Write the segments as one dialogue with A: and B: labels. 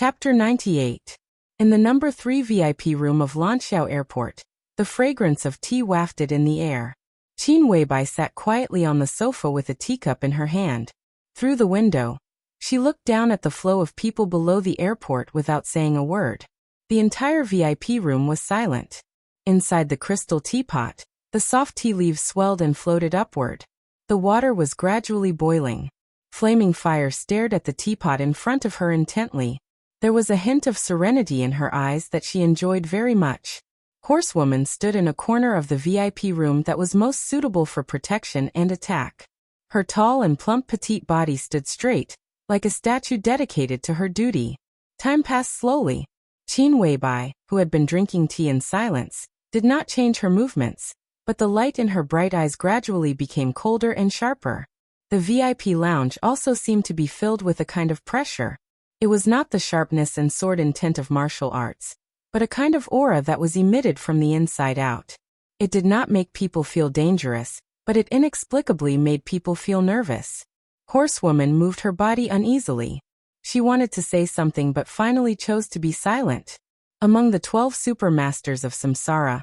A: Chapter 98. In the number 3 VIP room of Lanxiao Airport, the fragrance of tea wafted in the air. Qin Weibai sat quietly on the sofa with a teacup in her hand. Through the window, she looked down at the flow of people below the airport without saying a word. The entire VIP room was silent. Inside the crystal teapot, the soft tea leaves swelled and floated upward. The water was gradually boiling. Flaming fire stared at the teapot in front of her intently. There was a hint of serenity in her eyes that she enjoyed very much. Horsewoman stood in a corner of the VIP room that was most suitable for protection and attack. Her tall and plump petite body stood straight, like a statue dedicated to her duty. Time passed slowly. Qin Weibai, who had been drinking tea in silence, did not change her movements, but the light in her bright eyes gradually became colder and sharper. The VIP lounge also seemed to be filled with a kind of pressure. It was not the sharpness and sword intent of martial arts, but a kind of aura that was emitted from the inside out. It did not make people feel dangerous, but it inexplicably made people feel nervous. Horsewoman moved her body uneasily. She wanted to say something but finally chose to be silent. Among the 12 supermasters of Samsara,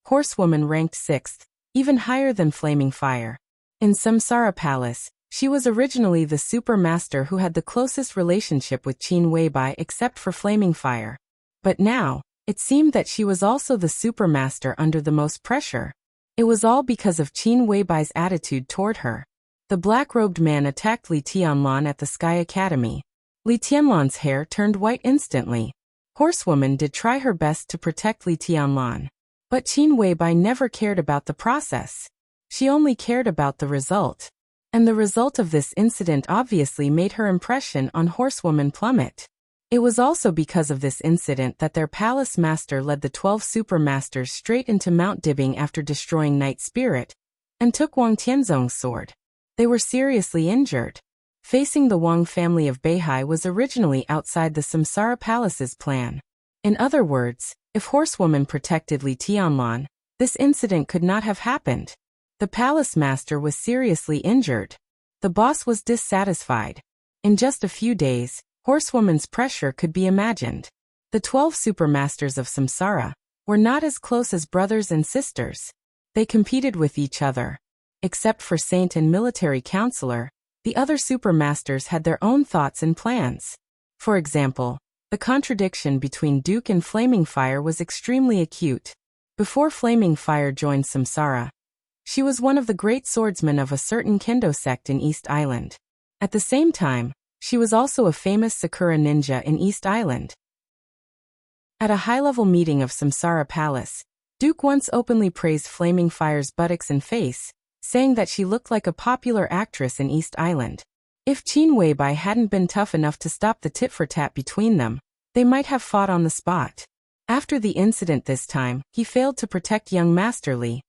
A: Horsewoman ranked 6th, even higher than Flaming Fire. In Samsara Palace, she was originally the supermaster who had the closest relationship with Qin Weibai except for Flaming Fire. But now, it seemed that she was also the supermaster under the most pressure. It was all because of Qin Weibai's attitude toward her. The black-robed man attacked Li Tianlan at the Sky Academy. Li Tianlan's hair turned white instantly. Horsewoman did try her best to protect Li Tianlan. But Qin Weibai never cared about the process. She only cared about the result. And the result of this incident obviously made her impression on Horsewoman plummet. It was also because of this incident that their palace master led the 12 supermasters straight into Mount Dibbing after destroying Night Spirit, and took Wang Tianzong's sword. They were seriously injured. Facing the Wang family of Beihai was originally outside the Samsara Palace's plan. In other words, if Horsewoman protected Li Tianlan, this incident could not have happened. The palace master was seriously injured. The boss was dissatisfied. In just a few days, Horsewoman's pressure could be imagined. The 12 supermasters of Samsara were not as close as brothers and sisters. They competed with each other. Except for Saint and Military Counselor, the other supermasters had their own thoughts and plans. For example, the contradiction between Duke and Flaming Fire was extremely acute. Before Flaming Fire joined Samsara, she was one of the great swordsmen of a certain Kendo sect in East Island. At the same time, she was also a famous Sakura ninja in East Island. At a high-level meeting of Samsara Palace, Duke once openly praised Flaming Fire's buttocks and face, saying that she looked like a popular actress in East Island. If Qin Weibai hadn't been tough enough to stop the tit-for-tat between them, they might have fought on the spot. After the incident this time, he failed to protect young Master Li.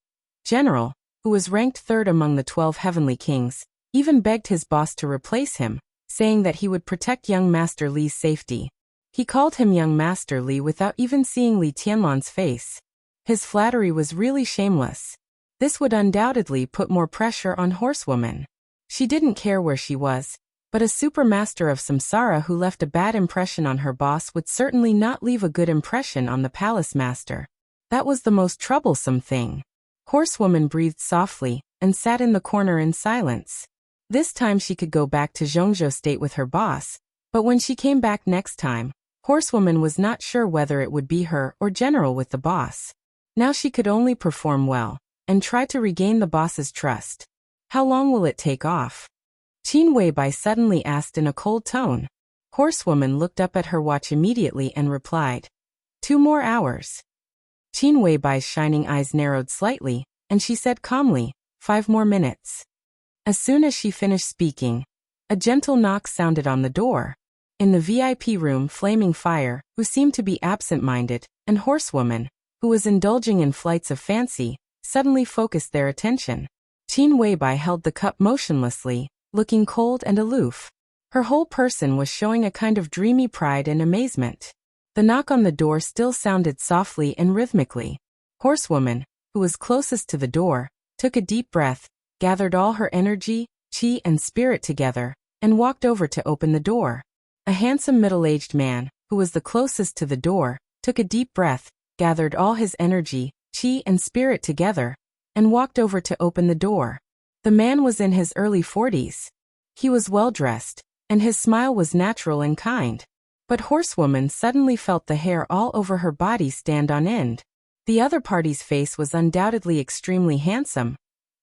A: General, who was ranked 3rd among the 12 Heavenly Kings, even begged his boss to replace him, saying that he would protect young Master Li's safety. He called him young Master Li without even seeing Li Tianlan's face. His flattery was really shameless. This would undoubtedly put more pressure on Horsewoman. She didn't care where she was, but a supermaster of Samsara who left a bad impression on her boss would certainly not leave a good impression on the palace master. That was the most troublesome thing. Horsewoman breathed softly and sat in the corner in silence. This time she could go back to Zhongzhou State with her boss, but when she came back next time, Horsewoman was not sure whether it would be her or General with the boss. Now she could only perform well and try to regain the boss's trust. How long will it take off? Qin Weibai suddenly asked in a cold tone. Horsewoman looked up at her watch immediately and replied, 2 more hours. Qin Weibai's shining eyes narrowed slightly, and she said calmly, 5 more minutes. As soon as she finished speaking, a gentle knock sounded on the door. In the VIP room, Flaming Fire, who seemed to be absent-minded, and Horsewoman, who was indulging in flights of fancy, suddenly focused their attention. Qin Weibai held the cup motionlessly, looking cold and aloof. Her whole person was showing a kind of dreamy pride and amazement. The knock on the door still sounded softly and rhythmically. Horsewoman, who was closest to the door, took a deep breath, gathered all her energy, chi and spirit together, and walked over to open the door. A handsome middle-aged man, who was the closest to the door, took a deep breath, gathered all his energy, chi and spirit together, and walked over to open the door. The man was in his early 40s. He was well-dressed, and his smile was natural and kind. But Horsewoman suddenly felt the hair all over her body stand on end. The other party's face was undoubtedly extremely handsome,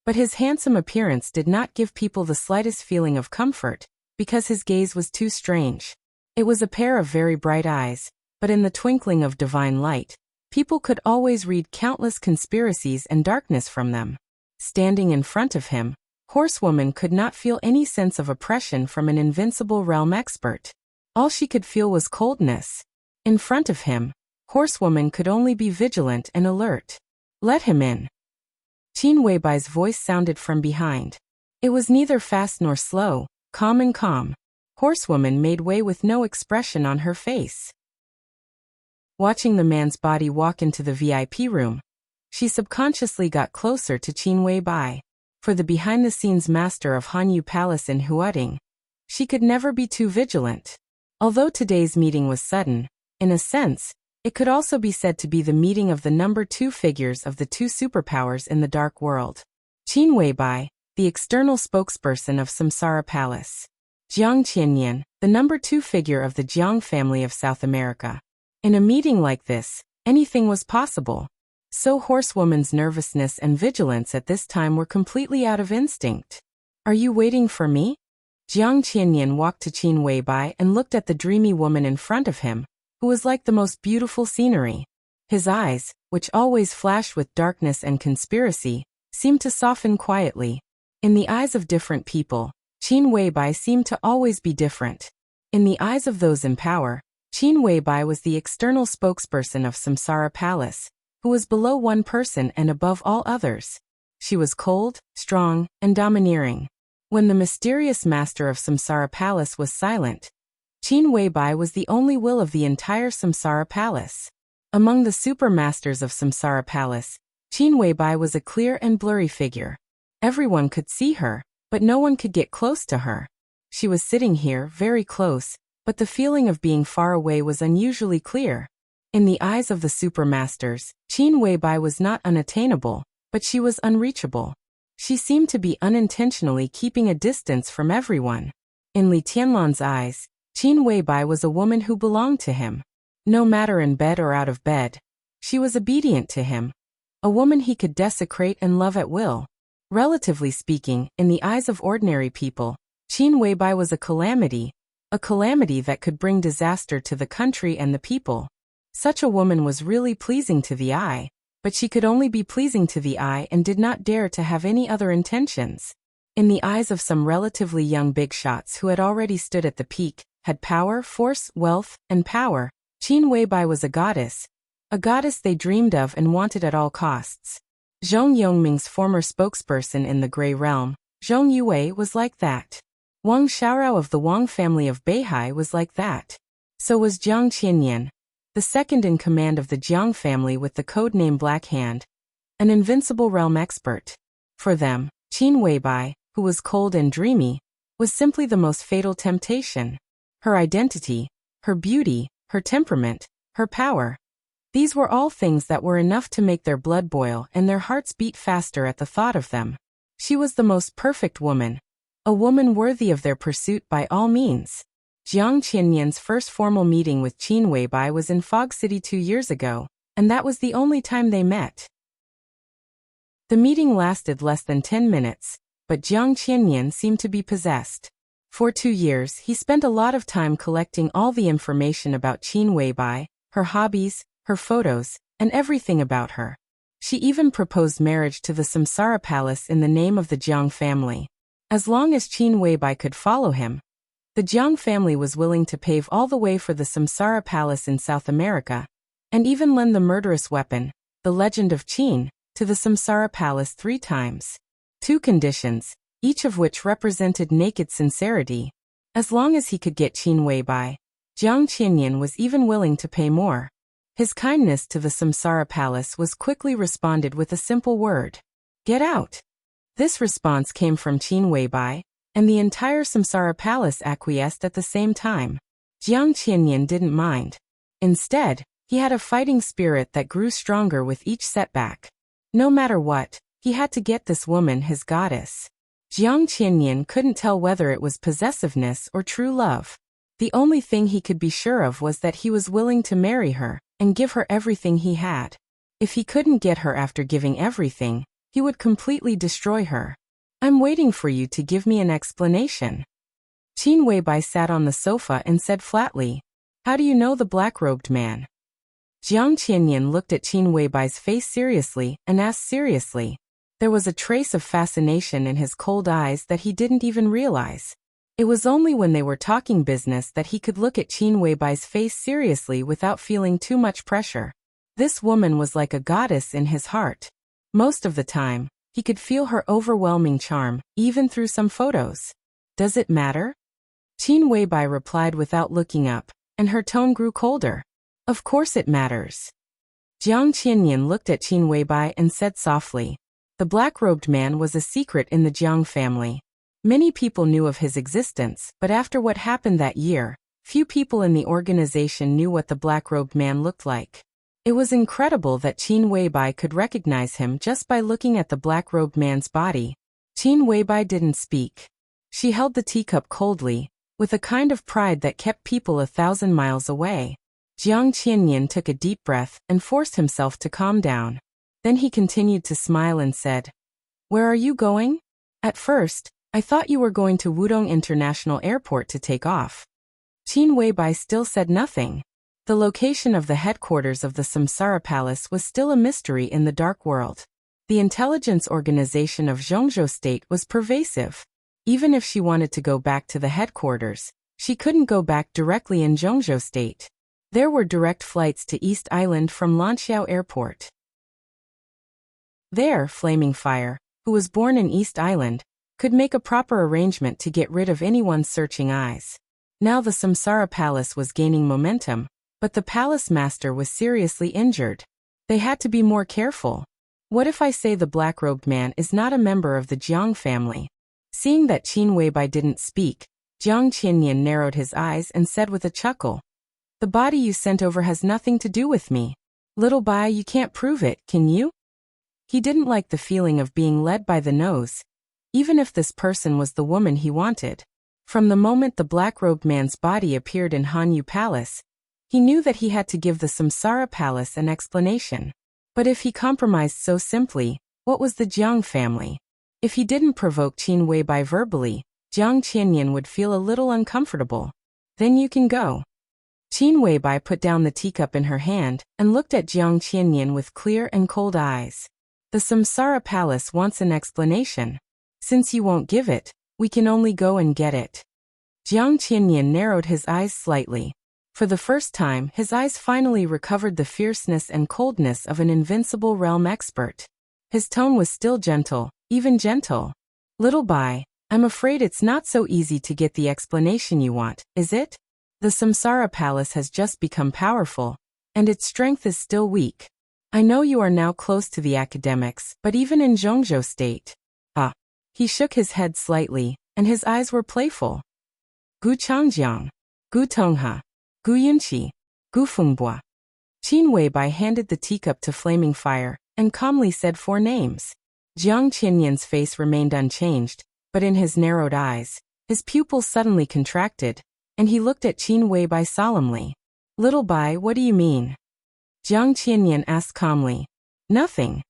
A: but his handsome appearance did not give people the slightest feeling of comfort, because his gaze was too strange. It was a pair of very bright eyes, but in the twinkling of divine light, people could always read countless conspiracies and darkness from them. Standing in front of him, Horsewoman could not feel any sense of oppression from an invincible realm expert. All she could feel was coldness. In front of him, Horsewoman could only be vigilant and alert. "Let him in." Qin Weibai's voice sounded from behind. It was neither fast nor slow, calm and calm. Horsewoman made way with no expression on her face. Watching the man's body walk into the VIP room, she subconsciously got closer to Qin Weibai. For the behind-the-scenes master of Hanyu Palace in Huading, she could never be too vigilant. Although today's meeting was sudden, in a sense, it could also be said to be the meeting of the number 2 figures of the 2 superpowers in the dark world. Qin Weibai, the external spokesperson of Samsara Palace. Jiang Qianyan, the number 2 figure of the Jiang family of South America. In a meeting like this, anything was possible. So Horsewoman's nervousness and vigilance at this time were completely out of instinct. "Are you waiting for me?" Jiang Qianyan walked to Qin Weibai and looked at the dreamy woman in front of him, who was like the most beautiful scenery. His eyes, which always flashed with darkness and conspiracy, seemed to soften quietly. In the eyes of different people, Qin Weibai seemed to always be different. In the eyes of those in power, Qin Weibai was the external spokesperson of Samsara Palace, who was below one person and above all others. She was cold, strong, and domineering. When the mysterious master of Samsara Palace was silent, Qin Weibai was the only will of the entire Samsara Palace. Among the super masters of Samsara Palace, Qin Weibai was a clear and blurry figure. Everyone could see her, but no one could get close to her. She was sitting here, very close, but the feeling of being far away was unusually clear. In the eyes of the super masters, Qin Weibai was not unattainable, but she was unreachable. She seemed to be unintentionally keeping a distance from everyone. In Li Tianlan's eyes, Qin Weibai was a woman who belonged to him. No matter in bed or out of bed, she was obedient to him. A woman he could desecrate and love at will. Relatively speaking, in the eyes of ordinary people, Qin Weibai was a calamity that could bring disaster to the country and the people. Such a woman was really pleasing to the eye, but she could only be pleasing to the eye and did not dare to have any other intentions. In the eyes of some relatively young big shots who had already stood at the peak, had power, force, wealth, and power, Qin Weibai was a goddess they dreamed of and wanted at all costs. Zhong Yongming's former spokesperson in the Grey Realm, Zhong Yue, was like that. Wang Xiaorao of the Wang family of Beihai was like that. So was Jiang Qianyan, the second in command of the Jiang family with the codename Black Hand, an invincible realm expert. For them, Qin Weibai, who was cold and dreamy, was simply the most fatal temptation. Her identity, her beauty, her temperament, her power. These were all things that were enough to make their blood boil and their hearts beat faster at the thought of them. She was the most perfect woman, a woman worthy of their pursuit by all means. Jiang Qianyan's first formal meeting with Qin Weibai was in Fog City 2 years ago, and that was the only time they met. The meeting lasted less than 10 minutes, but Jiang Qianyan seemed to be possessed. For 2 years, he spent a lot of time collecting all the information about Qin Weibai, her hobbies, her photos, and everything about her. She even proposed marriage to the Samsara Palace in the name of the Jiang family. As long as Qin Weibai could follow him, the Jiang family was willing to pave all the way for the Samsara Palace in South America, and even lend the murderous weapon, the Legend of Qin, to the Samsara Palace 3 times. 2 conditions, each of which represented naked sincerity. As long as he could get Qin Weibai, Jiang Qianyan was even willing to pay more. His kindness to the Samsara Palace was quickly responded with a simple word: "Get out." This response came from Qin Weibai, and the entire Samsara Palace acquiesced at the same time. Jiang Qianyan didn't mind. Instead, he had a fighting spirit that grew stronger with each setback. No matter what, he had to get this woman his goddess. Jiang Qianyan couldn't tell whether it was possessiveness or true love. The only thing he could be sure of was that he was willing to marry her and give her everything he had. If he couldn't get her after giving everything, he would completely destroy her. I'm waiting for you to give me an explanation. Qin Weibai sat on the sofa and said flatly, How do you know the black-robed man? Jiang Qianyan looked at Qin Weibai's face seriously and asked seriously. There was a trace of fascination in his cold eyes that he didn't even realize. It was only when they were talking business that he could look at Qin Weibai's face seriously without feeling too much pressure. This woman was like a goddess in his heart. Most of the time, he could feel her overwhelming charm, even through some photos. Does it matter? Qin Weibai replied without looking up, and her tone grew colder. Of course it matters. Jiang Qianyan looked at Qin Weibai and said softly, The black-robed man was a secret in the Jiang family. Many people knew of his existence, but after what happened that year, few people in the organization knew what the black-robed man looked like. It was incredible that Qin Weibai could recognize him just by looking at the black-robed man's body. Qin Weibai didn't speak. She held the teacup coldly, with a kind of pride that kept people 1,000 miles away. Jiang Qianyan took a deep breath and forced himself to calm down. Then he continued to smile and said, Where are you going? At first, I thought you were going to Wudong International Airport to take off. Qin Weibai still said nothing. The location of the headquarters of the Samsara Palace was still a mystery in the dark world. The intelligence organization of Zhongzhou State was pervasive. Even if she wanted to go back to the headquarters, she couldn't go back directly in Zhongzhou State. There were direct flights to East Island from Lanxiao Airport. There, Flaming Fire, who was born in East Island, could make a proper arrangement to get rid of anyone's searching eyes. Now the Samsara Palace was gaining momentum, but the palace master was seriously injured. They had to be more careful. What if I say the black-robed man is not a member of the Jiang family? Seeing that Qin Weibai didn't speak, Jiang Qianyan narrowed his eyes and said with a chuckle, The body you sent over has nothing to do with me. Little Bai, you can't prove it, can you? He didn't like the feeling of being led by the nose, even if this person was the woman he wanted. From the moment the black-robed man's body appeared in Hanyu Palace, he knew that he had to give the Samsara Palace an explanation. But if he compromised so simply, what was the Jiang family? If he didn't provoke Qin Weibai verbally, Jiang Qianyan would feel a little uncomfortable. Then you can go. Qin Weibai put down the teacup in her hand and looked at Jiang Qianyan with clear and cold eyes. The Samsara Palace wants an explanation. Since you won't give it, we can only go and get it. Jiang Qianyan narrowed his eyes slightly. For the first time, his eyes finally recovered the fierceness and coldness of an invincible realm expert. His tone was still gentle, even gentle. Little Bai, I'm afraid it's not so easy to get the explanation you want, is it? The Samsara Palace has just become powerful, and its strength is still weak. I know you are now close to the academics, but even in Zhongzhou State. He shook his head slightly, and his eyes were playful. Gu Changjiang, Gu Tongha, Gu Yunqi, Gu Fengbua. Qin Weibai handed the teacup to Flaming Fire, and calmly said 4 names. Jiang Qianyan's face remained unchanged, but in his narrowed eyes, his pupils suddenly contracted, and he looked at Qin Weibai solemnly. Little Bai, what do you mean? Jiang Qianyan asked calmly. Nothing.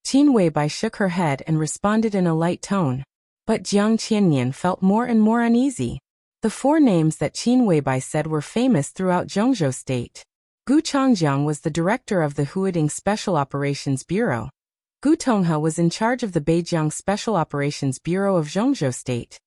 A: Qin Weibai shook her head and responded in a light tone. But Jiang Qianyan felt more and more uneasy. The 4 names that Qin Weibai said were famous throughout Zhongzhou State. Gu Changjiang was the director of the Huading Special Operations Bureau. Gu Tongha was in charge of the Beijiang Special Operations Bureau of Zhongzhou State.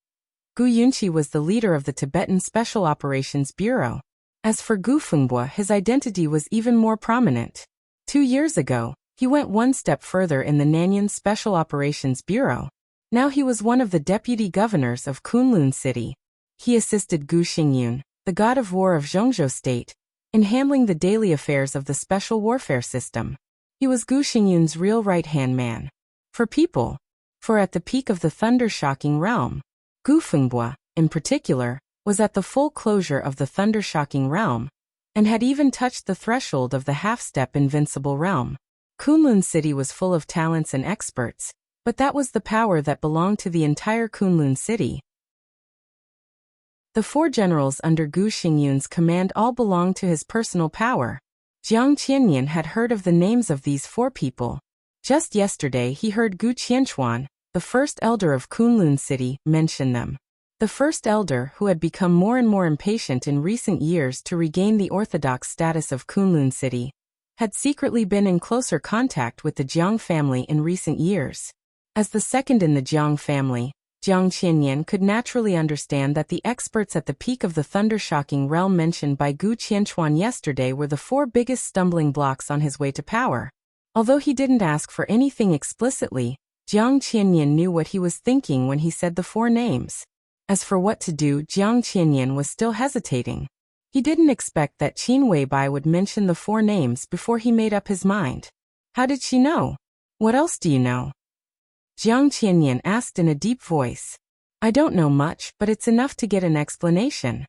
A: Gu Yunqi was the leader of the Tibetan Special Operations Bureau. As for Gu Fengbua, his identity was even more prominent. 2 years ago, he went one step further in the Nanyan Special Operations Bureau. Now he was one of the deputy governors of Kunlun City. He assisted Gu Xingyun, the god of war of Zhongzhou State, in handling the daily affairs of the special warfare system. He was Gu Xingyun's real right-hand man. For at the peak of the thunder-shocking realm, Gu Fengbua, in particular, was at the full closure of the thunder-shocking realm, and had even touched the threshold of the half-step invincible realm. Kunlun City was full of talents and experts, but that was the power that belonged to the entire Kunlun City. The 4 generals under Gu Xingyun's command all belonged to his personal power. Jiang Qianyan had heard of the names of these 4 people. Just yesterday he heard Gu Qianchuan, the first elder of Kunlun City, mention them. The first elder, who had become more and more impatient in recent years to regain the orthodox status of Kunlun City, had secretly been in closer contact with the Jiang family in recent years. As the second in the Jiang family, Jiang Qianyan could naturally understand that the experts at the peak of the thunder-shocking realm mentioned by Gu Qianchuan yesterday were the 4 biggest stumbling blocks on his way to power. Although he didn't ask for anything explicitly, Jiang Qianyan knew what he was thinking when he said the 4 names. As for what to do, Jiang Qianyan was still hesitating. He didn't expect that Qin Weibai would mention the 4 names before he made up his mind. How did she know? What else do you know? Jiang Qianyan asked in a deep voice. I don't know much, but it's enough to get an explanation.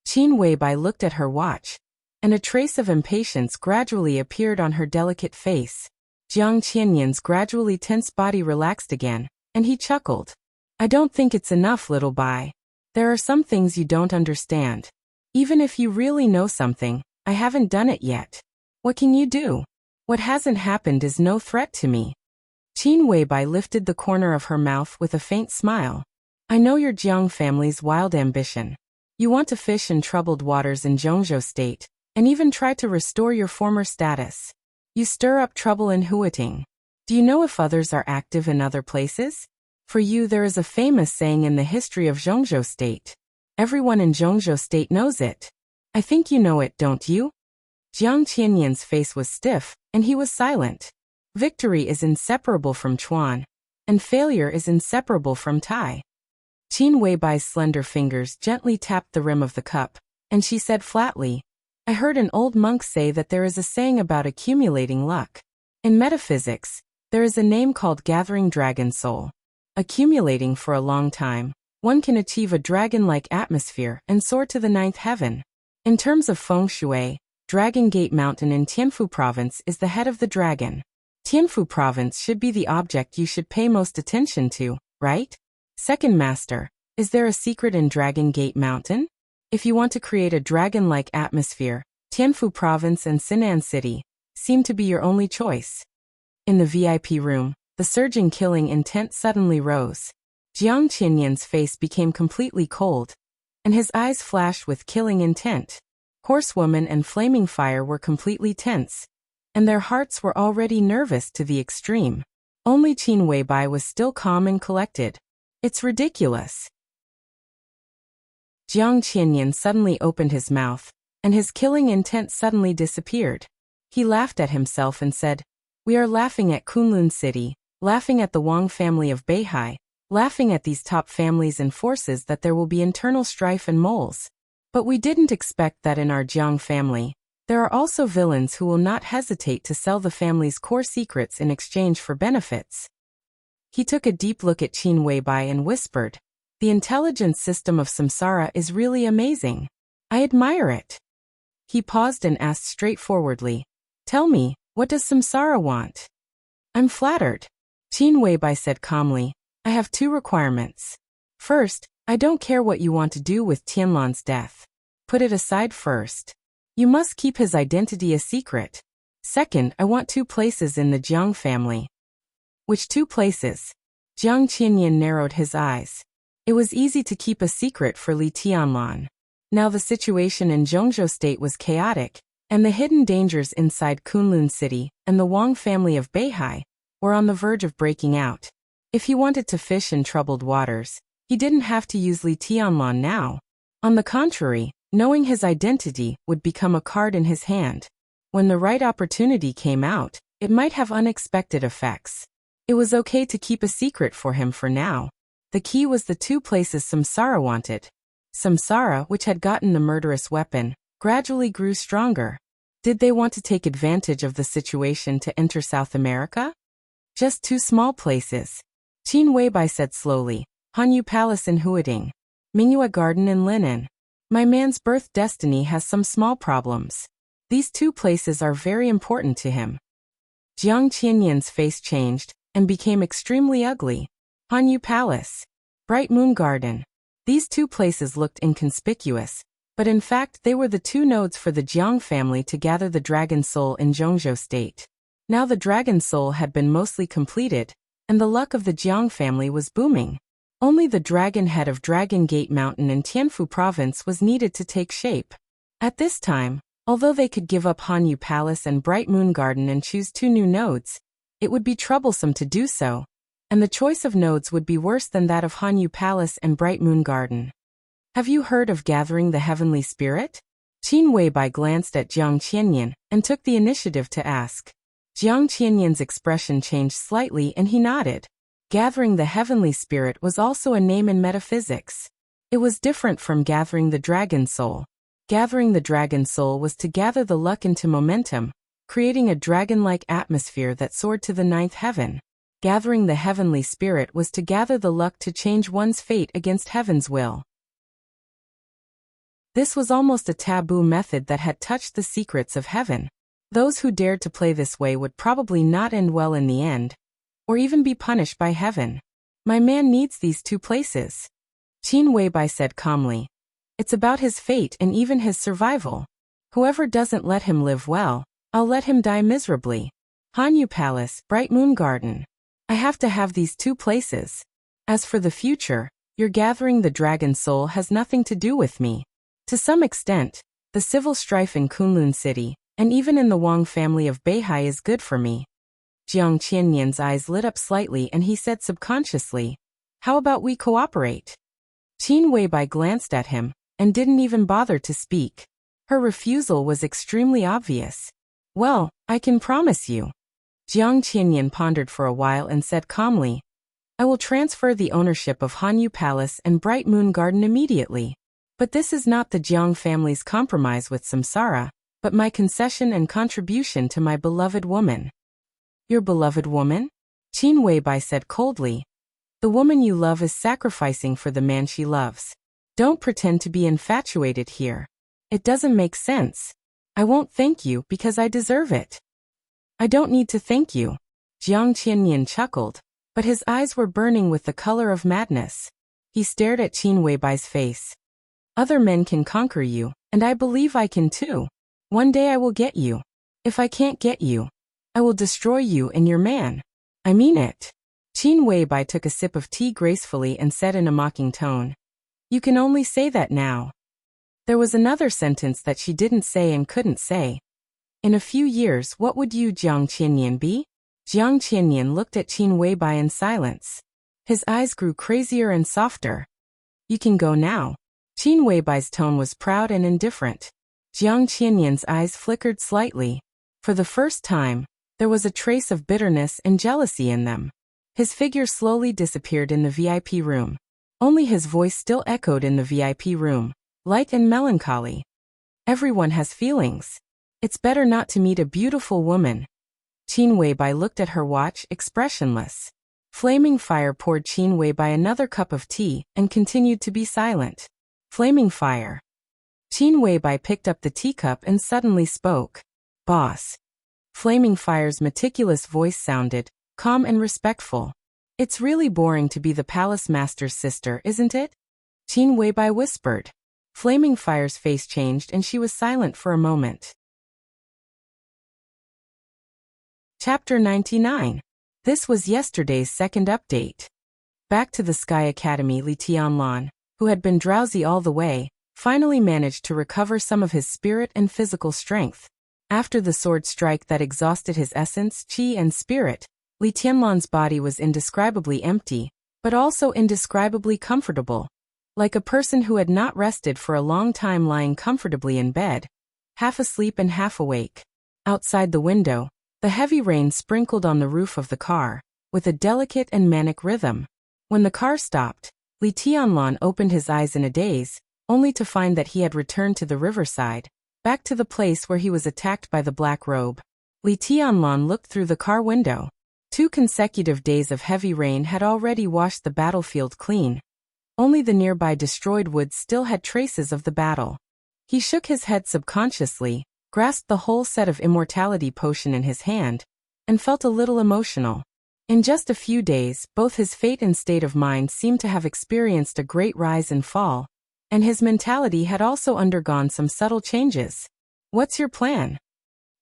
A: Qin Weibai looked at her watch, and a trace of impatience gradually appeared on her delicate face. Jiang Qianyan's gradually tense body relaxed again, and he chuckled. I don't think it's enough, little Bai. There are some things you don't understand. Even if you really know something, I haven't done it yet. What can you do? What hasn't happened is no threat to me. Qin Weibai lifted the corner of her mouth with a faint smile. I know your Jiang family's wild ambition. You want to fish in troubled waters in Zhongzhou State, and even try to restore your former status. You stir up trouble in Huating. Do you know if others are active in other places? For you there is a famous saying in the history of Zhongzhou State. Everyone in Zhongzhou State knows it. I think you know it, don't you? Jiang Qianyan's face was stiff, and he was silent. Victory is inseparable from Chuan, and failure is inseparable from Tai. Qin Weibai's slender fingers gently tapped the rim of the cup, and she said flatly, I heard an old monk say that there is a saying about accumulating luck. In metaphysics, there is a name called gathering dragon soul. Accumulating for a long time, one can achieve a dragon-like atmosphere and soar to the 9th heaven. In terms of feng shui, Dragon Gate Mountain in Tianfu Province is the head of the dragon. Tianfu Province should be the object you should pay most attention to, right? Second Master, is there a secret in Dragon Gate Mountain? If you want to create a dragon-like atmosphere, Tianfu Province and Sinan City seem to be your only choice. In the VIP room, the surging killing intent suddenly rose. Jiang Qianyan's face became completely cold, and his eyes flashed with killing intent. Horsewoman and Flaming Fire were completely tense, and their hearts were already nervous to the extreme. Only Qin Weibai was still calm and collected. It's ridiculous. Jiang Qianyan suddenly opened his mouth, and his killing intent suddenly disappeared. He laughed at himself and said, We are laughing at Kunlun City, laughing at the Wang family of Beihai, laughing at these top families and forces that there will be internal strife and moles. But we didn't expect that in our Jiang family. There are also villains who will not hesitate to sell the family's core secrets in exchange for benefits. He took a deep look at Qin Weibai and whispered, The intelligence system of samsara is really amazing. I admire it. He paused and asked straightforwardly, Tell me, what does samsara want? I'm flattered. Qin Weibai said calmly, I have 2 requirements. First, I don't care what you want to do with Tianlan's death. Put it aside first. You must keep his identity a secret. Second, I want 2 places in the Jiang family. Which 2 places? Jiang Qianyan narrowed his eyes. It was easy to keep a secret for Li Tianlan. Now the situation in Zhongzhou State was chaotic, and the hidden dangers inside Kunlun City and the Wang family of Beihai were on the verge of breaking out. If he wanted to fish in troubled waters, he didn't have to use Li Tianlan now. On the contrary, knowing his identity would become a card in his hand. When the right opportunity came out, it might have unexpected effects. It was okay to keep a secret for him for now. The key was the 2 places Samsara wanted. Samsara, which had gotten the murderous weapon, gradually grew stronger. Did they want to take advantage of the situation to enter South America? Just 2 small places. Qin Weibai said slowly, Hanyu Palace in Huading. Mingyue Garden in Linen. My man's birth destiny has some small problems. These two places are very important to him. Jiang Qianyan's face changed and became extremely ugly. Hanyu Palace. Bright Moon Garden. These two places looked inconspicuous, but in fact they were the two nodes for the Jiang family to gather the Dragon Soul in Zhongzhou State. Now the Dragon Soul had been mostly completed, and the luck of the Jiang family was booming. Only the dragon head of Dragon Gate Mountain in Tianfu Province was needed to take shape. At this time, although they could give up Hanyu Palace and Bright Moon Garden and choose two new nodes, it would be troublesome to do so, and the choice of nodes would be worse than that of Hanyu Palace and Bright Moon Garden. Have you heard of gathering the heavenly spirit? Qin Weibai glanced at Jiang Qianyan and took the initiative to ask. Jiang Qianyan's expression changed slightly and he nodded. Gathering the heavenly spirit was also a name in metaphysics. It was different from gathering the dragon soul. Gathering the dragon soul was to gather the luck into momentum, creating a dragon-like atmosphere that soared to the ninth heaven. Gathering the heavenly spirit was to gather the luck to change one's fate against heaven's will. This was almost a taboo method that had touched the secrets of heaven. Those who dared to play this way would probably not end well in the end, or even be punished by heaven. My man needs these two places. Qin Weibai said calmly. It's about his fate and even his survival. Whoever doesn't let him live well, I'll let him die miserably. Hanyu Palace, Bright Moon Garden. I have to have these two places. As for the future, your gathering the dragon soul has nothing to do with me. To some extent, the civil strife in Kunlun City, and even in the Wang family of Beihai is good for me. Jiang Qianyan's eyes lit up slightly and he said subconsciously, how about we cooperate? Qin Weibai glanced at him, and didn't even bother to speak. Her refusal was extremely obvious. Well, I can promise you. Jiang Qianyan pondered for a while and said calmly, I will transfer the ownership of Hanyu Palace and Bright Moon Garden immediately. But this is not the Jiang family's compromise with Samsara, but my concession and contribution to my beloved woman. Your beloved woman? Qin Weibai said coldly. The woman you love is sacrificing for the man she loves. Don't pretend to be infatuated here. It doesn't make sense. I won't thank you because I deserve it. I don't need to thank you. Jiang Qianyan chuckled, but his eyes were burning with the color of madness. He stared at Qin Weibai's face. Other men can conquer you, and I believe I can too. One day I will get you. If I can't get you, I will destroy you and your man. I mean it. Qin Weibai took a sip of tea gracefully and said in a mocking tone. You can only say that now. There was another sentence that she didn't say and couldn't say. In a few years, what would you, Jiang Qianyan, be? Jiang Qianyan looked at Qin Weibai in silence. His eyes grew crazier and softer. You can go now. Qin Weibai's tone was proud and indifferent. Jiang Qianyan's eyes flickered slightly. For the first time, there was a trace of bitterness and jealousy in them. His figure slowly disappeared in the VIP room. Only his voice still echoed in the VIP room, light and melancholy. Everyone has feelings. It's better not to meet a beautiful woman. Qin Weibai looked at her watch, expressionless. Flaming Fire poured Qin Weibai another cup of tea and continued to be silent. Flaming Fire. Qin Weibai picked up the teacup and suddenly spoke. Boss. Flaming Fire's meticulous voice sounded calm and respectful. It's really boring to be the palace master's sister, isn't it? Qin Weibai whispered. Flaming Fire's face changed and she was silent for a moment. Chapter 99. This was yesterday's second update. Back to the Sky Academy, Li Tianlan, who had been drowsy all the way, finally managed to recover some of his spirit and physical strength. After the sword strike that exhausted his essence, chi and spirit, Li Tianlan's body was indescribably empty, but also indescribably comfortable. Like a person who had not rested for a long time lying comfortably in bed, half asleep and half awake. Outside the window, the heavy rain sprinkled on the roof of the car, with a delicate and manic rhythm. When the car stopped, Li Tianlan opened his eyes in a daze, only to find that he had returned to the riverside, back to the place where he was attacked by the Black Robe. Li Tianlan looked through the car window. 2 consecutive days of heavy rain had already washed the battlefield clean. Only the nearby destroyed woods still had traces of the battle. He shook his head subconsciously, grasped the whole set of immortality potion in his hand, and felt a little emotional. In just a few days, both his fate and state of mind seemed to have experienced a great rise and fall, and his mentality had also undergone some subtle changes. What's your plan?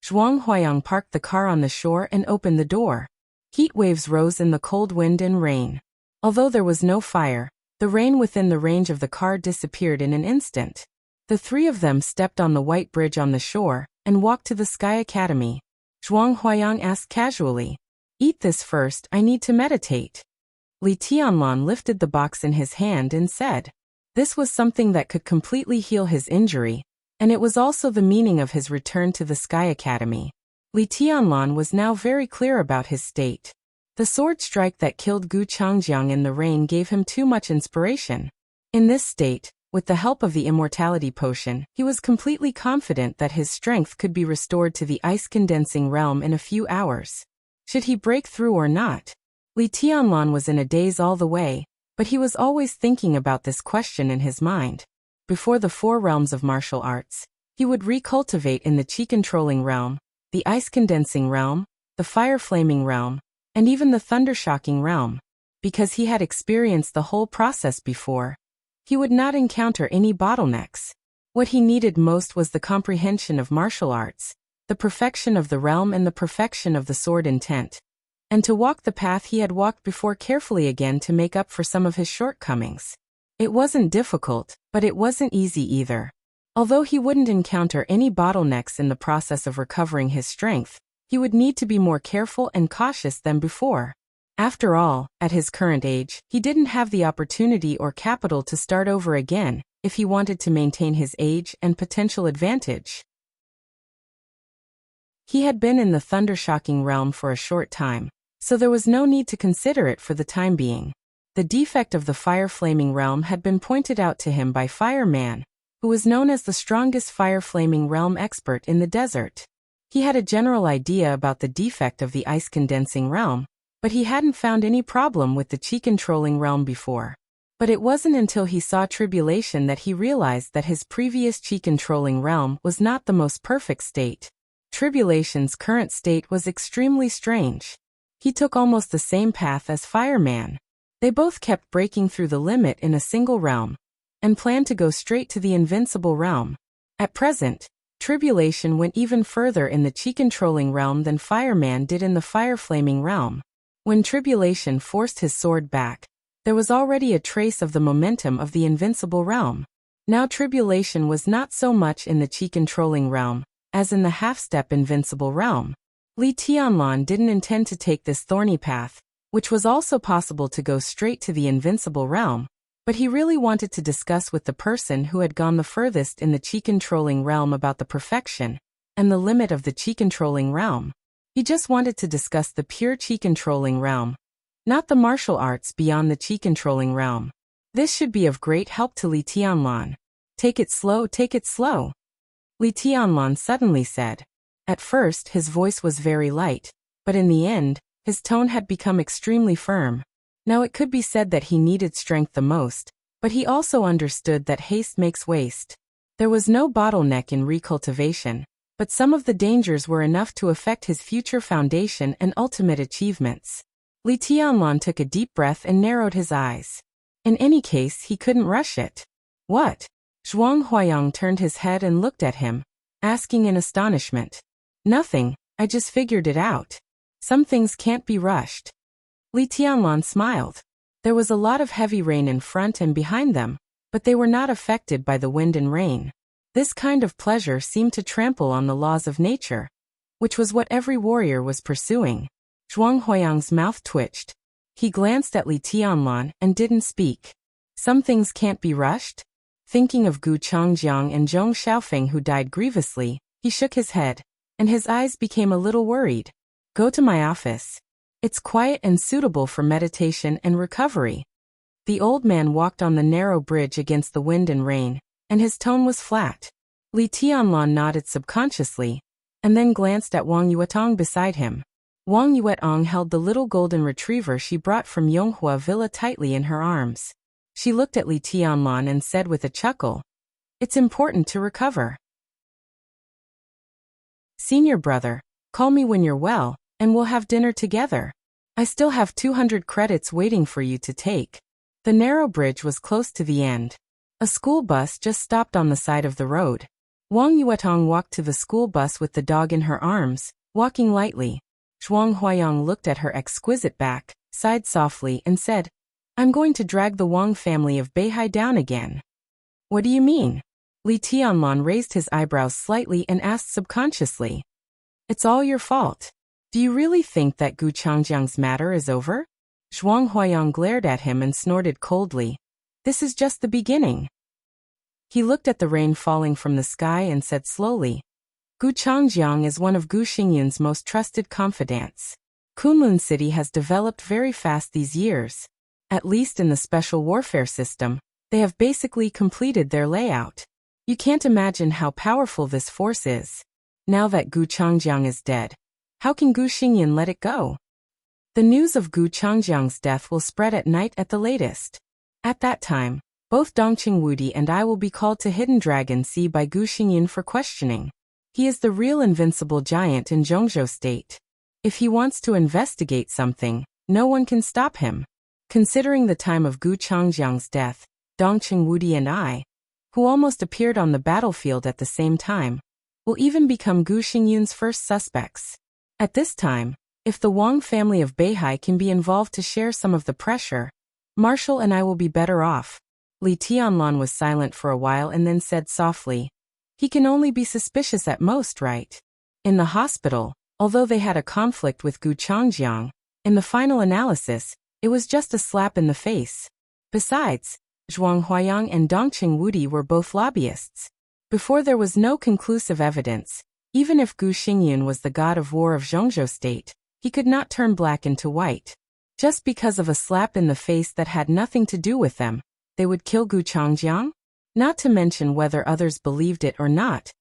A: Zhuang Huayang parked the car on the shore and opened the door. Heat waves rose in the cold wind and rain. Although there was no fire, the rain within the range of the car disappeared in an instant. The three of them stepped on the white bridge on the shore and walked to the Sky Academy. Zhuang Huayang asked casually, "Eat this first, I need to meditate." Li Tianlan lifted the box in his hand and said, this was something that could completely heal his injury, and it was also the meaning of his return to the Sky Academy. Li Tianlan was now very clear about his state. The sword strike that killed Gu Changjiang in the rain gave him too much inspiration. In this state, with the help of the immortality potion, he was completely confident that his strength could be restored to the ice-condensing realm in a few hours. Should he break through or not? Li Tianlan was in a daze all the way, but he was always thinking about this question in his mind. Before the four realms of martial arts, he would recultivate in the chi-controlling realm, the ice-condensing realm, the fire-flaming realm, and even the thunder-shocking realm. Because he had experienced the whole process before, he would not encounter any bottlenecks. What he needed most was the comprehension of martial arts, the perfection of the realm and the perfection of the sword intent, and to walk the path he had walked before carefully again to make up for some of his shortcomings. It wasn't difficult, but it wasn't easy either. Although he wouldn't encounter any bottlenecks in the process of recovering his strength, he would need to be more careful and cautious than before. After all, at his current age, he didn't have the opportunity or capital to start over again if he wanted to maintain his age and potential advantage. He had been in the thunder-shocking realm for a short time, so there was no need to consider it for the time being. The defect of the fire-flaming realm had been pointed out to him by Fireman, who was known as the strongest fire-flaming realm expert in the desert. He had a general idea about the defect of the ice-condensing realm, but he hadn't found any problem with the chi-controlling realm before. But it wasn't until he saw Tribulation that he realized that his previous chi-controlling realm was not the most perfect state. Tribulation's current state was extremely strange. He took almost the same path as Fireman. They both kept breaking through the limit in a single realm, and planned to go straight to the invincible realm. At present, Tribulation went even further in the chi-controlling realm than Fireman did in the fire-flaming realm. When Tribulation forced his sword back, there was already a trace of the momentum of the invincible realm. Now Tribulation was not so much in the chi-controlling realm as in the half-step invincible realm. Li Tianlan didn't intend to take this thorny path, which was also possible to go straight to the invincible realm, but he really wanted to discuss with the person who had gone the furthest in the chi-controlling realm about the perfection and the limit of the chi-controlling realm. He just wanted to discuss the pure chi-controlling realm, not the martial arts beyond the chi-controlling realm. This should be of great help to Li Tianlan. Take it slow, take it slow, Li Tianlan suddenly said. At first his voice was very light, but in the end, his tone had become extremely firm. Now it could be said that he needed strength the most, but he also understood that haste makes waste. There was no bottleneck in recultivation, but some of the dangers were enough to affect his future foundation and ultimate achievements. Li Tianlan took a deep breath and narrowed his eyes. In any case, he couldn't rush it. What? Zhuang Huayang turned his head and looked at him, asking in astonishment. Nothing, I just figured it out. Some things can't be rushed. Li Tianlan smiled. There was a lot of heavy rain in front and behind them, but they were not affected by the wind and rain. This kind of pleasure seemed to trample on the laws of nature, which was what every warrior was pursuing. Zhuang Huayang's mouth twitched. He glanced at Li Tianlan and didn't speak. Some things can't be rushed? Thinking of Gu Changjiang and Zhong Xiaofeng who died grievously, he shook his head, and his eyes became a little worried. Go to my office. It's quiet and suitable for meditation and recovery. The old man walked on the narrow bridge against the wind and rain, and his tone was flat. Li Tianlan nodded subconsciously, and then glanced at Wang Yuetong beside him. Wang Yuetong held the little golden retriever she brought from Yonghua Villa tightly in her arms. She looked at Li Tianlan and said with a chuckle, "It's important to recover. Senior brother, call me when you're well, and we'll have dinner together. I still have 200 credits waiting for you to take." The narrow bridge was close to the end. A school bus just stopped on the side of the road. Wang Yuetong walked to the school bus with the dog in her arms, walking lightly. Zhuang Huayang looked at her exquisite back, sighed softly and said, "I'm going to drag the Wang family of Beihai down again." "What do you mean?" Li Tianlan raised his eyebrows slightly and asked subconsciously. "It's all your fault. Do you really think that Gu Changjiang's matter is over?" Zhuang Huayang glared at him and snorted coldly. "This is just the beginning." He looked at the rain falling from the sky and said slowly, "Gu Changjiang is one of Gu Xingyun's most trusted confidants. Kunlun City has developed very fast these years. At least in the special warfare system, they have basically completed their layout. You can't imagine how powerful this force is. Now that Gu Changjiang is dead, how can Gu Xingyun let it go? The news of Gu Changjiang's death will spread at night at the latest. At that time, both Dongqing Wudi and I will be called to Hidden Dragon Sea by Gu Xingyun for questioning. He is the real invincible giant in Zhongzhou State. If he wants to investigate something, no one can stop him. Considering the time of Gu Changjiang's death, Dongqing Wudi and I, who almost appeared on the battlefield at the same time, will even become Gu Xingyun's first suspects. At this time, if the Wang family of Beihai can be involved to share some of the pressure, Marshall and I will be better off." Li Tianlan was silent for a while and then said softly, "He can only be suspicious at most, right?" In the hospital, although they had a conflict with Gu Changjiang, in the final analysis, it was just a slap in the face. Besides, Zhuang Huayang and Dongqing Wudi were both lobbyists. Before there was no conclusive evidence, even if Gu Xingyun was the god of war of Zhongzhou State, he could not turn black into white. Just because of a slap in the face that had nothing to do with them, they would kill Gu Changjiang? Not to mention whether others believed it or not.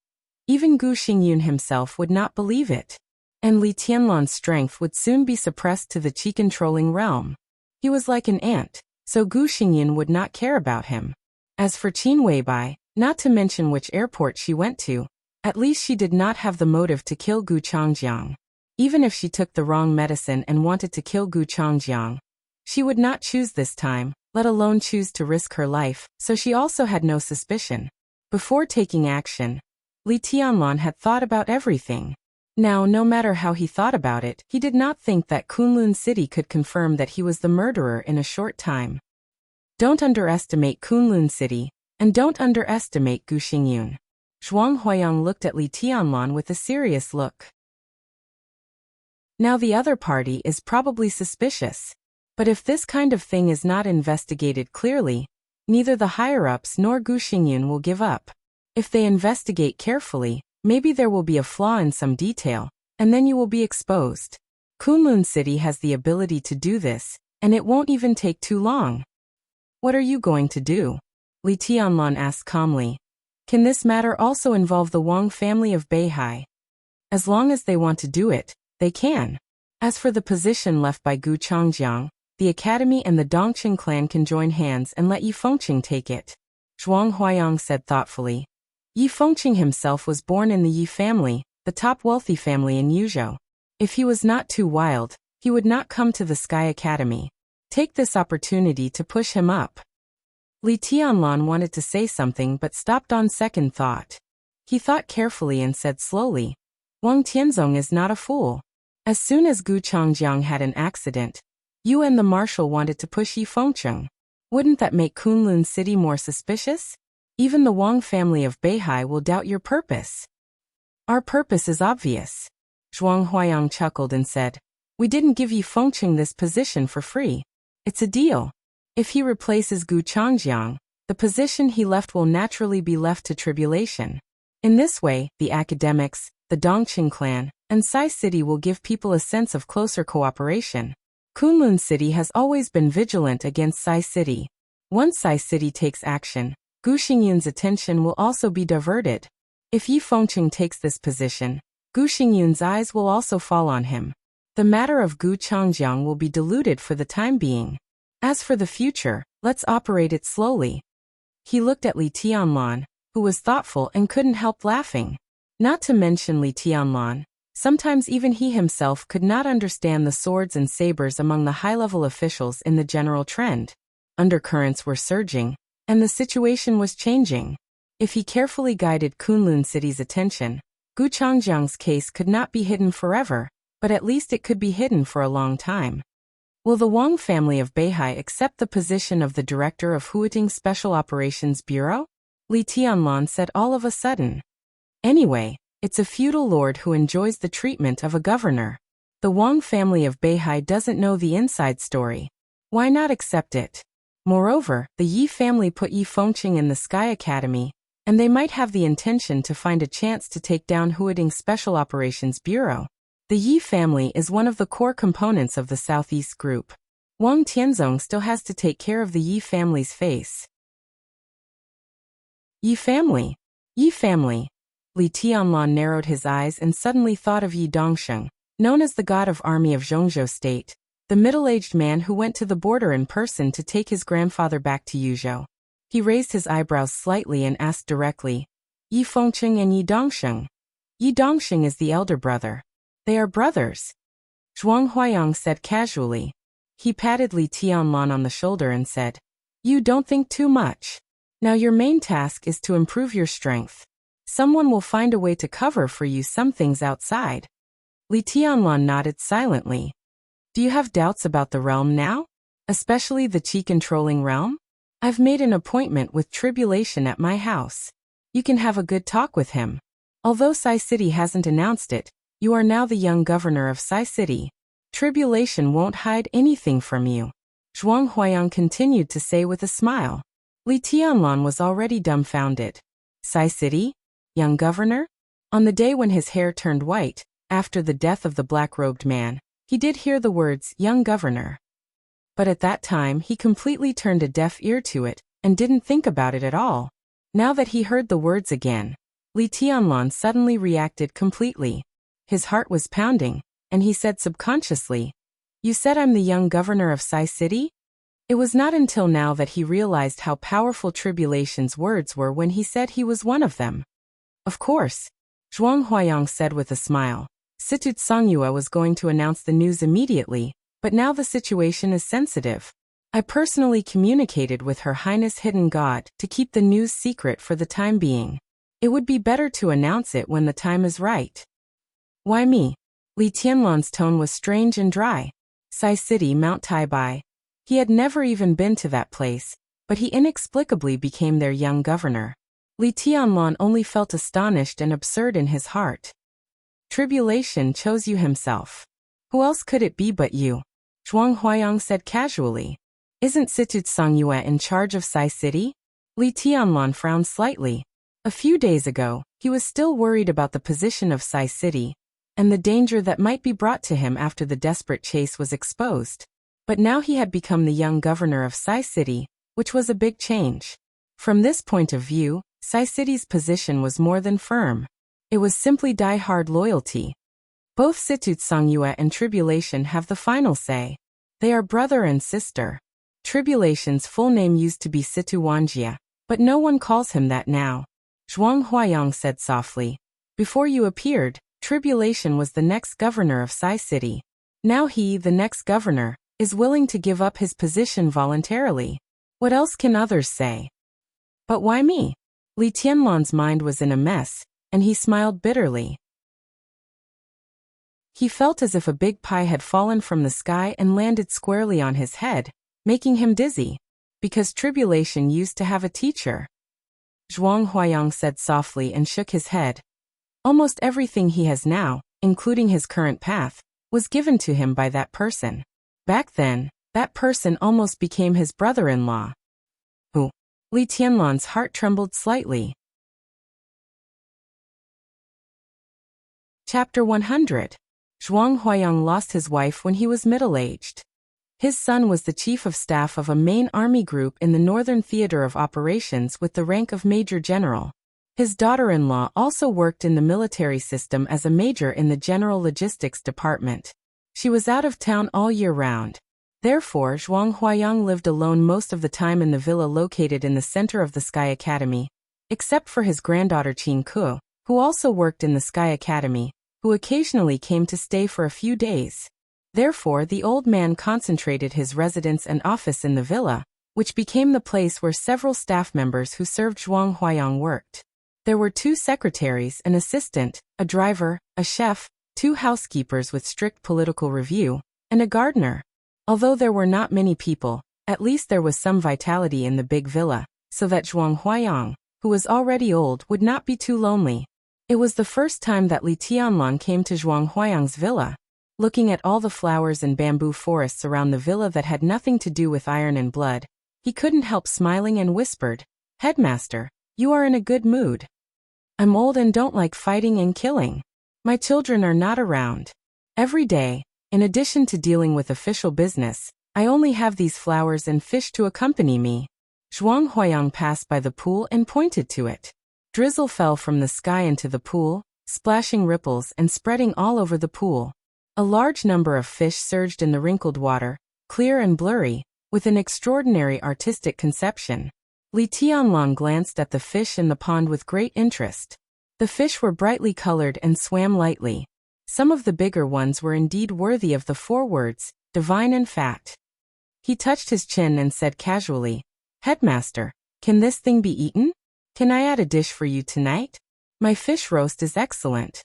A: Even Gu Xingyun himself would not believe it. And Li Tianlan's strength would soon be suppressed to the qi-controlling realm. He was like an ant, so Gu Xingyun would not care about him. As for Qin Weibai, not to mention which airport she went to, at least she did not have the motive to kill Gu Changjiang. Even if she took the wrong medicine and wanted to kill Gu Changjiang, she would not choose this time, let alone choose to risk her life, so she also had no suspicion. Before taking action, Li Tianlan had thought about everything. Now, no matter how he thought about it, he did not think that Kunlun City could confirm that he was the murderer in a short time. Don't underestimate Kunlun City, and don't underestimate Gu Xingyun. Zhuang Huayang looked at Li Tianlan with a serious look. Now the other party is probably suspicious. But if this kind of thing is not investigated clearly, neither the higher-ups nor Gu Xingyun will give up. If they investigate carefully, maybe there will be a flaw in some detail, and then you will be exposed. Kunlun City has the ability to do this, and it won't even take too long. What are you going to do? Li Tianlan asked calmly. Can this matter also involve the Wang family of Beihai? As long as they want to do it, they can. As for the position left by Gu Changjiang, the academy and the Dongqing clan can join hands and let Yi Fengqing take it. Zhuang Huayang said thoughtfully. Yi Fengqing himself was born in the Yi family, the top wealthy family in Yuzhou. If he was not too wild, he would not come to the Sky Academy. Take this opportunity to push him up. Li Tianlan wanted to say something but stopped on second thought. He thought carefully and said slowly, Wang Tianzong is not a fool. As soon as Gu Changjiang had an accident, you and the marshal wanted to push Yi Fengqing. Wouldn't that make Kunlun City more suspicious? Even the Wang family of Beihai will doubt your purpose. Our purpose is obvious. Zhuang Huayang chuckled and said, we didn't give Yi Fengqing this position for free. It's a deal. If he replaces Gu Changjiang, the position he left will naturally be left to tribulation. In this way, the academics, the Dongqing clan, and Sai City will give people a sense of closer cooperation. Kunlun City has always been vigilant against Sai City. Once Sai City takes action, Gu Xingyun's attention will also be diverted. If Yi Fengqing takes this position, Gu Xingyun's eyes will also fall on him. The matter of Gu Changjiang will be diluted for the time being. As for the future, let's operate it slowly. He looked at Li Tianlan, who was thoughtful and couldn't help laughing. Not to mention Li Tianlan, sometimes even he himself could not understand the swords and sabers among the high-level officials in the general trend. Undercurrents were surging, and the situation was changing. If he carefully guided Kunlun City's attention, Gu Changjiang's case could not be hidden forever, but at least it could be hidden for a long time. Will the Wang family of Beihai accept the position of the director of Huiting Special Operations Bureau? Li Tianlan said all of a sudden. Anyway, it's a feudal lord who enjoys the treatment of a governor. The Wang family of Beihai doesn't know the inside story. Why not accept it? Moreover, the Yi family put Yi Fengqing in the Sky Academy, and they might have the intention to find a chance to take down Huiting Special Operations Bureau. The Yi family is one of the core components of the Southeast Group. Wang Tianzong still has to take care of the Yi family's face. Yi family. Yi family. Li Tianlan narrowed his eyes and suddenly thought of Yi Dongsheng, known as the god of army of Zhongzhou State, the middle-aged man who went to the border in person to take his grandfather back to Yuzhou. He raised his eyebrows slightly and asked directly, Yi Fengqing and Yi Dongsheng. Yi Dongsheng is the elder brother. They are brothers. Zhuang Huayang said casually. He patted Li Tianlan on the shoulder and said, You don't think too much. Now your main task is to improve your strength. Someone will find a way to cover for you some things outside. Li Tianlan nodded silently. Do you have doubts about the realm now? Especially the Qi-controlling realm? I've made an appointment with Tribulation at my house. You can have a good talk with him. Although Sai City hasn't announced it, you are now the young governor of Sai City. Tribulation won't hide anything from you. Zhuang Huayang continued to say with a smile. Li Tianlan was already dumbfounded. Sai City? Young governor? On the day when his hair turned white, after the death of the black-robed man, he did hear the words, young governor. But at that time he completely turned a deaf ear to it, and didn't think about it at all. Now that he heard the words again, Li Tianlan suddenly reacted completely. His heart was pounding, and he said subconsciously, You said I'm the young governor of Sai City? It was not until now that he realized how powerful Tribulation's words were when he said he was one of them. Of course, Zhuang Huayang said with a smile. Situ Songyue was going to announce the news immediately, but now the situation is sensitive. I personally communicated with Her Highness Hidden God to keep the news secret for the time being. It would be better to announce it when the time is right. Why me? Li Tianlan's tone was strange and dry. Sai City, Mount Taibai. He had never even been to that place, but he inexplicably became their young governor. Li Tianlan only felt astonished and absurd in his heart. Tribulation chose you himself. Who else could it be but you? Zhuang Huayang said casually. Isn't Situ Songyue in charge of Sai City? Li Tianlan frowned slightly. A few days ago, he was still worried about the position of Sai City, and the danger that might be brought to him after the desperate chase was exposed. But now he had become the young governor of Sai City, which was a big change. From this point of view, Sai City's position was more than firm. It was simply die-hard loyalty. Both Situ Songyue and Tribulation have the final say. They are brother and sister. Tribulation's full name used to be Situ Wanjia, but no one calls him that now. Zhuang Huayang said softly. Before you appeared, Tribulation was the next governor of Sai City. Now he, the next governor, is willing to give up his position voluntarily. What else can others say? But why me? Li Tianlan's mind was in a mess, and he smiled bitterly. He felt as if a big pie had fallen from the sky and landed squarely on his head, making him dizzy. Because Tribulation used to have a teacher. Zhuang Huayang said softly and shook his head. Almost everything he has now, including his current path, was given to him by that person. Back then, that person almost became his brother-in-law. Who? Li Tianlan's heart trembled slightly. Chapter 100. Zhuang Huayang lost his wife when he was middle-aged. His son was the chief of staff of a main army group in the Northern Theater of Operations with the rank of Major General. His daughter-in-law also worked in the military system as a major in the General Logistics Department. She was out of town all year round. Therefore, Zhuang Huayang lived alone most of the time in the villa located in the center of the Sky Academy, except for his granddaughter Qin Ku, who also worked in the Sky Academy, who occasionally came to stay for a few days. Therefore, the old man concentrated his residence and office in the villa, which became the place where several staff members who served Zhuang Huayang worked. There were 2 secretaries, an assistant, a driver, a chef, 2 housekeepers with strict political review, and a gardener. Although there were not many people, at least there was some vitality in the big villa, so that Zhuang Huayang, who was already old, would not be too lonely. It was the first time that Li Tianlan came to Zhuang Huayang's villa. Looking at all the flowers and bamboo forests around the villa that had nothing to do with iron and blood, he couldn't help smiling and whispered, "Headmaster, you are in a good mood. I'm old and don't like fighting and killing. My children are not around. Every day, in addition to dealing with official business, I only have these flowers and fish to accompany me." Zhuang Huayang passed by the pool and pointed to it. Drizzle fell from the sky into the pool, splashing ripples and spreading all over the pool. A large number of fish surged in the wrinkled water, clear and blurry, with an extraordinary artistic conception. Li Tianlan glanced at the fish in the pond with great interest. The fish were brightly colored and swam lightly. Some of the bigger ones were indeed worthy of the 4 words, divine and fat. He touched his chin and said casually, "Headmaster, can this thing be eaten? Can I add a dish for you tonight? My fish roast is excellent."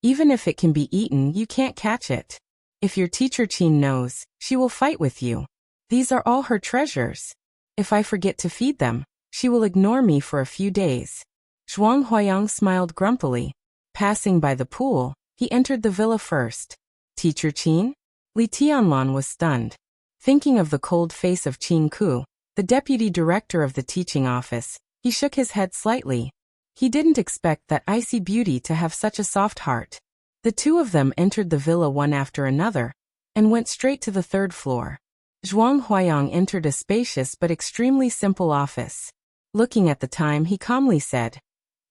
A: "Even if it can be eaten, you can't catch it. If your teacher Qin knows, she will fight with you. These are all her treasures. If I forget to feed them, she will ignore me for a few days." Zhuang Huayang smiled grumpily. Passing by the pool, he entered the villa first. "Teacher Qin?" Li Tianlan was stunned. Thinking of the cold face of Qin Ku, the deputy director of the teaching office, he shook his head slightly. He didn't expect that icy beauty to have such a soft heart. The 2 of them entered the villa one after another, and went straight to the 3rd floor. Zhuang Huayang entered a spacious but extremely simple office. Looking at the time, he calmly said,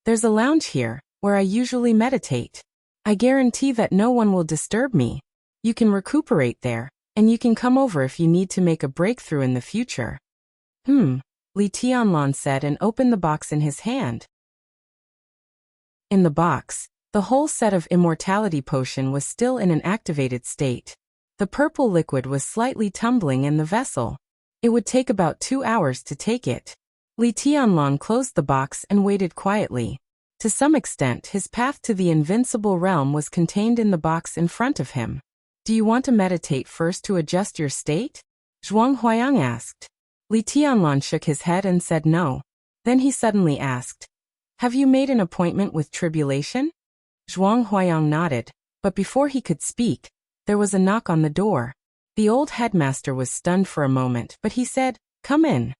A: "There's a lounge here, where I usually meditate. I guarantee that no one will disturb me. You can recuperate there, and you can come over if you need to make a breakthrough in the future." Li Tianlan said and opened the box in his hand. In the box, the whole set of immortality potion was still in an activated state. The purple liquid was slightly tumbling in the vessel. It would take about 2 hours to take it. Li Tianlan closed the box and waited quietly. To some extent, his path to the invincible realm was contained in the box in front of him. "Do you want to meditate first to adjust your state?" Zhuang Huayang asked. Li Tianlan shook his head and said no. Then he suddenly asked, "Have you made an appointment with Tribulation?" Zhuang Huayang nodded, but before he could speak, there was a knock on the door. The old headmaster was stunned for a moment, but he said, "Come in."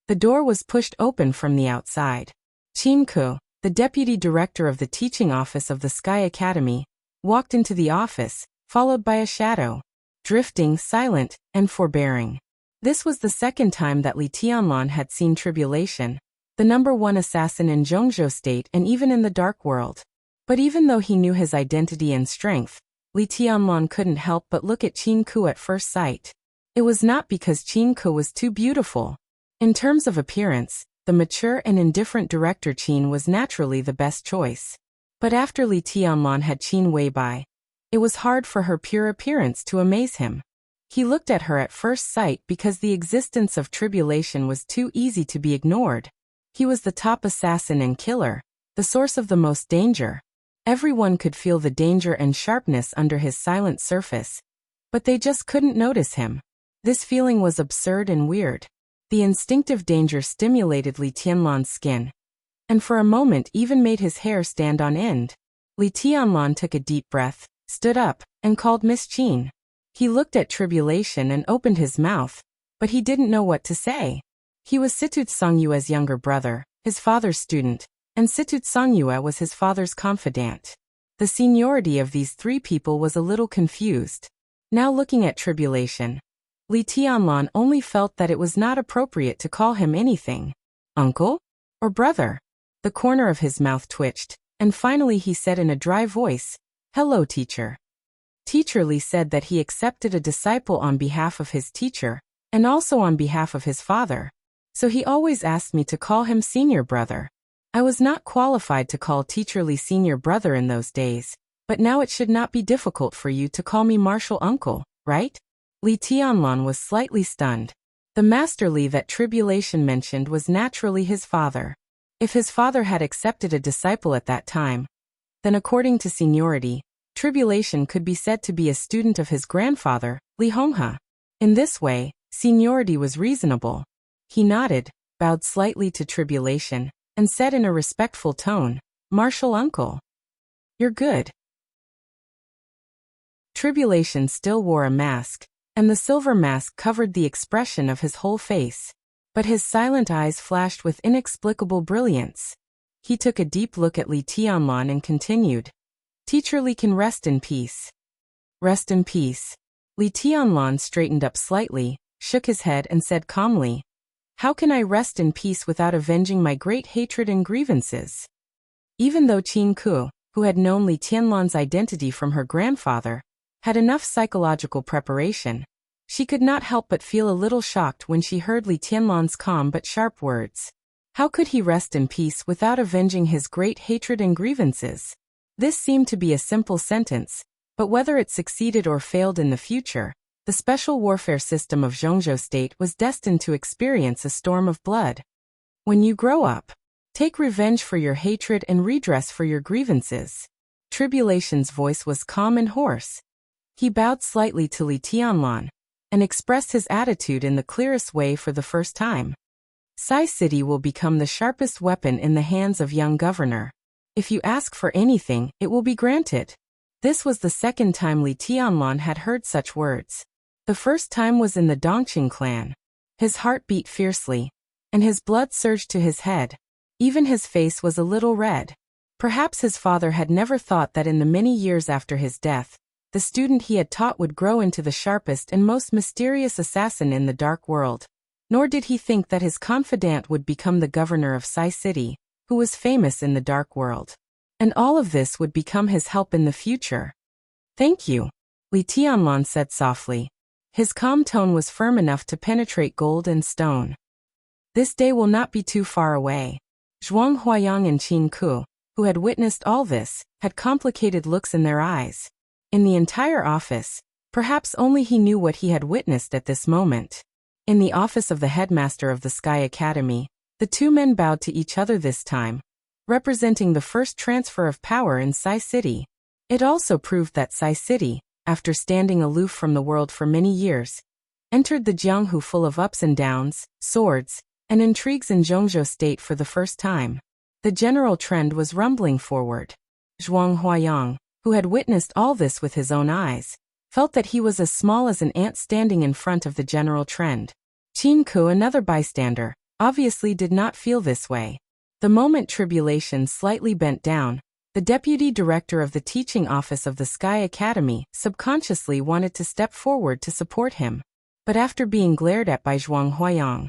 A: The door was pushed open from the outside. Qin Ku, the deputy director of the teaching office of the Sky Academy, walked into the office, followed by a shadow, drifting, silent, and forbearing. This was the 2nd time that Li Tianlan had seen Tribulation, the #1 assassin in Zhongzhou State and even in the Dark World. But even though he knew his identity and strength, Li Tianlan couldn't help but look at Qin Ku at first sight. It was not because Qin Ku was too beautiful. In terms of appearance, the mature and indifferent director Qin was naturally the best choice. But after Li Tianlan had Qin Wei by, it was hard for her pure appearance to amaze him. He looked at her at first sight because the existence of Tribulation was too easy to be ignored. He was the top assassin and killer, the source of the most danger. Everyone could feel the danger and sharpness under his silent surface, but they just couldn't notice him. This feeling was absurd and weird. The instinctive danger stimulated Li Tianlan's skin, and for a moment even made his hair stand on end. Li Tianlan took a deep breath, stood up, and called Miss Qin. He looked at Tribulation and opened his mouth, but he didn't know what to say. He was Situt Songyue's younger brother, his father's student, and Situt Songyue was his father's confidant. The seniority of these 3 people was a little confused. Now looking at Tribulation, Li Tianlan only felt that it was not appropriate to call him anything. Uncle? Or brother? The corner of his mouth twitched, and finally he said in a dry voice, "Hello, teacher." Teacher Li said that he accepted a disciple on behalf of his teacher, and also on behalf of his father. So he always asked me to call him senior brother. I was not qualified to call Teacher Li senior brother in those days, but now it should not be difficult for you to call me martial uncle, right? Li Tianlan was slightly stunned. The Master Li that Tribulation mentioned was naturally his father. If his father had accepted a disciple at that time, then according to seniority, Tribulation could be said to be a student of his grandfather, Li Honghe. In this way, seniority was reasonable. He nodded, bowed slightly to Tribulation, and said in a respectful tone, "Martial uncle. You're good." Tribulation still wore a mask, and the silver mask covered the expression of his whole face. But his silent eyes flashed with inexplicable brilliance. He took a deep look at Li Tianlan and continued, "Teacher Li can rest in peace." Rest in peace. Li Tianlan straightened up slightly, shook his head and said calmly, "How can I rest in peace without avenging my great hatred and grievances?" Even though Qin Ku, who had known Li Tianlan's identity from her grandfather, had enough psychological preparation, she could not help but feel a little shocked when she heard Li Tianlan's calm but sharp words. How could he rest in peace without avenging his great hatred and grievances? This seemed to be a simple sentence, but whether it succeeded or failed in the future, the special warfare system of Zhongzhou State was destined to experience a storm of blood. When you grow up, take revenge for your hatred and redress for your grievances. Tribulation's voice was calm and hoarse. He bowed slightly to Li Tianlan, and expressed his attitude in the clearest way for the first time. Sai City will become the sharpest weapon in the hands of young governor. If you ask for anything, it will be granted. This was the second time Li Tianlan had heard such words. The first time was in the Dongqing clan. His heart beat fiercely, and his blood surged to his head. Even his face was a little red. Perhaps his father had never thought that in the many years after his death, the student he had taught would grow into the sharpest and most mysterious assassin in the dark world. Nor did he think that his confidant would become the governor of Sai City, who was famous in the dark world. And all of this would become his help in the future. "Thank you," Li Tianlan said softly. His calm tone was firm enough to penetrate gold and stone. This day will not be too far away. Zhuang Huayang and Qin Ku, who had witnessed all this, had complicated looks in their eyes. In the entire office, perhaps only he knew what he had witnessed at this moment. In the office of the headmaster of the Sky Academy, the two men bowed to each other this time, representing the first transfer of power in Sai City. It also proved that Sai City, after standing aloof from the world for many years, entered the Jianghu full of ups and downs, swords, and intrigues in Zhongzhou State for the first time. The general trend was rumbling forward. Zhuang Huayang, who had witnessed all this with his own eyes, felt that he was as small as an ant standing in front of the general trend. Qin Ku, another bystander, obviously did not feel this way. The moment Tribulation slightly bent down, the deputy director of the teaching office of the Sky Academy subconsciously wanted to step forward to support him. But after being glared at by Zhuang Huayang,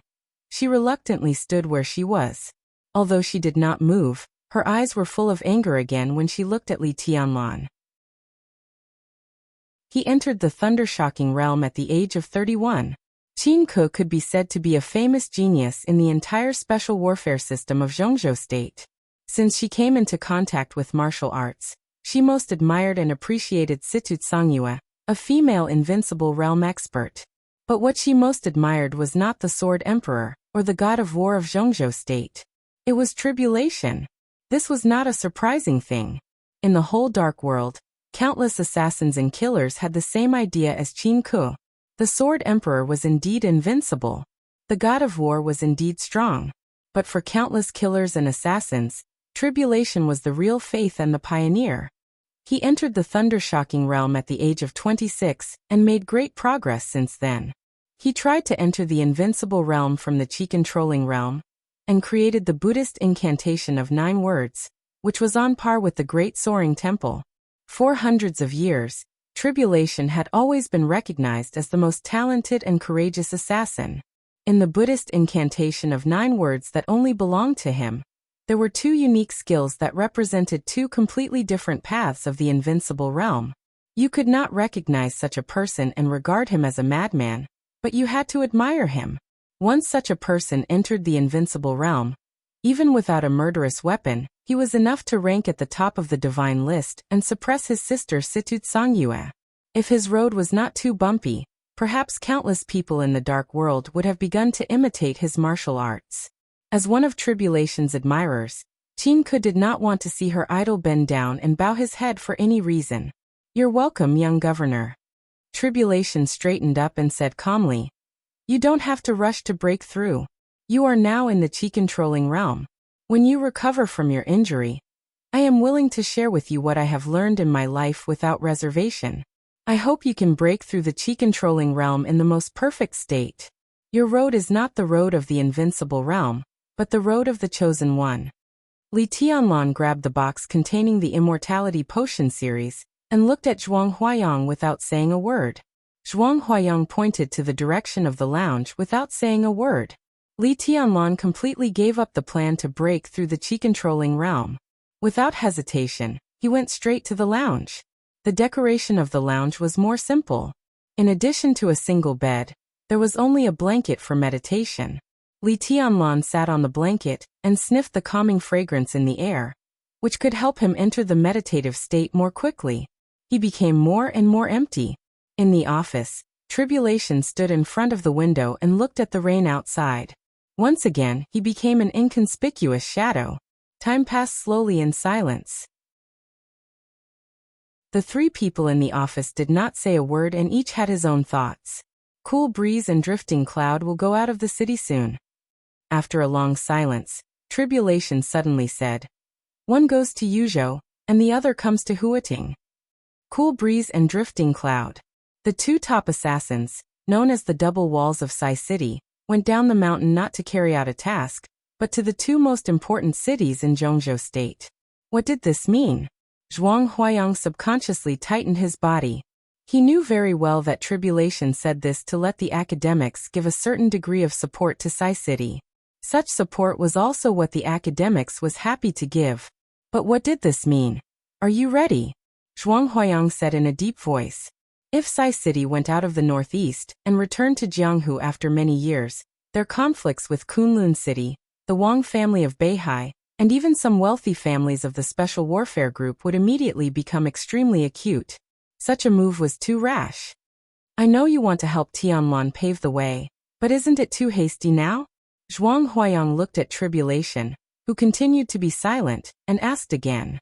A: she reluctantly stood where she was. Although she did not move, her eyes were full of anger again when she looked at Li Tianlan. He entered the thunder-shocking realm at the age of 31. Qin Ku could be said to be a famous genius in the entire special warfare system of Zhongzhou State. Since she came into contact with martial arts, she most admired and appreciated Situ Tsangyue, a female invincible realm expert. But what she most admired was not the Sword Emperor, or the god of war of Zhongzhou State. It was Tribulation. This was not a surprising thing. In the whole dark world, countless assassins and killers had the same idea as Qin Ku. The Sword Emperor was indeed invincible. The god of war was indeed strong. But for countless killers and assassins, Tribulation was the real faith and the pioneer. He entered the thunder-shocking realm at the age of 26 and made great progress since then. He tried to enter the invincible realm from the Qi-controlling realm, and created the Buddhist incantation of 9 words, which was on par with the Great Soaring Temple. For hundreds of years, Tribulation had always been recognized as the most talented and courageous assassin. In the Buddhist incantation of 9 words that only belonged to him, there were 2 unique skills that represented 2 completely different paths of the invincible realm. You could not recognize such a person and regard him as a madman, but you had to admire him. Once such a person entered the invincible realm, even without a murderous weapon, he was enough to rank at the top of the divine list and suppress his sister Situt Songyue. If his road was not too bumpy, perhaps countless people in the dark world would have begun to imitate his martial arts. As one of Tribulation's admirers, Qin did not want to see her idol bend down and bow his head for any reason. "You're welcome, young governor." Tribulation straightened up and said calmly, "You don't have to rush to break through. You are now in the Qi-controlling realm. When you recover from your injury, I am willing to share with you what I have learned in my life without reservation. I hope you can break through the Qi-controlling realm in the most perfect state. Your road is not the road of the invincible realm, but the road of the chosen one." Li Tianlan grabbed the box containing the Immortality Potion series and looked at Zhuang Huayang without saying a word. Zhuang Huayang pointed to the direction of the lounge without saying a word. Li Tianlan completely gave up the plan to break through the Qi-controlling realm. Without hesitation, he went straight to the lounge. The decoration of the lounge was more simple. In addition to a single bed, there was only a blanket for meditation. Li Tianlan sat on the blanket and sniffed the calming fragrance in the air, which could help him enter the meditative state more quickly. He became more and more empty. In the office, Tribulation stood in front of the window and looked at the rain outside. Once again, he became an inconspicuous shadow. Time passed slowly in silence. The three people in the office did not say a word and each had his own thoughts. Cool breeze and drifting cloud will go out of the city soon. After a long silence, Tribulation suddenly said, "One goes to Yuzhou, and the other comes to Huating." Cool breeze and drifting cloud. The two top assassins, known as the double walls of Sai City, went down the mountain not to carry out a task, but to the two most important cities in Zhongzhou State. What did this mean? Zhuang Huayang subconsciously tightened his body. He knew very well that Tribulation said this to let the academics give a certain degree of support to Sai City. Such support was also what the academics was happy to give. But what did this mean? "Are you ready?" Zhuang Huayang said in a deep voice. If Sai City went out of the northeast and returned to Jianghu after many years, their conflicts with Kunlun City, the Wang family of Beihai, and even some wealthy families of the Special Warfare Group would immediately become extremely acute. Such a move was too rash. "I know you want to help Tianlan pave the way, but isn't it too hasty now?" Zhuang Huayang looked at Tribulation, who continued to be silent, and asked again.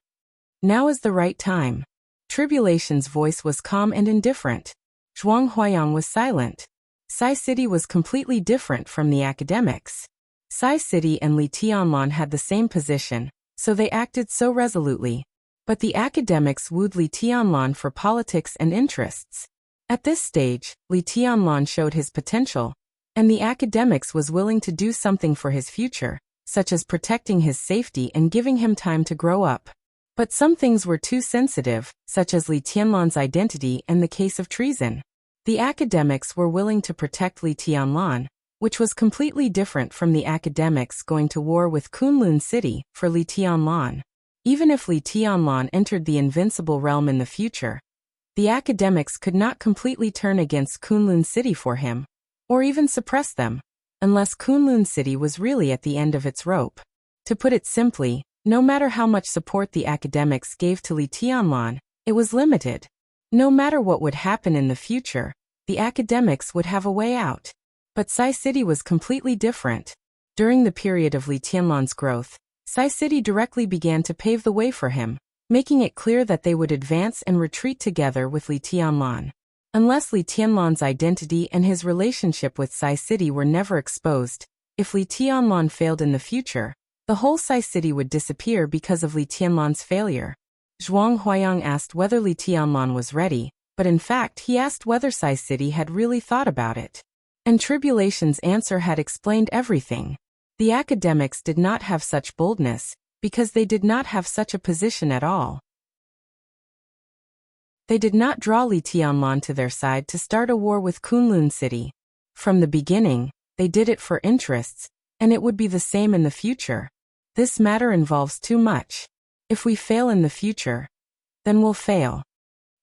A: "Now is the right time." Tribulation's voice was calm and indifferent. Zhuang Huayang was silent. Sai City was completely different from the academics. Sai City and Li Tianlan had the same position, so they acted so resolutely. But the academics wooed Li Tianlan for politics and interests. At this stage, Li Tianlan showed his potential, and the academics was willing to do something for his future, such as protecting his safety and giving him time to grow up. But some things were too sensitive, such as Li Tianlan's identity and the case of treason. The academics were willing to protect Li Tianlan, which was completely different from the academics going to war with Kunlun City for Li Tianlan. Even if Li Tianlan entered the invincible realm in the future, the academics could not completely turn against Kunlun City for him, or even suppress them, unless Kunlun City was really at the end of its rope. To put it simply, no matter how much support the academics gave to Li Tianlan, it was limited. No matter what would happen in the future, the academics would have a way out. But Sai City was completely different. During the period of Li Tianlan's growth, Sai City directly began to pave the way for him, making it clear that they would advance and retreat together with Li Tianlan. Unless Li Tianlan's identity and his relationship with Sai City were never exposed, if Li Tianlan failed in the future, the whole Sai City would disappear because of Li Tianlan's failure. Zhuang Huayang asked whether Li Tianlan was ready, but in fact he asked whether Sai City had really thought about it. And Tribulation's answer had explained everything. The academics did not have such boldness, because they did not have such a position at all. They did not draw Li Tianlan to their side to start a war with Kunlun City. From the beginning, they did it for interests, and it would be the same in the future. This matter involves too much. If we fail in the future, then we'll fail.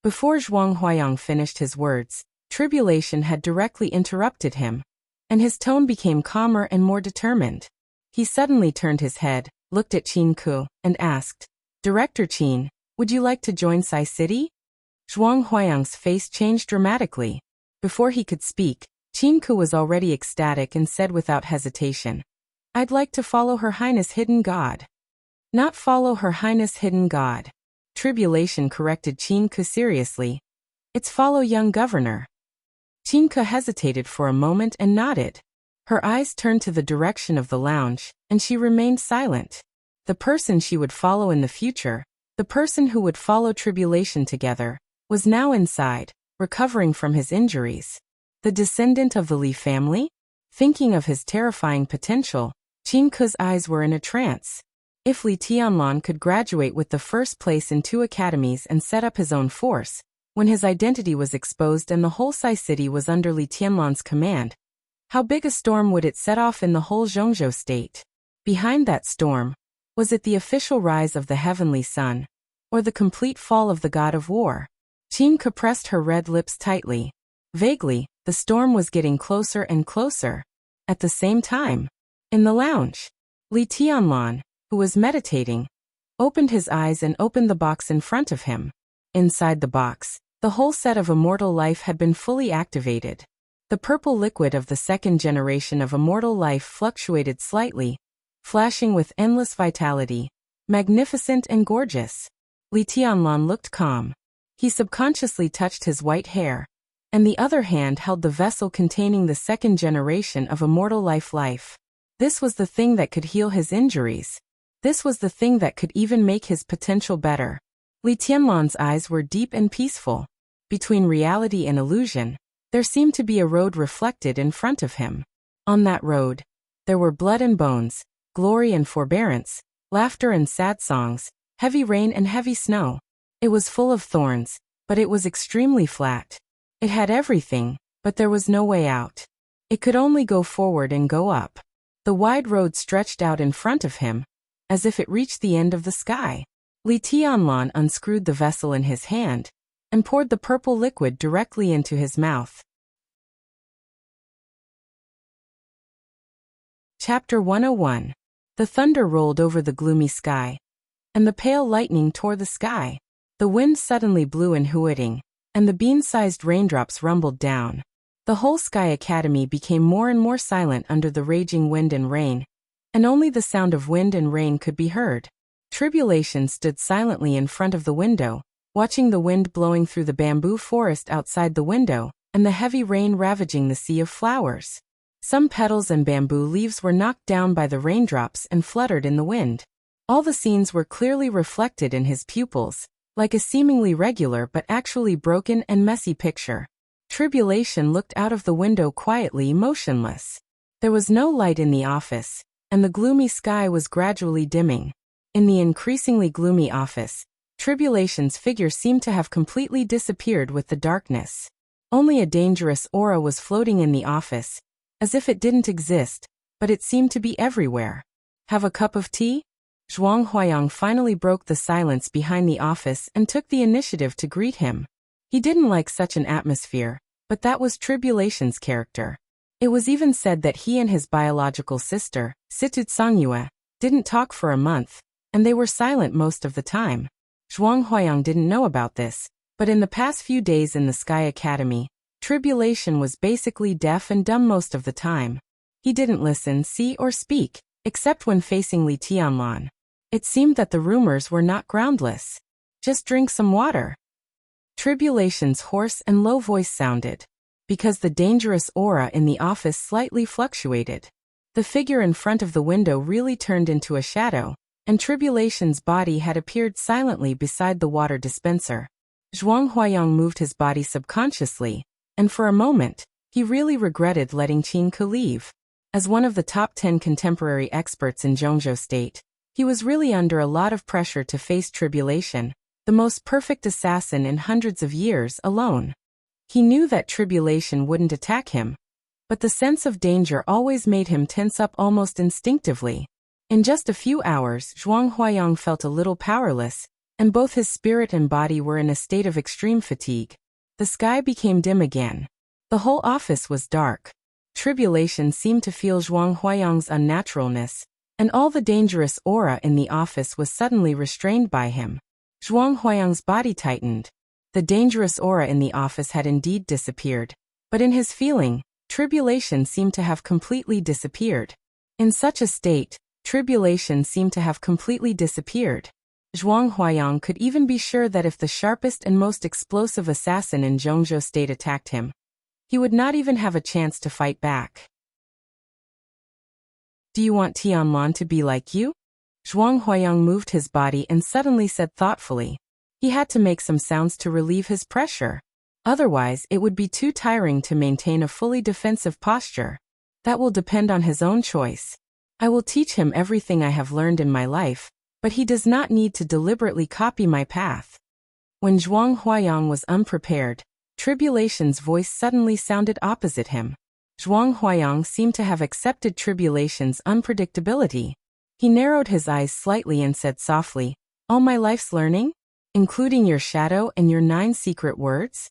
A: Before Zhuang Huayang finished his words, tribulation had directly interrupted him, and his tone became calmer and more determined. He suddenly turned his head, looked at Qin Ke, and asked, "Director Qin, would you like to join Sai City?" Zhuang Huayang's face changed dramatically. Before he could speak, Qin Ke was already ecstatic and said without hesitation, "I'd like to follow Her Highness Hidden God." "Not follow Her Highness Hidden God." Tribulation corrected Qin Ke seriously. "It's follow young governor." Qin Ke hesitated for a moment and nodded. Her eyes turned to the direction of the lounge, and she remained silent. The person she would follow in the future, the person who would follow tribulation together, was now inside, recovering from his injuries. The descendant of the Li family? Thinking of his terrifying potential, Qin Ke's eyes were in a trance. If Li Tianlan could graduate with the first place in 2 academies and set up his own force, when his identity was exposed and the whole Sai City was under Li Tianlan's command, how big a storm would it set off in the whole Zhongzhou state? Behind that storm, was it the official rise of the heavenly sun, or the complete fall of the god of war? Qin Ke pressed her red lips tightly. Vaguely, the storm was getting closer and closer. At the same time, in the lounge, Li Tianlan, who was meditating, opened his eyes and opened the box in front of him. Inside the box, the whole set of immortal life had been fully activated. The purple liquid of the 2nd generation of immortal life fluctuated slightly, flashing with endless vitality, magnificent and gorgeous. Li Tianlan looked calm. He subconsciously touched his white hair, and the other hand held the vessel containing the 2nd generation of immortal life. This was the thing that could heal his injuries. This was the thing that could even make his potential better. Li Tianlan's eyes were deep and peaceful. Between reality and illusion, there seemed to be a road reflected in front of him. On that road, there were blood and bones, glory and forbearance, laughter and sad songs, heavy rain and heavy snow. It was full of thorns, but it was extremely flat. It had everything, but there was no way out. It could only go forward and go up. The wide road stretched out in front of him, as if it reached the end of the sky. Li Tianlan unscrewed the vessel in his hand, and poured the purple liquid directly into his mouth. Chapter 101. The thunder rolled over the gloomy sky, and the pale lightning tore the sky. The wind suddenly blew in hooting, and the bean-sized raindrops rumbled down. The whole Sky Academy became more and more silent under the raging wind and rain, and only the sound of wind and rain could be heard. Tribulation stood silently in front of the window, watching the wind blowing through the bamboo forest outside the window, and the heavy rain ravaging the sea of flowers. Some petals and bamboo leaves were knocked down by the raindrops and fluttered in the wind. All the scenes were clearly reflected in his pupils, like a seemingly regular but actually broken and messy picture. Tribulation looked out of the window quietly, motionless. There was no light in the office, and the gloomy sky was gradually dimming. In the increasingly gloomy office, Tribulation's figure seemed to have completely disappeared with the darkness. Only a dangerous aura was floating in the office, as if it didn't exist, but it seemed to be everywhere. "Have a cup of tea?" Zhuang Huayang finally broke the silence behind the office and took the initiative to greet him. He didn't like such an atmosphere, but that was Tribulation's character. It was even said that he and his biological sister, Situ Songyue, didn't talk for a month, and they were silent most of the time. Zhuang Huayang didn't know about this, but in the past few days in the Sky Academy, Tribulation was basically deaf and dumb most of the time. He didn't listen, see, or speak, except when facing Li Tianlan. It seemed that the rumors were not groundless. "Just drink some water." Tribulation's hoarse and low voice sounded, because the dangerous aura in the office slightly fluctuated. The figure in front of the window really turned into a shadow, and Tribulation's body had appeared silently beside the water dispenser. Zhuang Huayang moved his body subconsciously, and for a moment, he really regretted letting Qin Ke leave. As one of the top 10 contemporary experts in Zhongzhou State, he was really under a lot of pressure to face Tribulation, the most perfect assassin in hundreds of years, alone. He knew that Tribulation wouldn't attack him, but the sense of danger always made him tense up almost instinctively. In just a few hours, Zhuang Huayang felt a little powerless, and both his spirit and body were in a state of extreme fatigue. The sky became dim again. The whole office was dark. Tribulation seemed to feel Zhuang Huayang's unnaturalness, and all the dangerous aura in the office was suddenly restrained by him. Zhuang Huayang's body tightened. The dangerous aura in the office had indeed disappeared, but in his feeling, tribulation seemed to have completely disappeared. In such a state, tribulation seemed to have completely disappeared. Zhuang Huayang could even be sure that if the sharpest and most explosive assassin in Zhongzhou State attacked him, he would not even have a chance to fight back. Do you want Tianlan to be like you? Zhuang Huayang moved his body and suddenly said thoughtfully. He had to make some sounds to relieve his pressure. Otherwise, it would be too tiring to maintain a fully defensive posture. That will depend on his own choice. I will teach him everything I have learned in my life, but he does not need to deliberately copy my path. When Zhuang Huayang was unprepared, Tribulation's voice suddenly sounded opposite him. Zhuang Huayang seemed to have accepted Tribulation's unpredictability. He narrowed his eyes slightly and said softly, "All my life's learning? Including your shadow and your 9 secret words?"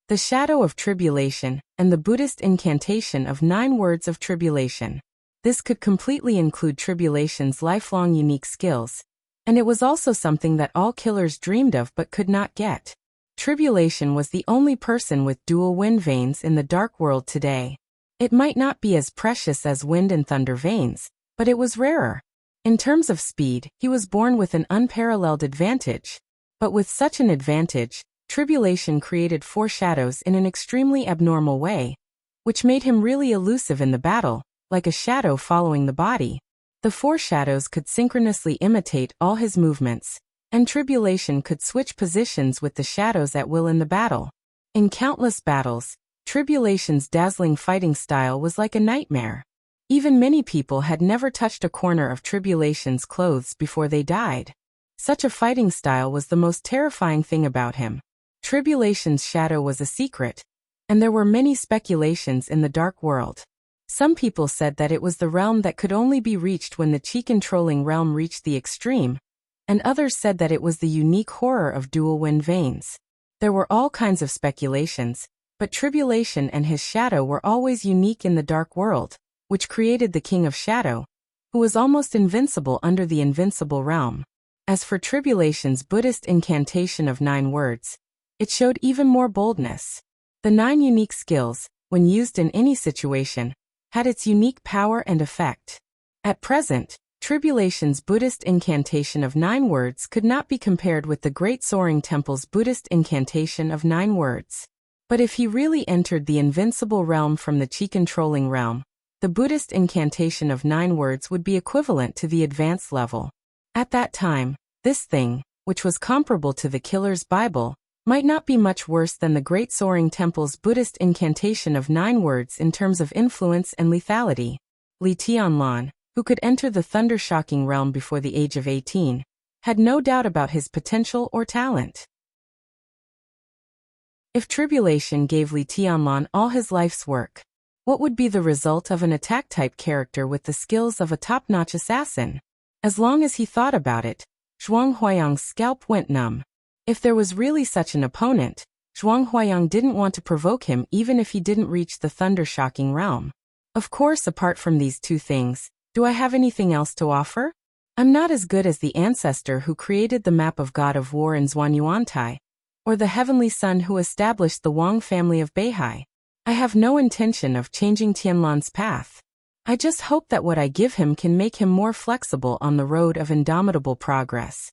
A: The shadow of tribulation, and the Buddhist incantation of 9 words of tribulation. This could completely include Tribulation's lifelong unique skills, and it was also something that all killers dreamed of but could not get. Tribulation was the only person with dual wind veins in the dark world today. It might not be as precious as wind and thunder veins, but it was rarer. In terms of speed, he was born with an unparalleled advantage. But with such an advantage, Tribulation created 4 shadows in an extremely abnormal way, which made him really elusive in the battle, like a shadow following the body. The 4 shadows could synchronously imitate all his movements, and Tribulation could switch positions with the shadows at will in the battle. In countless battles, Tribulation's dazzling fighting style was like a nightmare. Even many people had never touched a corner of Tribulation's clothes before they died. Such a fighting style was the most terrifying thing about him. Tribulation's shadow was a secret, and there were many speculations in the dark world. Some people said that it was the realm that could only be reached when the chi-controlling realm reached the extreme, and others said that it was the unique horror of dual wind veins. There were all kinds of speculations, but Tribulation and his shadow were always unique in the dark world, which created the King of Shadow, who was almost invincible under the invincible realm. As for Tribulation's Buddhist incantation of 9 words, it showed even more boldness. The 9 unique skills, when used in any situation, had its unique power and effect. At present, Tribulation's Buddhist incantation of 9 words could not be compared with the Great Soaring Temple's Buddhist incantation of 9 words. But if he really entered the invincible realm from the chi-controlling realm, the Buddhist incantation of 9 words would be equivalent to the advanced level. At that time, this thing, which was comparable to the Killer's Bible, might not be much worse than the Great Soaring Temple's Buddhist incantation of 9 words in terms of influence and lethality. Li Tianlan, who could enter the thunder-shocking realm before the age of 18, had no doubt about his potential or talent. If Tribulation gave Li Tianlan all his life's work, what would be the result of an attack-type character with the skills of a top-notch assassin? As long as he thought about it, Zhuang Huayang's scalp went numb. If there was really such an opponent, Zhuang Huayang didn't want to provoke him even if he didn't reach the thunder-shocking realm. Of course, apart from these 2 things, do I have anything else to offer? I'm not as good as the ancestor who created the map of God of War in Zhuanyuantai, or the Heavenly Son who established the Wang family of Beihai. I have no intention of changing Tianlan's path. I just hope that what I give him can make him more flexible on the road of indomitable progress.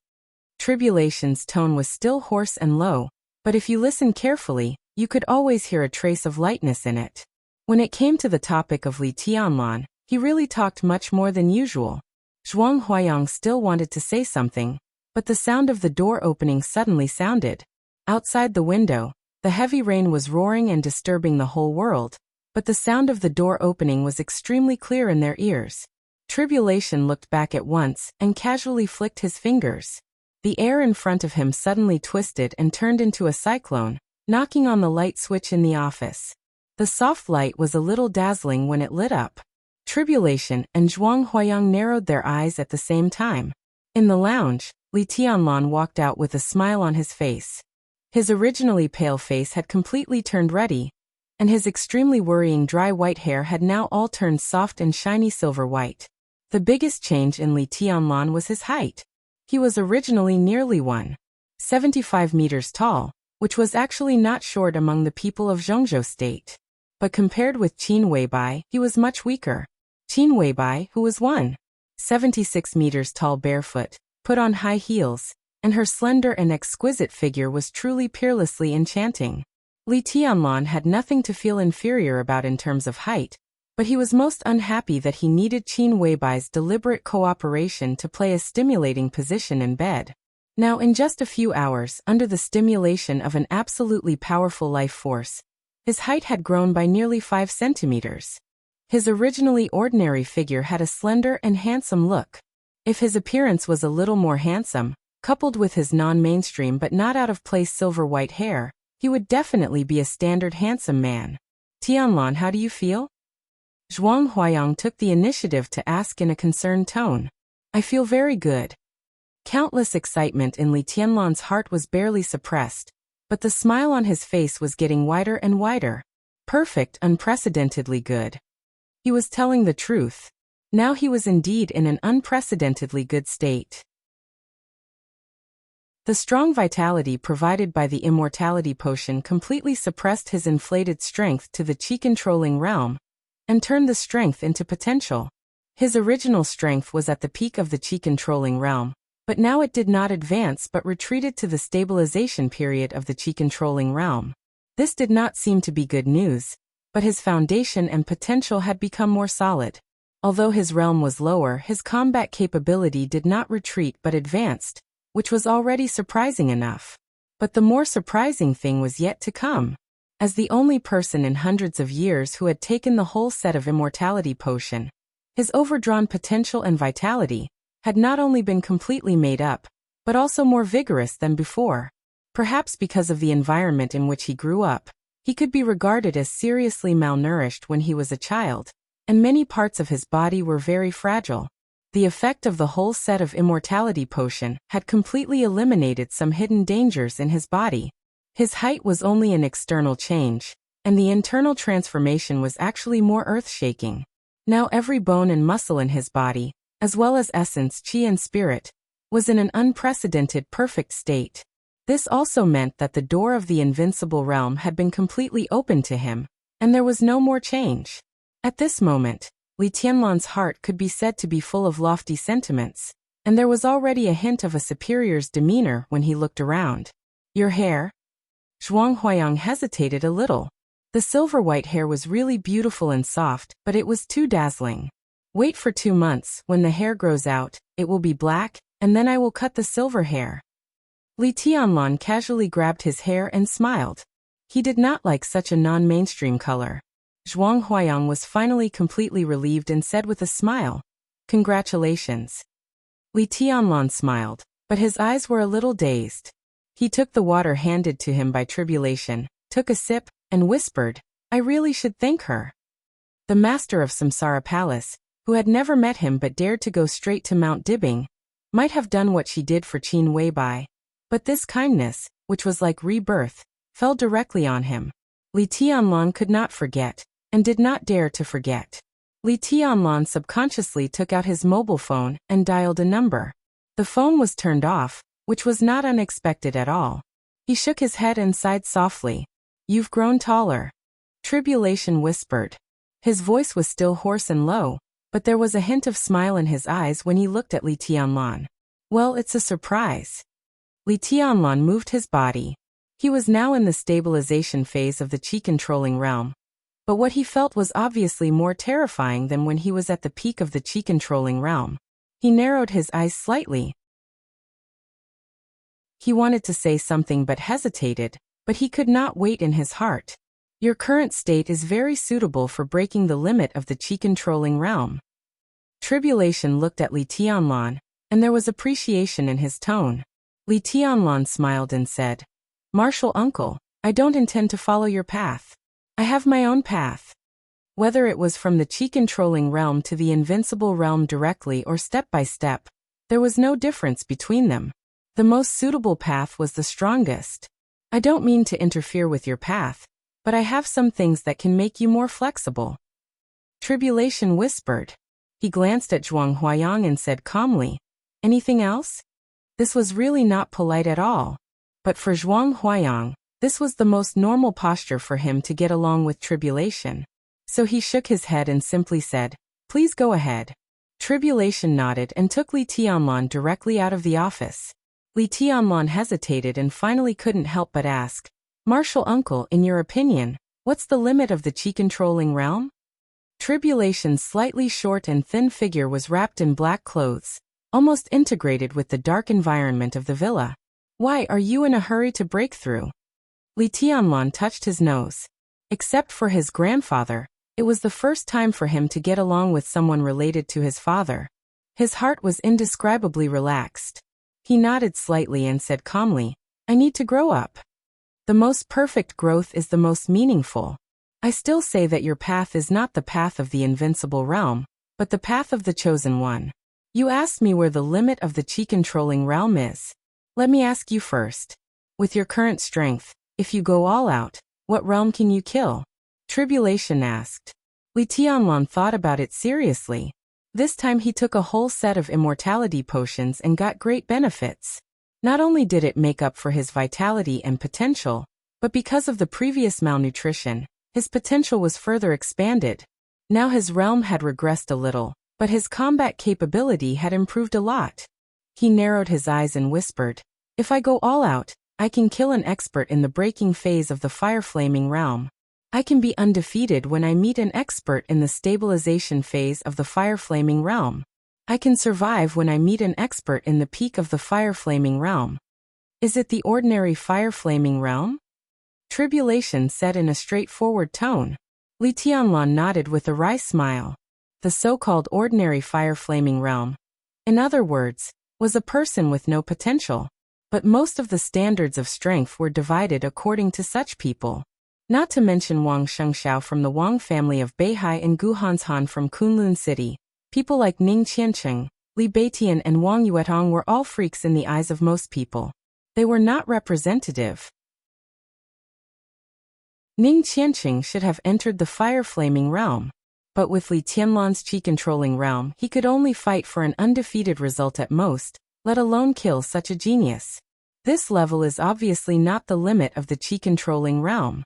A: Tribulation's tone was still hoarse and low, but if you listen carefully, you could always hear a trace of lightness in it. When it came to the topic of Li Tianlan, he really talked much more than usual. Zhuang Huayang still wanted to say something, but the sound of the door opening suddenly sounded. Outside the window, the heavy rain was roaring and disturbing the whole world, but the sound of the door opening was extremely clear in their ears. Tribulation looked back at once and casually flicked his fingers. The air in front of him suddenly twisted and turned into a cyclone, knocking on the light switch in the office. The soft light was a little dazzling when it lit up. Tribulation and Zhuang Huayang narrowed their eyes at the same time. In the lounge, Li Tianlan walked out with a smile on his face. His originally pale face had completely turned ruddy, and his extremely worrying dry white hair had now all turned soft and shiny silver white. The biggest change in Li Tianlan was his height. He was originally nearly 1.75 meters tall, which was actually not short among the people of Zhongzhou state. But compared with Qin Weibai, he was much weaker. Qin Weibai, who was 1.76 meters tall barefoot, put on high heels, and her slender and exquisite figure was truly peerlessly enchanting. Li Tianlan had nothing to feel inferior about in terms of height, but he was most unhappy that he needed Qin Weibai's deliberate cooperation to play a stimulating position in bed. Now in just a few hours, under the stimulation of an absolutely powerful life force, his height had grown by nearly 5 centimeters. His originally ordinary figure had a slender and handsome look. If his appearance was a little more handsome, coupled with his non-mainstream but not out-of-place silver white hair, he would definitely be a standard handsome man. Tianlan, how do you feel? Zhuang Huayang took the initiative to ask in a concerned tone. I feel very good. Countless excitement in Li Tianlan's heart was barely suppressed, but the smile on his face was getting wider and wider. Perfect, unprecedentedly good. He was telling the truth. Now he was indeed in an unprecedentedly good state. The strong vitality provided by the immortality potion completely suppressed his inflated strength to the chi-controlling realm, and turned the strength into potential. His original strength was at the peak of the chi-controlling realm, but now it did not advance but retreated to the stabilization period of the chi-controlling realm. This did not seem to be good news, but his foundation and potential had become more solid. Although his realm was lower, his combat capability did not retreat but advanced, which was already surprising enough. But the more surprising thing was yet to come. As the only person in hundreds of years who had taken the whole set of immortality potion, his overdrawn potential and vitality had not only been completely made up, but also more vigorous than before. Perhaps because of the environment in which he grew up, he could be regarded as seriously malnourished when he was a child, and many parts of his body were very fragile. The effect of the whole set of immortality potion had completely eliminated some hidden dangers in his body. His height was only an external change, and the internal transformation was actually more earth-shaking. Now every bone and muscle in his body, as well as essence, chi and spirit, was in an unprecedented perfect state. This also meant that the door of the invincible realm had been completely opened to him, and there was no more change. At this moment, Li Tianlan's heart could be said to be full of lofty sentiments, and there was already a hint of a superior's demeanor when he looked around. Your hair? Zhuang Huayang hesitated a little. The silver white hair was really beautiful and soft, but it was too dazzling. Wait for 2 months, when the hair grows out, it will be black, and then I will cut the silver hair. Li Tianlan casually grabbed his hair and smiled. He did not like such a non-mainstream color. Zhuang Huayang was finally completely relieved and said with a smile, Congratulations. Li Tianlan smiled, but his eyes were a little dazed. He took the water handed to him by Tribulation, took a sip, and whispered, I really should thank her. The master of Samsara Palace, who had never met him but dared to go straight to Mount Dibbing, might have done what she did for Qin Weibai. But this kindness, which was like rebirth, fell directly on him. Li Tianlan could not forget, and did not dare to forget. Li Tianlan subconsciously took out his mobile phone and dialed a number. The phone was turned off, which was not unexpected at all. He shook his head and sighed softly. You've grown taller. Tribulation whispered. His voice was still hoarse and low, but there was a hint of smile in his eyes when he looked at Li Tianlan. Well, it's a surprise. Li Tianlan moved his body. He was now in the stabilization phase of the chi-controlling realm. But what he felt was obviously more terrifying than when he was at the peak of the chi-controlling realm. He narrowed his eyes slightly. He wanted to say something but hesitated, but he could not wait in his heart. Your current state is very suitable for breaking the limit of the chi-controlling realm. Tribulation looked at Li Tianlan, and there was appreciation in his tone. Li Tianlan smiled and said, Martial uncle, I don't intend to follow your path. I have my own path. Whether it was from the chi-controlling realm to the invincible realm directly or step by step, There was no difference between them. The most suitable path was the strongest. I don't mean to interfere with your path, but I have some things that can make you more flexible. Tribulation whispered. He glanced at Zhuang Huayang and said calmly, "Anything else?" This was really not polite at all. But for Zhuang Huayang, this was the most normal posture for him to get along with Tribulation. So he shook his head and simply said, "Please go ahead." Tribulation nodded and took Li Tianlan directly out of the office. Li Tianlan hesitated and finally couldn't help but ask, "Martial uncle, in your opinion, what's the limit of the chi-controlling realm?" Tribulation's slightly short and thin figure was wrapped in black clothes, almost integrated with the dark environment of the villa. "Why are you in a hurry to break through?" Li Tianlan touched his nose. Except for his grandfather, it was the first time for him to get along with someone related to his father. His heart was indescribably relaxed. He nodded slightly and said calmly, "I need to grow up. The most perfect growth is the most meaningful. I still say that your path is not the path of the invincible realm, but the path of the chosen one. You asked me where the limit of the chi-controlling realm is. Let me ask you first. With your current strength, if you go all out, what realm can you kill?" Tribulation asked. Li Tianlan thought about it seriously. This time he took a whole set of immortality potions and got great benefits. Not only did it make up for his vitality and potential, but because of the previous malnutrition, his potential was further expanded. Now his realm had regressed a little, but his combat capability had improved a lot. He narrowed his eyes and whispered, "If I go all out, I can kill an expert in the breaking phase of the fire-flaming realm. I can be undefeated when I meet an expert in the stabilization phase of the fire-flaming realm. I can survive when I meet an expert in the peak of the fire-flaming realm." "Is it the ordinary fire-flaming realm?" Tribulation said in a straightforward tone. Li Tianlan nodded with a wry smile. The so-called ordinary fire-flaming realm, in other words, was a person with no potential. But most of the standards of strength were divided according to such people. Not to mention Wang Shengxiao from the Wang family of Beihai and Gu Hanshan from Kunlun City. People like Ning Qiancheng, Li Beitian and Wang Yuetong were all freaks in the eyes of most people. They were not representative. Ning Qiancheng should have entered the fire-flaming realm. But with Li Tianlan's chi-controlling realm, he could only fight for an undefeated result at most, let alone kill such a genius. This level is obviously not the limit of the chi-controlling realm.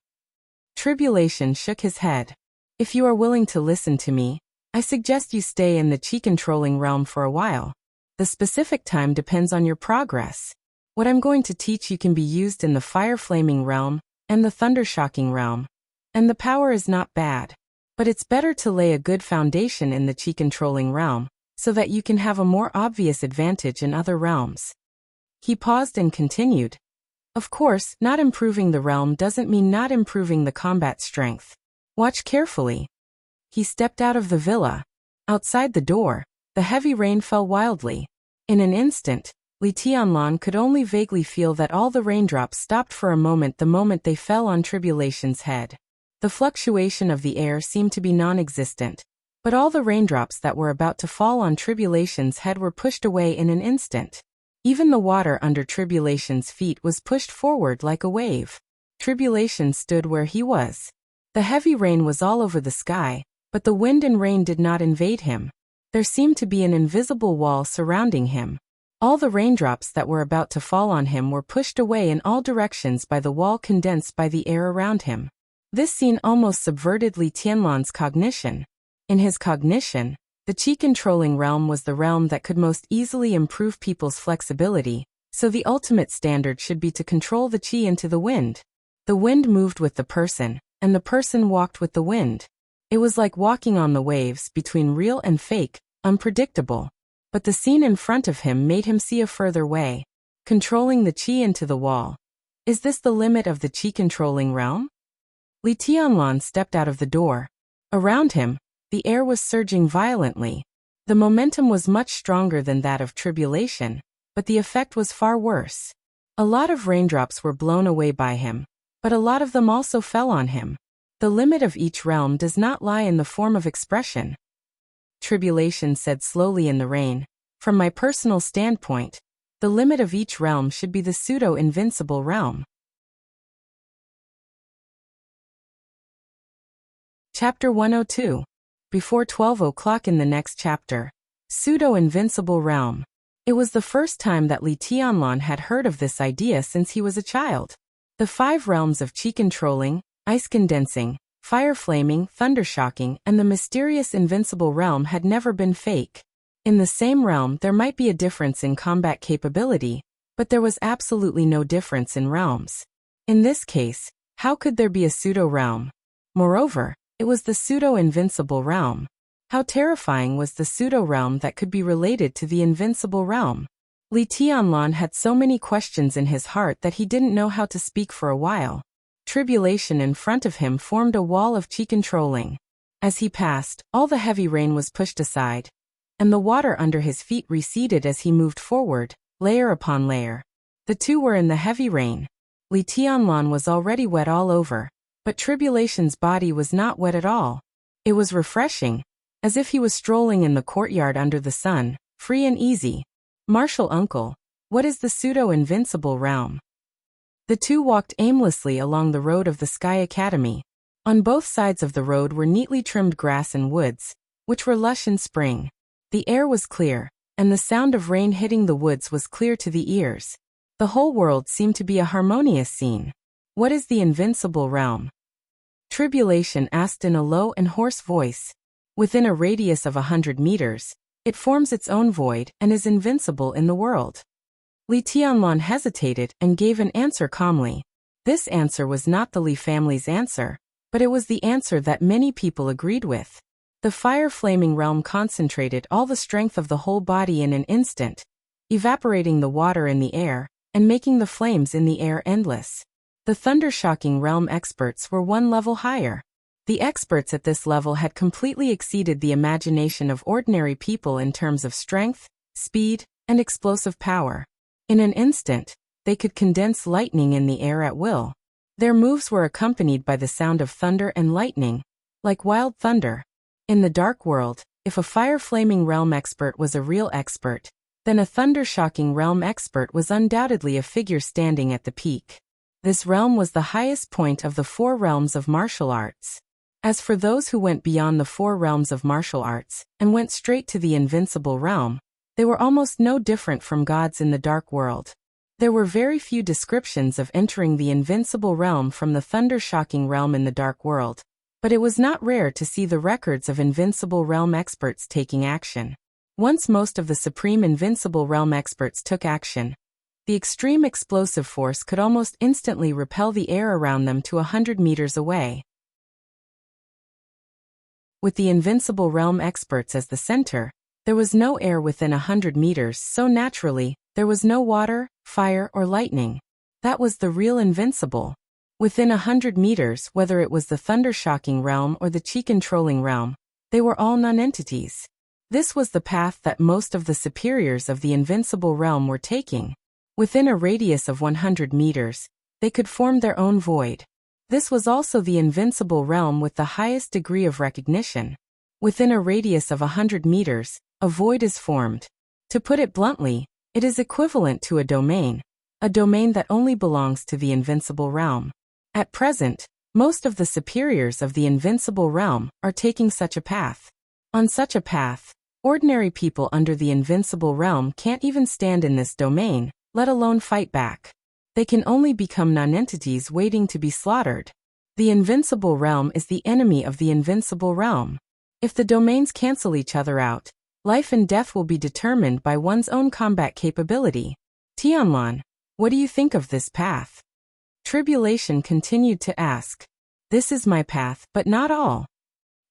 A: Tribulation shook his head. "If you are willing to listen to me, I suggest you stay in the chi-controlling realm for a while. The specific time depends on your progress. What I'm going to teach you can be used in the fire-flaming realm and the thunder-shocking realm. And the power is not bad. But it's better to lay a good foundation in the chi-controlling realm, so that you can have a more obvious advantage in other realms." He paused and continued. "Of course, not improving the realm doesn't mean not improving the combat strength. Watch carefully." He stepped out of the villa. Outside the door, the heavy rain fell wildly. In an instant, Li Tianlan could only vaguely feel that all the raindrops stopped for a moment the moment they fell on Tribulation's head. The fluctuation of the air seemed to be non-existent, but all the raindrops that were about to fall on Tribulation's head were pushed away in an instant. Even the water under Tribulation's feet was pushed forward like a wave. Tribulation stood where he was. The heavy rain was all over the sky, but the wind and rain did not invade him. There seemed to be an invisible wall surrounding him. All the raindrops that were about to fall on him were pushed away in all directions by the wall condensed by the air around him. This scene almost subverted Li Tianlan's cognition. In his cognition, the chi-controlling realm was the realm that could most easily improve people's flexibility, so the ultimate standard should be to control the chi into the wind. The wind moved with the person, and the person walked with the wind. It was like walking on the waves between real and fake, unpredictable. But the scene in front of him made him see a further way. Controlling the chi into the wall. Is this the limit of the chi-controlling realm? Li Tianlan stepped out of the door. Around him, the air was surging violently. The momentum was much stronger than that of Tribulation, but the effect was far worse. A lot of raindrops were blown away by him, but a lot of them also fell on him. The limit of each realm does not lie in the form of expression. Tribulation said slowly in the rain. From my personal standpoint, the limit of each realm should be the pseudo-invincible realm. Chapter 102. Before 12 o'clock in the next chapter. Pseudo-invincible realm. It was the first time that Li Tianlan had heard of this idea since he was a child. The 5 realms of qi controlling, ice condensing, fire flaming, thunder shocking, and the mysterious invincible realm had never been fake. In the same realm there might be a difference in combat capability, but there was absolutely no difference in realms. In this case, how could there be a pseudo-realm? Moreover, it was the pseudo-invincible realm. How terrifying was the pseudo-realm that could be related to the invincible realm? Li Tianlan had so many questions in his heart that he didn't know how to speak for a while. Tribulation in front of him formed a wall of qi controlling. As he passed, all the heavy rain was pushed aside, and the water under his feet receded as he moved forward, layer upon layer. The two were in the heavy rain. Li Tianlan was already wet all over, but Tribulation's body was not wet at all. It was refreshing, as if he was strolling in the courtyard under the sun, free and easy. Martial uncle, what is the pseudo-invincible realm? The two walked aimlessly along the road of the Sky Academy. On both sides of the road were neatly trimmed grass and woods, which were lush in spring. The air was clear, and the sound of rain hitting the woods was clear to the ears. The whole world seemed to be a harmonious scene. What is the invincible realm? Tribulation asked in a low and hoarse voice. Within a radius of 100 meters, it forms its own void and is invincible in the world. Li Tianlan hesitated and gave an answer calmly. This answer was not the Li family's answer, but it was the answer that many people agreed with. The fire-flaming realm concentrated all the strength of the whole body in an instant, evaporating the water in the air and making the flames in the air endless. The thunder-shocking realm experts were one level higher. The experts at this level had completely exceeded the imagination of ordinary people in terms of strength, speed, and explosive power. In an instant, they could condense lightning in the air at will. Their moves were accompanied by the sound of thunder and lightning, like wild thunder. In the dark world, if a fire-flaming realm expert was a real expert, then a thunder-shocking realm expert was undoubtedly a figure standing at the peak. This realm was the highest point of the 4 realms of martial arts. As for those who went beyond the 4 realms of martial arts and went straight to the invincible realm, they were almost no different from gods in the dark world. There were very few descriptions of entering the invincible realm from the thunder-shocking realm in the dark world, but it was not rare to see the records of invincible realm experts taking action. Once most of the supreme invincible realm experts took action, the extreme explosive force could almost instantly repel the air around them to 100 meters away. With the invincible realm experts as the center, there was no air within 100 meters, so naturally, there was no water, fire, or lightning. That was the real invincible. Within 100 meters, whether it was the thunder-shocking realm or the qi-controlling realm, they were all non-entities. This was the path that most of the superiors of the invincible realm were taking. Within a radius of 100 meters, they could form their own void. This was also the invincible realm with the highest degree of recognition. Within a radius of 100 meters, a void is formed. To put it bluntly, it is equivalent to a domain that only belongs to the invincible realm. At present, most of the superiors of the invincible realm are taking such a path. On such a path, ordinary people under the invincible realm can't even stand in this domain, let alone fight back. They can only become non-entities waiting to be slaughtered. The invincible realm is the enemy of the invincible realm. If the domains cancel each other out, life and death will be determined by one's own combat capability. Tianlan, what do you think of this path? Tribulation continued to ask. This is my path, but not all.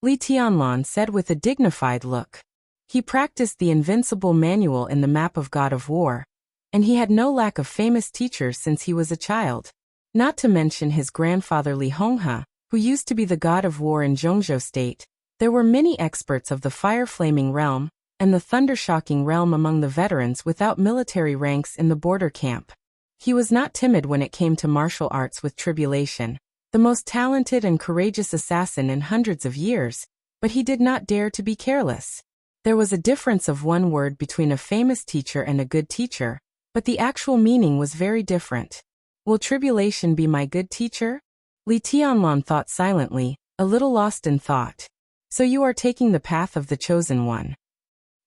A: Li Tianlan said with a dignified look. He practiced the invincible manual in the map of God of War, and he had no lack of famous teachers since he was a child. Not to mention his grandfather Li Honghe, who used to be the God of War in Zhongzhou State. There were many experts of the fire-flaming realm and the thunder-shocking realm among the veterans without military ranks in the border camp. He was not timid when it came to martial arts with Tribulation, the most talented and courageous assassin in hundreds of years, but he did not dare to be careless. There was a difference of one word between a famous teacher and a good teacher, but the actual meaning was very different. Will tribulation be my good teacher? Li Tianlan thought silently, a little lost in thought. So you are taking the path of the chosen one.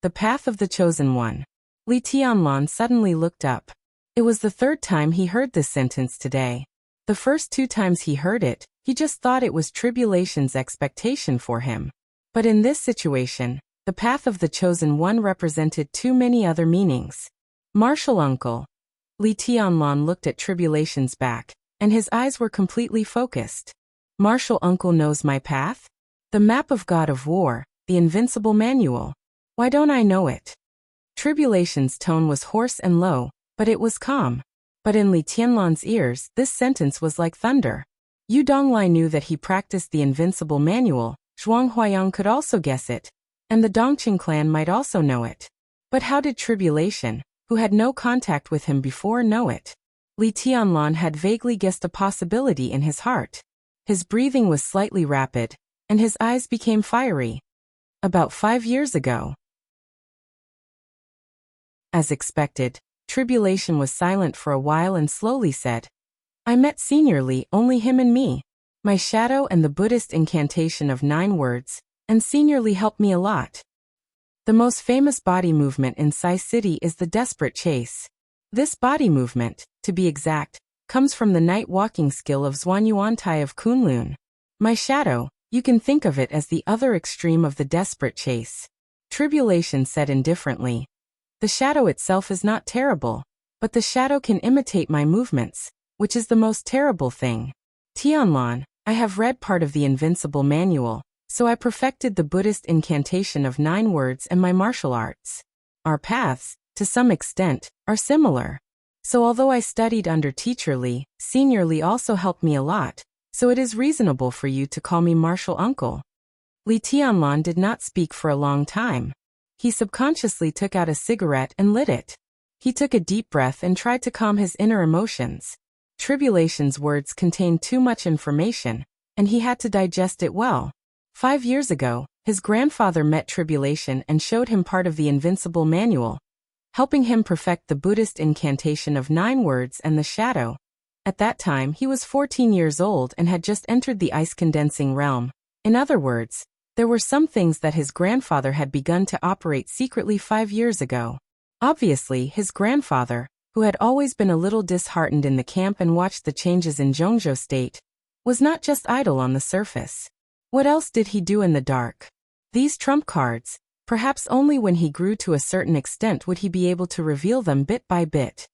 A: The path of the chosen one. Li Tianlan suddenly looked up. It was the third time he heard this sentence today. The first 2 times he heard it, he just thought it was tribulation's expectation for him. But in this situation, the path of the chosen one represented too many other meanings. Martial uncle. Li Tianlan looked at tribulation's back, and his eyes were completely focused. Martial uncle knows my path? The map of God of War, the invincible manual. Why don't I know it? Tribulation's tone was hoarse and low, but it was calm. But in Li Tianlan's ears, this sentence was like thunder. Yu Donglai knew that he practiced the invincible manual, Zhuang Huayang could also guess it, and the Dongqing clan might also know it. But how did tribulation, who had no contact with him before, know it? Li Tianlan had vaguely guessed a possibility in his heart. His breathing was slightly rapid, and his eyes became fiery. About 5 years ago. As expected, tribulation was silent for a while and slowly said, I met Senior Li, only him and me. My shadow and the Buddhist incantation of 9 words, and Senior Li helped me a lot. The most famous body movement in Sai City is the desperate chase. This body movement, to be exact, comes from the night walking skill of Zhuanyuantai of Kunlun. My shadow, you can think of it as the other extreme of the desperate chase. Tribulation said indifferently. The shadow itself is not terrible, but the shadow can imitate my movements, which is the most terrible thing. Tianlan, I have read part of the Invincible Manual, so I perfected the Buddhist incantation of 9 words and my martial arts. Our paths, to some extent, are similar. So although I studied under Teacher Li, Senior Li also helped me a lot, so it is reasonable for you to call me martial uncle. Li Tianlan did not speak for a long time. He subconsciously took out a cigarette and lit it. He took a deep breath and tried to calm his inner emotions. Tribulation's words contained too much information, and he had to digest it well. 5 years ago, his grandfather met Tribulation and showed him part of the Invincible Manual, helping him perfect the Buddhist incantation of 9 words and the shadow. At that time he was 14 years old and had just entered the ice-condensing realm. In other words, there were some things that his grandfather had begun to operate secretly 5 years ago. Obviously, his grandfather, who had always been a little disheartened in the camp and watched the changes in Zhongzhou state, was not just idle on the surface. What else did he do in the dark? These trump cards, perhaps only when he grew to a certain extent would he be able to reveal them bit by bit.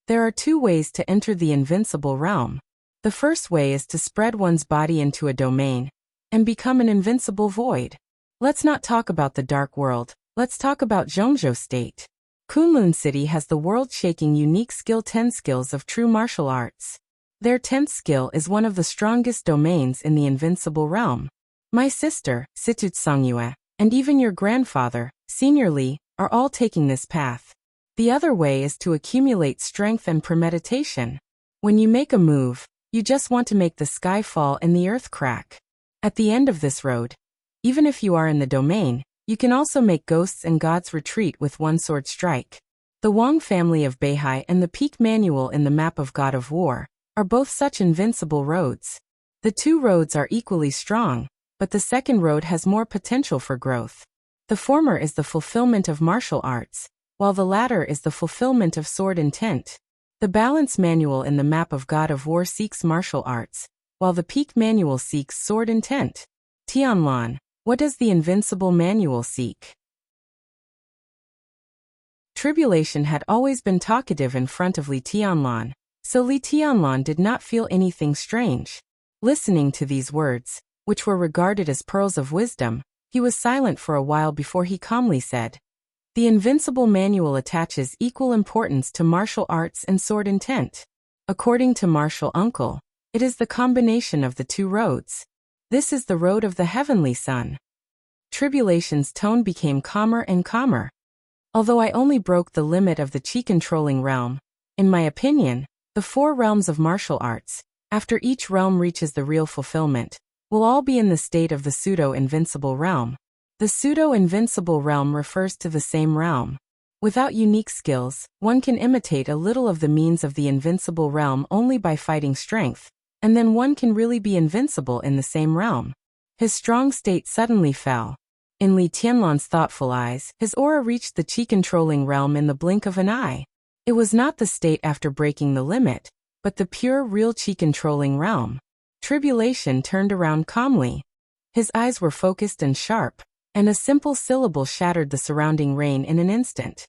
A: There are 2 ways to enter the invincible realm. The first way is to spread one's body into a domain and become an invincible void. Let's not talk about the dark world, let's talk about Zhongzhou state. Kunlun City has the world-shaking unique skill 10 skills of true martial arts. Their 10th skill is one of the strongest domains in the invincible realm. My sister, Situt Songyue, and even your grandfather, Senior Li, are all taking this path. The other way is to accumulate strength and premeditation. When you make a move, you just want to make the sky fall and the earth crack. At the end of this road, even if you are in the domain, you can also make ghosts and gods retreat with one sword strike. The Wang family of Beihai and the Peak Manual in the map of God of War are both such invincible roads. The 2 roads are equally strong, but the second road has more potential for growth. The former is the fulfillment of martial arts, while the latter is the fulfillment of sword intent. The Balance Manual in the map of God of War seeks martial arts, while the Peak Manual seeks sword intent. Tianlan, what does the Invincible Manual seek? Tribulation had always been talkative in front of Li Tianlan, so Li Tianlan did not feel anything strange. Listening to these words, which were regarded as pearls of wisdom, he was silent for a while before he calmly said, The Invincible Manual attaches equal importance to martial arts and sword intent. According to Martial Uncle, it is the combination of the 2 roads. This is the road of the heavenly sun. Tribulation's tone became calmer and calmer. Although I only broke the limit of the chi-controlling realm, in my opinion, the 4 realms of martial arts, after each realm reaches the real fulfillment, will all be in the state of the pseudo-invincible realm. The pseudo-invincible realm refers to the same realm. Without unique skills, one can imitate a little of the means of the invincible realm only by fighting strength, and then one can really be invincible in the same realm. His strong state suddenly fell. In Li Tianlan's thoughtful eyes, his aura reached the qi-controlling realm in the blink of an eye. It was not the state after breaking the limit, but the pure, real qi-controlling realm. Tribulation turned around calmly. His eyes were focused and sharp, and a simple syllable shattered the surrounding rain in an instant.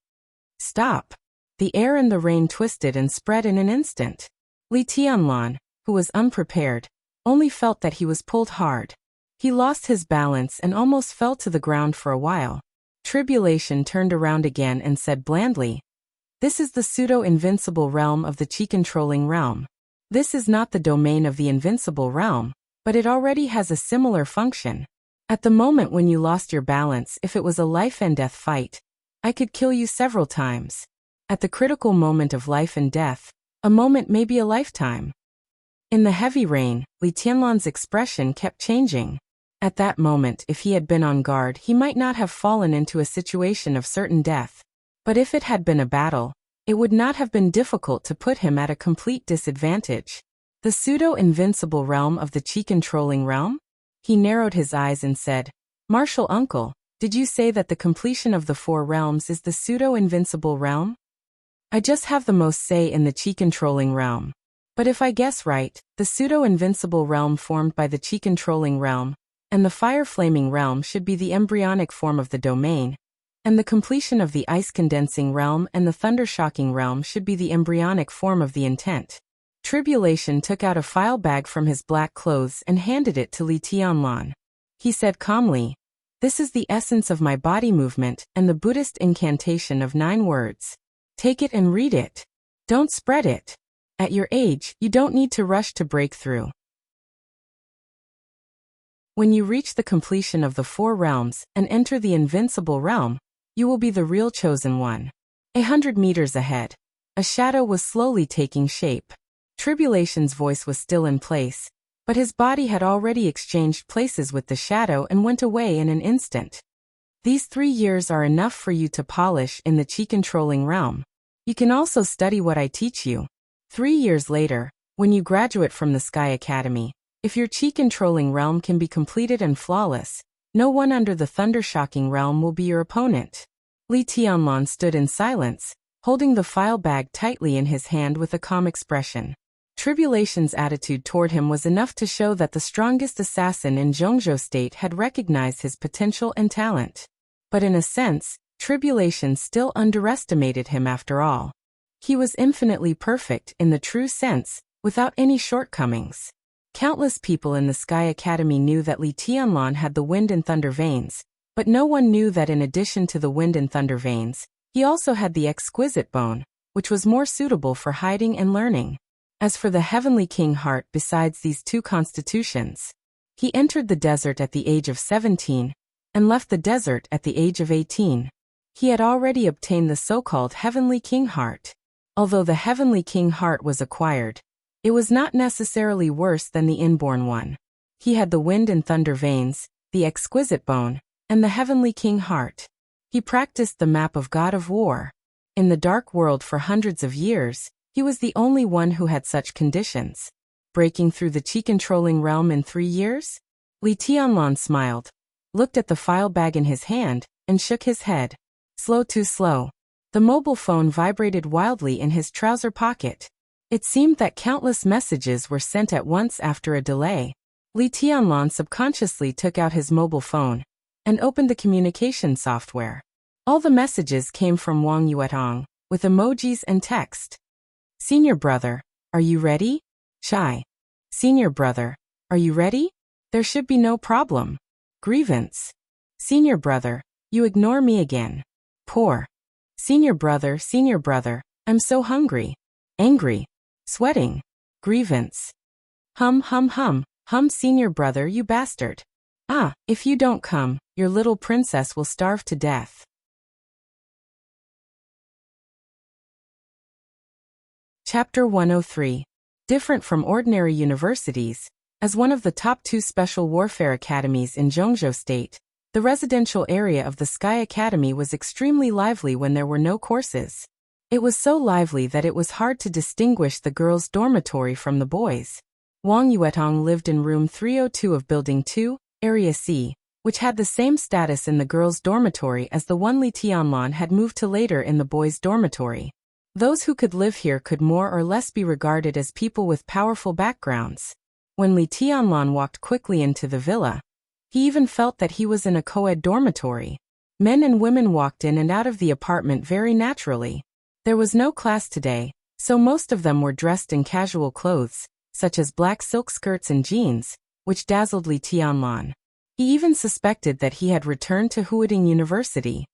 A: Stop. The air and the rain twisted and spread in an instant. Li Tianlan, who was unprepared, only felt that he was pulled hard. He lost his balance and almost fell to the ground for a while. Tribulation turned around again and said blandly, "This is the pseudo-invincible realm of the qi-controlling realm. This is not the domain of the invincible realm, but it already has a similar function. At the moment when you lost your balance, if it was a life-and-death fight, I could kill you several times. At the critical moment of life and death, a moment may be a lifetime." In the heavy rain, Li Tianlan's expression kept changing. At that moment, if he had been on guard, he might not have fallen into a situation of certain death. But if it had been a battle, it would not have been difficult to put him at a complete disadvantage. The pseudo-invincible realm of the qi-controlling realm? He narrowed his eyes and said, "Martial uncle, did you say that the completion of the 4 realms is the pseudo-invincible realm?" "I just have the most say in the qi-controlling realm. But if I guess right, the pseudo-invincible realm formed by the qi-controlling realm, and the fire-flaming realm should be the embryonic form of the domain, and the completion of the ice-condensing realm and the thunder-shocking realm should be the embryonic form of the intent." Tribulation took out a file bag from his black clothes and handed it to Li Tianlan. He said calmly, "This is the essence of my body movement and the Buddhist incantation of 9 words. Take it and read it. Don't spread it. At your age, you don't need to rush to break through. When you reach the completion of the 4 realms and enter the invincible realm, you will be the real chosen one." 100 meters ahead, a shadow was slowly taking shape. Tribulation's voice was still in place, but his body had already exchanged places with the shadow and went away in an instant. "These 3 years are enough for you to polish in the qi-controlling realm. You can also study what I teach you. 3 years later, when you graduate from the Sky Academy, if your qi-controlling realm can be completed and flawless, no one under the thunder-shocking realm will be your opponent." Li Tianlan stood in silence, holding the file bag tightly in his hand with a calm expression. Tribulation's attitude toward him was enough to show that the strongest assassin in Zhongzhou State had recognized his potential and talent. But in a sense, Tribulation still underestimated him after all. He was infinitely perfect in the true sense, without any shortcomings. Countless people in the Sky Academy knew that Li Tianlan had the wind and thunder veins, but no one knew that in addition to the wind and thunder veins, he also had the exquisite bone, which was more suitable for hiding and learning. As for the Heavenly King heart besides these 2 constitutions, he entered the desert at the age of 17, and left the desert at the age of 18. He had already obtained the so-called Heavenly King heart. Although the Heavenly King heart was acquired, it was not necessarily worse than the inborn one. He had the wind and thunder veins, the exquisite bone, and the Heavenly King heart. He practiced the map of God of War. In the dark world for hundreds of years, he was the only one who had such conditions. Breaking through the qi-controlling realm in 3 years? Li Tianlan smiled, looked at the file bag in his hand, and shook his head. Slow, too slow. The mobile phone vibrated wildly in his trouser pocket. It seemed that countless messages were sent at once after a delay. Li Tianlan subconsciously took out his mobile phone and opened the communication software. All the messages came from Wang Yuetong, with emojis and text. "Senior brother, are you ready? Shy. Senior brother, are you ready? There should be no problem. Grievance. Senior brother, you ignore me again. Poor. Senior brother, I'm so hungry. Angry. Sweating. Grievance. Hum, senior brother, you bastard. Ah, if you don't come, your little princess will starve to death." Chapter 103. Different from ordinary universities, as one of the top 2 special warfare academies in Zhongzhou State, The residential area of the Sky Academy was extremely lively when there were no courses. It was so lively that it was hard to distinguish the girls' dormitory from the boys'. Wang Yuetong lived in room 302 of Building 2, Area C, which had the same status in the girls' dormitory as the one Li Tianlan had moved to later in the boys' dormitory. Those who could live here could more or less be regarded as people with powerful backgrounds. When Li Tianlan walked quickly into the villa, he even felt that he was in a co-ed dormitory. Men and women walked in and out of the apartment very naturally. There was no class today, so most of them were dressed in casual clothes, such as black silk skirts and jeans, which dazzled Li Tianlan. He even suspected that he had returned to Huading University.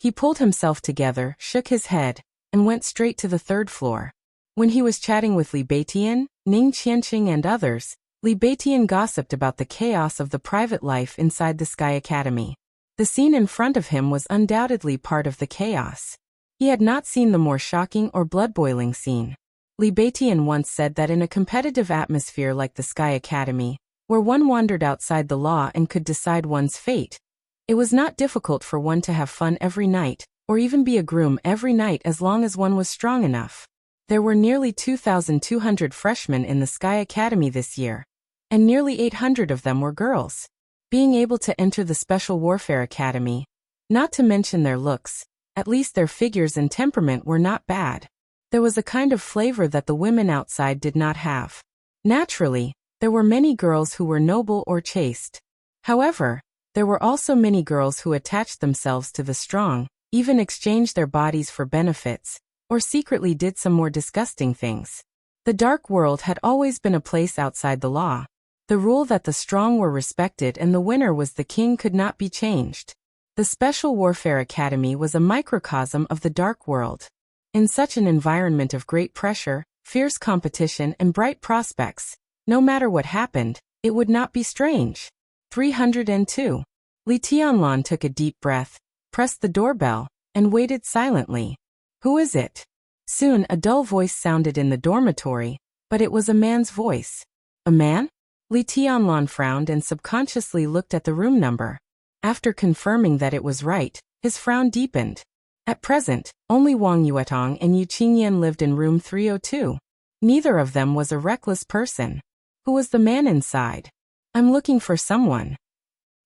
A: He pulled himself together, shook his head, and went straight to the third floor. When he was chatting with Li Beitian, Ning Qianqing and others, Li Beitian gossiped about the chaos of the private life inside the Sky Academy. The scene in front of him was undoubtedly part of the chaos. He had not seen the more shocking or blood-boiling scene. Li Beitian once said that in a competitive atmosphere like the Sky Academy, where one wandered outside the law and could decide one's fate, it was not difficult for one to have fun every night, or even be a groom every night as long as one was strong enough. There were nearly 2,200 freshmen in the Sky Academy this year, and nearly 800 of them were girls. Being able to enter the Special Warfare Academy, not to mention their looks, at least their figures and temperament were not bad. There was a kind of flavor that the women outside did not have. Naturally, there were many girls who were noble or chaste. However, there were also many girls who attached themselves to the strong, even exchanged their bodies for benefits, or secretly did some more disgusting things. The dark world had always been a place outside the law. The rule that the strong were respected and the winner was the king could not be changed. The Special Warfare Academy was a microcosm of the dark world. In such an environment of great pressure, fierce competition and bright prospects, no matter what happened, it would not be strange. 302. Li Tianlan took a deep breath, pressed the doorbell, and waited silently. Who is it? Soon a dull voice sounded in the dormitory, but it was a man's voice. A man? Li Tianlan frowned and subconsciously looked at the room number. After confirming that it was right, his frown deepened. At present, only Wang Yuetong and Yu Qingyan lived in room 302. Neither of them was a reckless person. Who was the man inside? I'm looking for someone.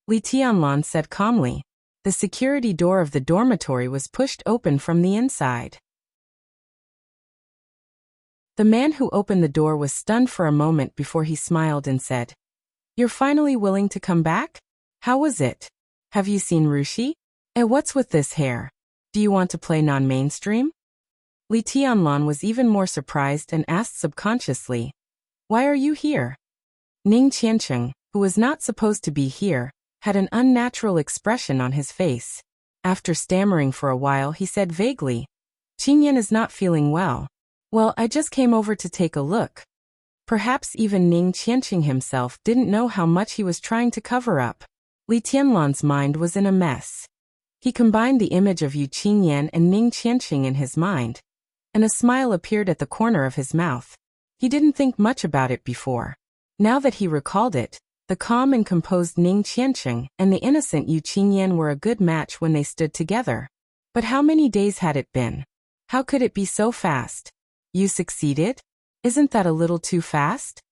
A: Li Tianlan said calmly. The security door of the dormitory was pushed open from the inside. The man who opened the door was stunned for a moment before he smiled and said, "You're finally willing to come back? How was it? Have you seen Rushi? What's with this hair? Do you want to play non-mainstream?" Li Tianlan was even more surprised and asked subconsciously, "Why are you here?" Ning Qianqing, who was not supposed to be here, had an unnatural expression on his face. After stammering for a while, he said vaguely, "Qingyan is not feeling well. Well, I just came over to take a look." Perhaps even Ning Qianqing himself didn't know how much he was trying to cover up. Li Tianlan's mind was in a mess. He combined the image of Yu Qingyan and Ning Qianqing in his mind, and a smile appeared at the corner of his mouth. He didn't think much about it before. Now that he recalled it, the calm and composed Ning Qianqing and the innocent Yu Qingyan were a good match when they stood together. But how many days had it been? How could it be so fast? You succeeded? Isn't that a little too fast?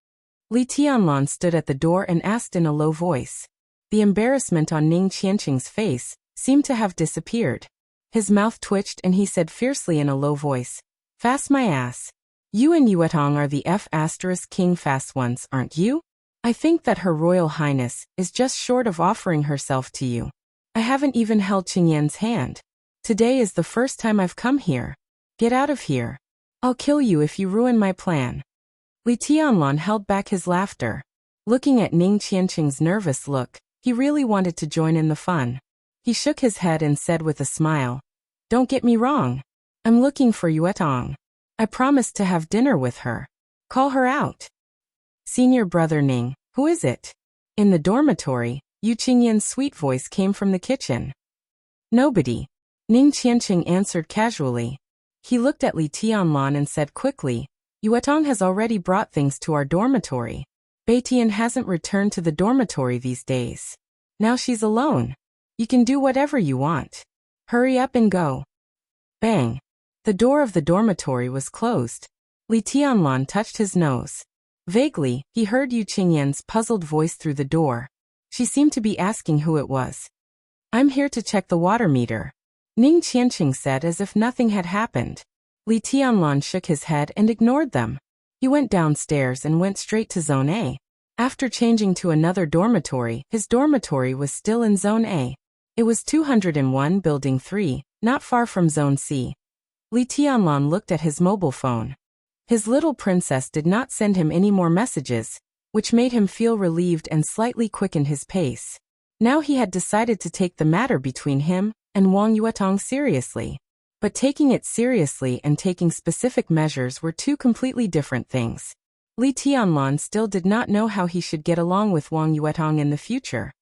A: Li Tianlan stood at the door and asked in a low voice. The embarrassment on Ning Qianqing's face seemed to have disappeared. His mouth twitched and he said fiercely in a low voice, "Fast my ass. You and Yuetong are the F***king fast ones, aren't you? I think that Her Royal Highness is just short of offering herself to you. I haven't even held Qingyan's hand. Today is the first time I've come here. Get out of here. I'll kill you if you ruin my plan." Li Tianlan held back his laughter. Looking at Ning Qianqing's nervous look, he really wanted to join in the fun. He shook his head and said with a smile, "Don't get me wrong. I'm looking for Yuetong. I promised to have dinner with her. Call her out." "Senior brother Ning, who is it?" In the dormitory, Yu Qingyan's sweet voice came from the kitchen. "Nobody," Ning Qianqing answered casually. He looked at Li Tianlan and said quickly, "Yuetong has already brought things to our dormitory. Beitian hasn't returned to the dormitory these days. Now she's alone. You can do whatever you want. Hurry up and go. Bang. The door of the dormitory was closed. Li Tianlan touched his nose. Vaguely, he heard Yu Qingyan's puzzled voice through the door. She seemed to be asking who it was. I'm here to check the water meter, Ning Qianqing said as if nothing had happened. Li Tianlan shook his head and ignored them. He went downstairs and went straight to Zone A. After changing to another dormitory, his dormitory was still in Zone A. It was 201 Building 3, not far from Zone C. Li Tianlan looked at his mobile phone. His little princess did not send him any more messages, which made him feel relieved and slightly quickened his pace. Now he had decided to take the matter between him and Wang Yuetong seriously. But taking it seriously and taking specific measures were two completely different things. Li Tianlan still did not know how he should get along with Wang Yuetong in the future.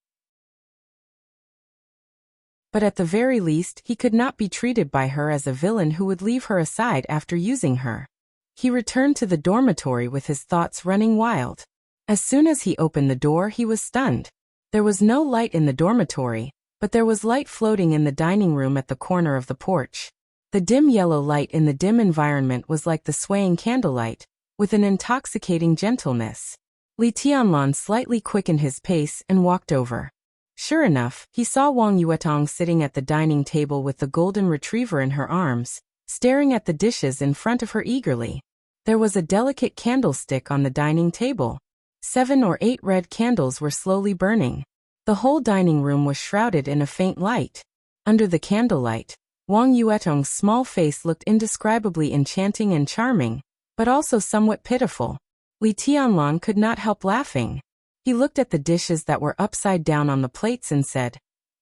A: But at the very least, he could not be treated by her as a villain who would leave her aside after using her. He returned to the dormitory with his thoughts running wild. As soon as he opened the door, he was stunned. There was no light in the dormitory, but there was light floating in the dining room at the corner of the porch. The dim yellow light in the dim environment was like the swaying candlelight, with an intoxicating gentleness. Li Tianlan slightly quickened his pace and walked over. Sure enough, he saw Wang Yuetong sitting at the dining table with the golden retriever in her arms, staring at the dishes in front of her eagerly. There was a delicate candlestick on the dining table. 7 or 8 red candles were slowly burning. The whole dining room was shrouded in a faint light. Under the candlelight, Wang Yuetong's small face looked indescribably enchanting and charming, but also somewhat pitiful. Li Tianlan could not help laughing. He looked at the dishes that were upside down on the plates and said,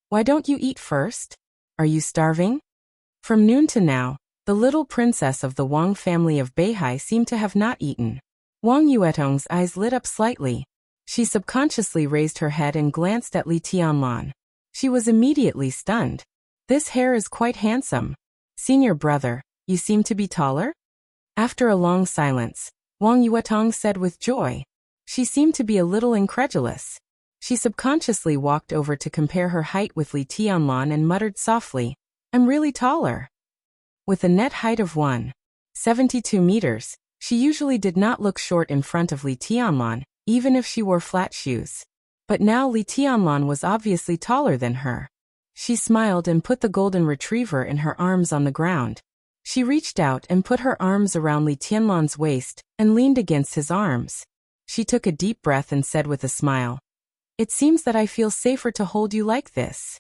A: "Why don't you eat first? Are you starving?" From noon to now, the little princess of the Wang family of Beihai seemed to have not eaten. Wang Yuetong's eyes lit up slightly. She subconsciously raised her head and glanced at Li Tianlan. She was immediately stunned. This hair is quite handsome. Senior brother, you seem to be taller? After a long silence, Wang Yuetong said with joy. She seemed to be a little incredulous. She subconsciously walked over to compare her height with Li Tianlan and muttered softly, "I'm really taller." With a net height of 1.72 meters, she usually did not look short in front of Li Tianlan, even if she wore flat shoes. But now Li Tianlan was obviously taller than her. She smiled and put the golden retriever in her arms on the ground. She reached out and put her arms around Li Tianlan's waist and leaned against his arms. She took a deep breath and said with a smile, "It seems that I feel safer to hold you like this."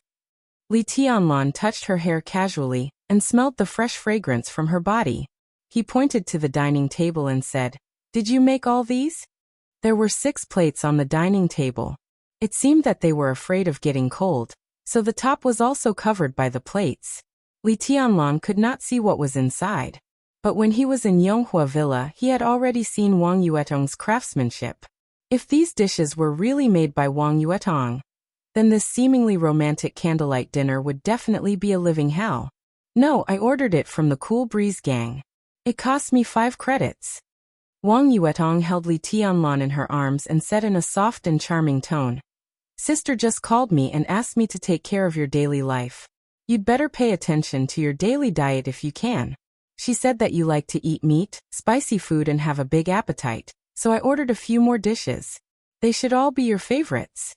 A: Li Tianlan touched her hair casually and smelled the fresh fragrance from her body. He pointed to the dining table and said, "Did you make all these?" There were 6 plates on the dining table. It seemed that they were afraid of getting cold, so the top was also covered by the plates. Li Tianlan could not see what was inside. But when he was in Yonghua Villa, he had already seen Wang Yuetong's craftsmanship. If these dishes were really made by Wang Yuetong, then this seemingly romantic candlelight dinner would definitely be a living hell. "No, I ordered it from the Cool Breeze gang. It cost me 5 credits. Wang Yuetong held Li Tianlan in her arms and said in a soft and charming tone, "Sister just called me and asked me to take care of your daily life. You'd better pay attention to your daily diet if you can. She said that you like to eat meat, spicy food and have a big appetite, so I ordered a few more dishes. They should all be your favorites."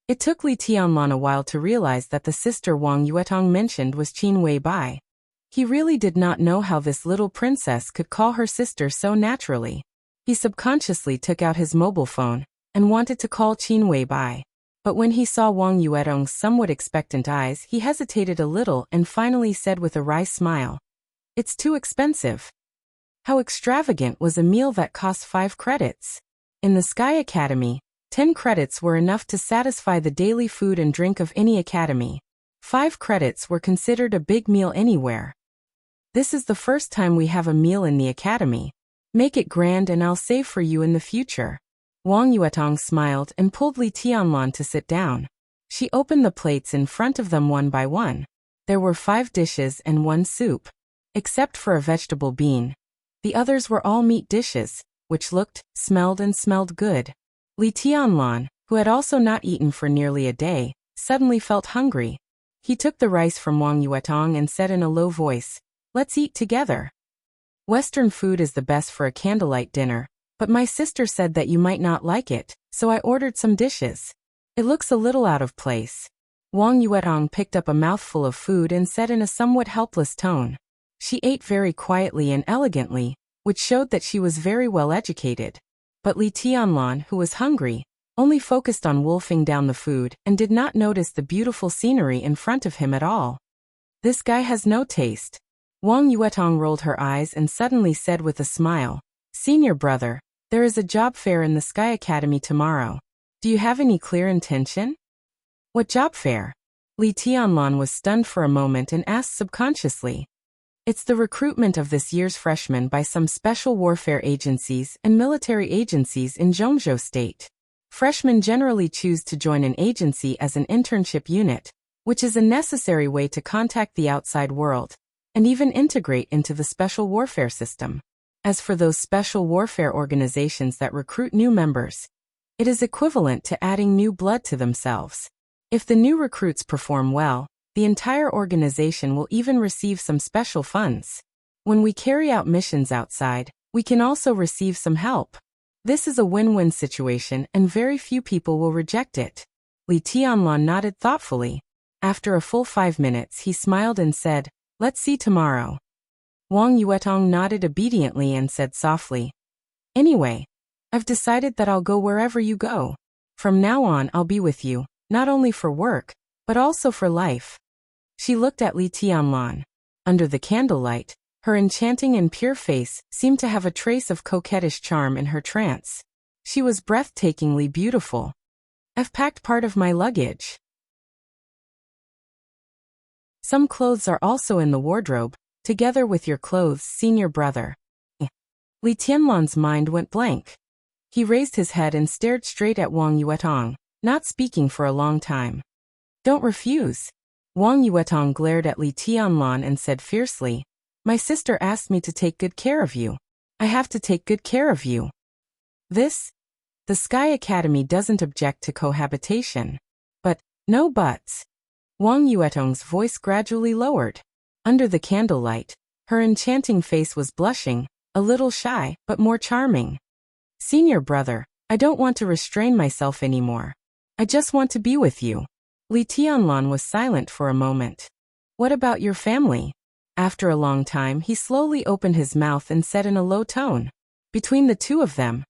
A: It took Li Tianlan a while to realize that the sister Wang Yuetong mentioned was Qin Weibai. He really did not know how this little princess could call her sister so naturally. He subconsciously took out his mobile phone and wanted to call Qin Weibai. But when he saw Wang Yuetong's somewhat expectant eyes, he hesitated a little and finally said with a wry smile, "It's too expensive." How extravagant was a meal that cost 5 credits? In the Sky Academy, 10 credits were enough to satisfy the daily food and drink of any academy. 5 credits were considered a big meal anywhere. "This is the first time we have a meal in the academy. Make it grand and I'll save for you in the future." Wang Yuetong smiled and pulled Li Tianlan to sit down. She opened the plates in front of them one by one. There were 5 dishes and 1 soup. Except for a vegetable bean. The others were all meat dishes, which looked, smelled and smelled good. Li Tianlan, who had also not eaten for nearly a day, suddenly felt hungry. He took the rice from Wang Yuetong and said in a low voice, "Let's eat together. Western food is the best for a candlelight dinner, but my sister said that you might not like it, so I ordered some dishes. It looks a little out of place." Wang Yuetong picked up a mouthful of food and said in a somewhat helpless tone. She ate very quietly and elegantly, which showed that she was very well educated. But Li Tianlan, who was hungry, only focused on wolfing down the food and did not notice the beautiful scenery in front of him at all. "This guy has no taste." Wang Yuetong rolled her eyes and suddenly said with a smile, "Senior brother, there is a job fair in the Sky Academy tomorrow. Do you have any clear intention?" "What job fair?" Li Tianlan was stunned for a moment and asked subconsciously. "It's the recruitment of this year's freshmen by some special warfare agencies and military agencies in Zhongzhou State. Freshmen generally choose to join an agency as an internship unit, which is a necessary way to contact the outside world and even integrate into the special warfare system. As for those special warfare organizations that recruit new members, it is equivalent to adding new blood to themselves. If the new recruits perform well, the entire organization will even receive some special funds. When we carry out missions outside, we can also receive some help. This is a win-win situation and very few people will reject it." Li Tianlan nodded thoughtfully. After a full 5 minutes he smiled and said, "Let's see tomorrow." Wang Yuetong nodded obediently and said softly, "Anyway, I've decided that I'll go wherever you go. From now on I'll be with you, not only for work, but also for life." She looked at Li Tianlan. Under the candlelight, her enchanting and pure face seemed to have a trace of coquettish charm in her trance. She was breathtakingly beautiful. "I've packed part of my luggage. Some clothes are also in the wardrobe, together with your clothes, senior brother." Li Tianlan's mind went blank. He raised his head and stared straight at Wang Yuetong, not speaking for a long time. "Don't refuse." Wang Yuetong glared at Li Tianlan and said fiercely, "My sister asked me to take good care of you. I have to take good care of you. The Sky Academy doesn't object to cohabitation. But, no buts." Wang Yuetong's voice gradually lowered. Under the candlelight, her enchanting face was blushing, a little shy, but more charming. "Senior brother, I don't want to restrain myself anymore. I just want to be with you." Li Tianlan was silent for a moment. "What about your family?" After a long time he slowly opened his mouth and said in a low tone. Between the two of them,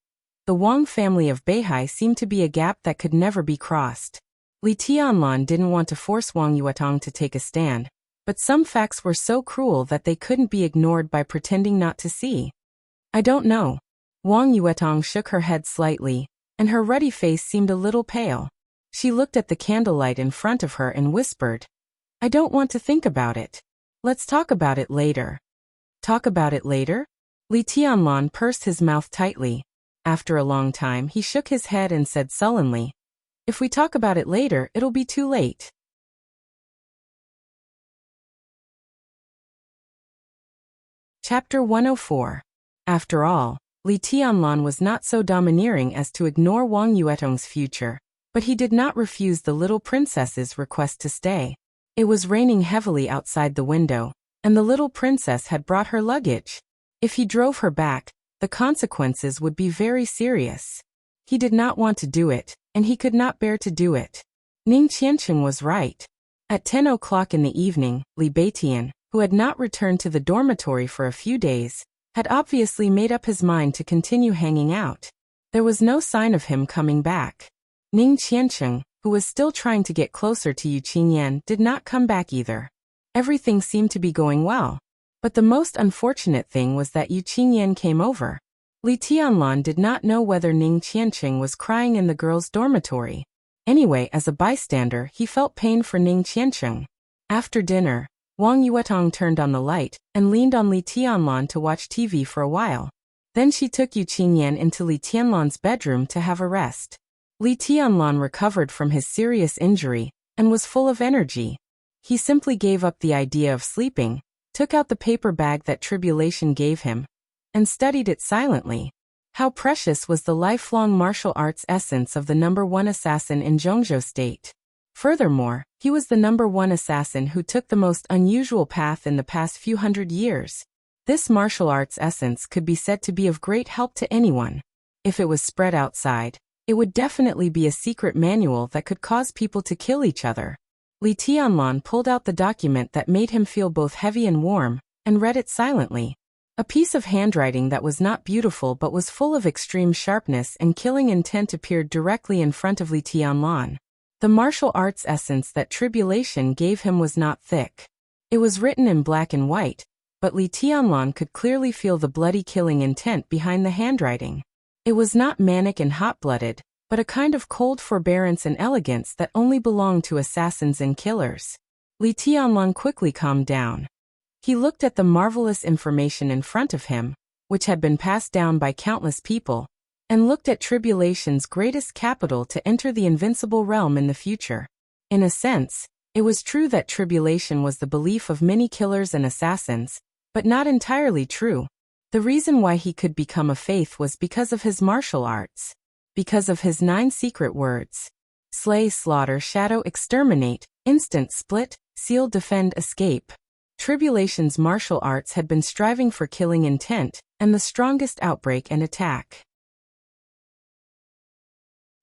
A: the Wang family of Beihai seemed to be a gap that could never be crossed. Li Tianlan didn't want to force Wang Yuetong to take a stand, but some facts were so cruel that they couldn't be ignored by pretending not to see. "I don't know." Wang Yuetong shook her head slightly, and her ruddy face seemed a little pale. She looked at the candlelight in front of her and whispered, "I don't want to think about it. Let's talk about it later." "Talk about it later?" Li Tianlan pursed his mouth tightly. After a long time he shook his head and said sullenly, "If we talk about it later, it'll be too late." Chapter 104. After all, Li Tianlan was not so domineering as to ignore Wang Yuetong's future, but he did not refuse the little princess's request to stay. It was raining heavily outside the window, and the little princess had brought her luggage. If he drove her back, the consequences would be very serious. He did not want to do it, and he could not bear to do it. Ning Qiancheng was right. At 10 o'clock in the evening, Li Beitian, who had not returned to the dormitory for a few days, had obviously made up his mind to continue hanging out. There was no sign of him coming back. Ning Qiancheng, who was still trying to get closer to Yu Qingyan, did not come back either. Everything seemed to be going well. But the most unfortunate thing was that Yu Qingyan came over. Li Tianlan did not know whether Ning Qiancheng was crying in the girls' dormitory. Anyway, as a bystander, he felt pain for Ning Qiancheng. After dinner, Wang Yuetong turned on the light and leaned on Li Tianlan to watch TV for a while. Then she took Yu Qingyan into Li Tianlan's bedroom to have a rest. Li Tianlan recovered from his serious injury and was full of energy. He simply gave up the idea of sleeping, took out the paper bag that Tribulation gave him, and studied it silently. How precious was the lifelong martial arts essence of the #1 assassin in Zhongzhou State. Furthermore, he was the #1 assassin who took the most unusual path in the past few hundred years. This martial arts essence could be said to be of great help to anyone. If it was spread outside, it would definitely be a secret manual that could cause people to kill each other. Li Tianlan pulled out the document that made him feel both heavy and warm, and read it silently. A piece of handwriting that was not beautiful but was full of extreme sharpness and killing intent appeared directly in front of Li Tianlan. The martial arts essence that tribulation gave him was not thick. It was written in black and white, but Li Tianlan could clearly feel the bloody killing intent behind the handwriting. It was not manic and hot-blooded, but a kind of cold forbearance and elegance that only belonged to assassins and killers. Li Tianlan quickly calmed down. He looked at the marvelous information in front of him, which had been passed down by countless people, and looked at tribulation's greatest capital to enter the invincible realm in the future. In a sense, it was true that tribulation was the belief of many killers and assassins, but not entirely true. The reason why he could become a faith was because of his martial arts. Because of his 9 secret words. Slay, slaughter, shadow, exterminate, instant split, seal, defend, escape. Tribulation's martial arts had been striving for killing intent, and the strongest outbreak and attack.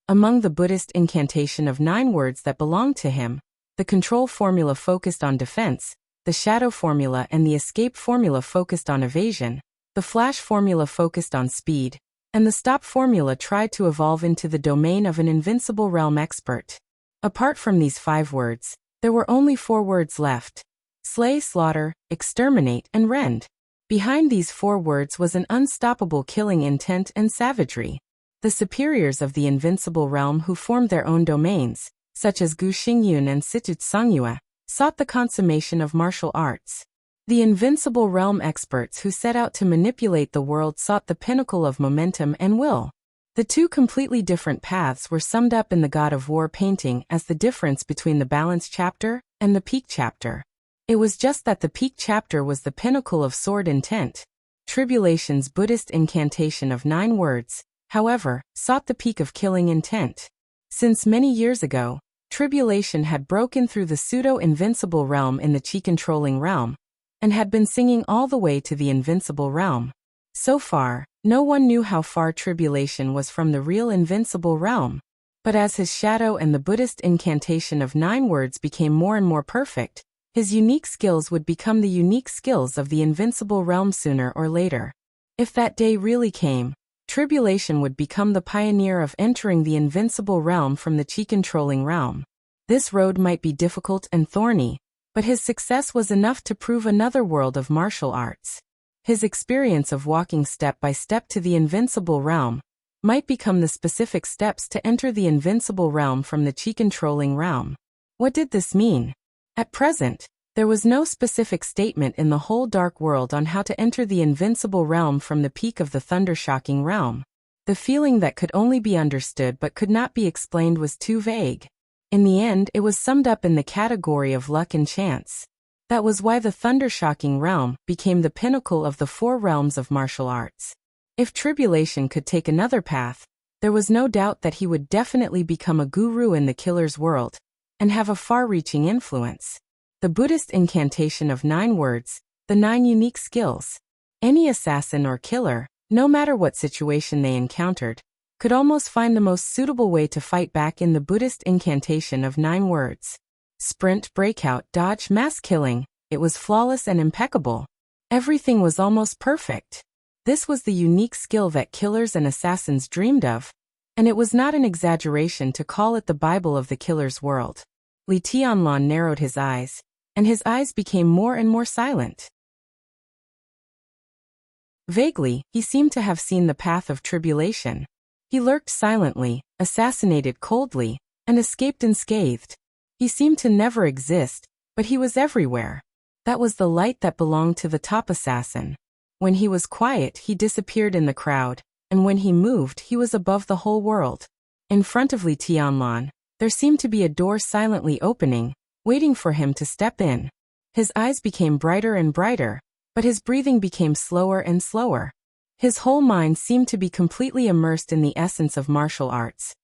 A: Among the Buddhist incantation of 9 words that belonged to him, the control formula focused on defense, the shadow formula and the escape formula focused on evasion, the flash formula focused on speed, and the stop formula tried to evolve into the domain of an invincible realm expert. Apart from these 5 words, there were only 4 words left: slay, slaughter, exterminate, and rend. Behind these 4 words was an unstoppable killing intent and savagery. The superiors of the invincible realm who formed their own domains, such as Gu Xingyun and Situ Tsangyue, sought the consummation of martial arts. The invincible realm experts who set out to manipulate the world sought the pinnacle of momentum and will. The 2 completely different paths were summed up in the God of War painting as the difference between the balance chapter and the peak chapter. It was just that the peak chapter was the pinnacle of sword intent. Tribulation's Buddhist incantation of 9 words, however, sought the peak of killing intent. Since many years ago, tribulation had broken through the pseudo-invincible realm in the chi-controlling realm, and had been singing all the way to the invincible realm. So far, no one knew how far tribulation was from the real invincible realm. But as his shadow and the Buddhist incantation of 9 words became more and more perfect, his unique skills would become the unique skills of the invincible realm sooner or later. If that day really came, tribulation would become the pioneer of entering the invincible realm from the chi-controlling realm. This road might be difficult and thorny, but his success was enough to prove another world of martial arts. His experience of walking step by step to the invincible realm might become the specific steps to enter the invincible realm from the chi-controlling realm. What did this mean? At present, there was no specific statement in the whole dark world on how to enter the invincible realm from the peak of the thunder-shocking realm. The feeling that could only be understood but could not be explained was too vague. In the end, it was summed up in the category of luck and chance. That was why the thunder-shocking realm became the pinnacle of the 4 realms of martial arts. If tribulation could take another path, there was no doubt that he would definitely become a guru in the killer's world, and have a far-reaching influence. The Buddhist incantation of 9 words, the 9 unique skills. Any assassin or killer, no matter what situation they encountered, could almost find the most suitable way to fight back in the Buddhist incantation of 9 words. Sprint, breakout, dodge, mass killing, it was flawless and impeccable. Everything was almost perfect. This was the unique skill that killers and assassins dreamed of, and it was not an exaggeration to call it the Bible of the killer's world. Li Tianlan narrowed his eyes, and his eyes became more and more silent. Vaguely, he seemed to have seen the path of tribulation. He lurked silently, assassinated coldly, and escaped unscathed. He seemed to never exist, but he was everywhere. That was the light that belonged to the top assassin. When he was quiet, he disappeared in the crowd, and when he moved, he was above the whole world. In front of Li Tianlan, there seemed to be a door silently opening, waiting for him to step in. His eyes became brighter and brighter, but his breathing became slower and slower. His whole mind seemed to be completely immersed in the essence of martial arts,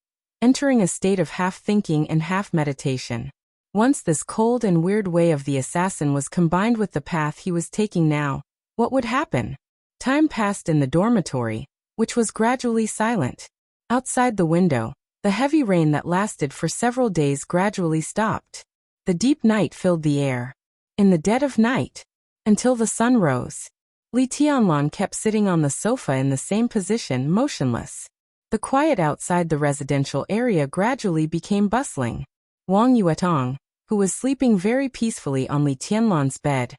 A: entering a state of half-thinking and half-meditation. Once this cold and weird way of the assassin was combined with the path he was taking now, what would happen? Time passed in the dormitory, which was gradually silent. Outside the window, the heavy rain that lasted for several days gradually stopped. The deep night filled the air. In the dead of night, until the sun rose, Li Tianlan kept sitting on the sofa in the same position, motionless. The quiet outside the residential area gradually became bustling. Wang Yuetong, who was sleeping very peacefully on Li Tianlan's bed,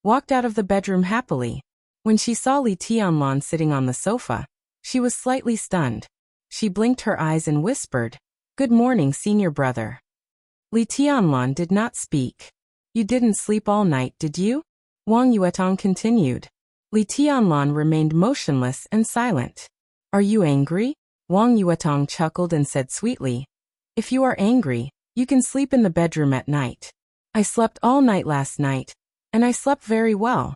A: walked out of the bedroom happily. When she saw Li Tianlan sitting on the sofa, she was slightly stunned. She blinked her eyes and whispered, "Good morning, senior brother." Li Tianlan did not speak. "You didn't sleep all night, did you?" Wang Yuetong continued. Li Tianlan remained motionless and silent. "Are you angry?" Wang Yuetong chuckled and said sweetly, "If you are angry, you can sleep in the bedroom at night. I slept all night last night, and I slept very well."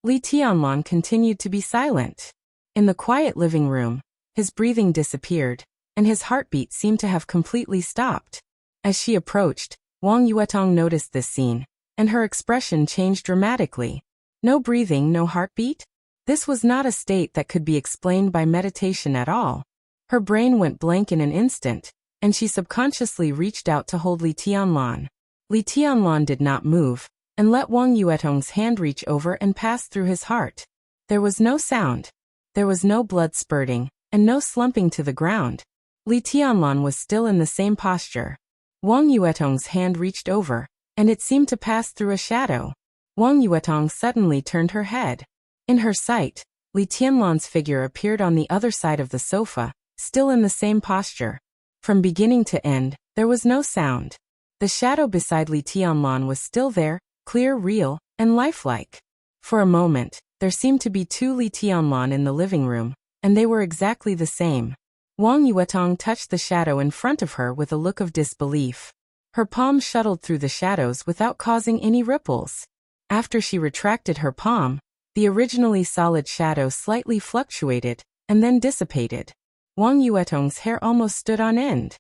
A: Li Tianlan continued to be silent. In the quiet living room, his breathing disappeared, and his heartbeat seemed to have completely stopped. As she approached, Wang Yuetong noticed this scene, and her expression changed dramatically. No breathing, no heartbeat? This was not a state that could be explained by meditation at all. Her brain went blank in an instant, and she subconsciously reached out to hold Li Tianlan. Li Tianlan did not move, and let Wang Yuetong's hand reach over and pass through his heart. There was no sound. There was no blood spurting, and no slumping to the ground. Li Tianlan was still in the same posture. Wang Yuetong's hand reached over, and it seemed to pass through a shadow. Wang Yuetong suddenly turned her head. In her sight, Li Tianlan's figure appeared on the other side of the sofa, still in the same posture. From beginning to end, there was no sound. The shadow beside Li Tianlan was still there, clear, real, and lifelike. For a moment, there seemed to be two Li Tianlan in the living room, and they were exactly the same. Wang Yuetong touched the shadow in front of her with a look of disbelief. Her palm shuttled through the shadows without causing any ripples. After she retracted her palm, the originally solid shadow slightly fluctuated, and then dissipated. Wang Yuetong's hair almost stood on end.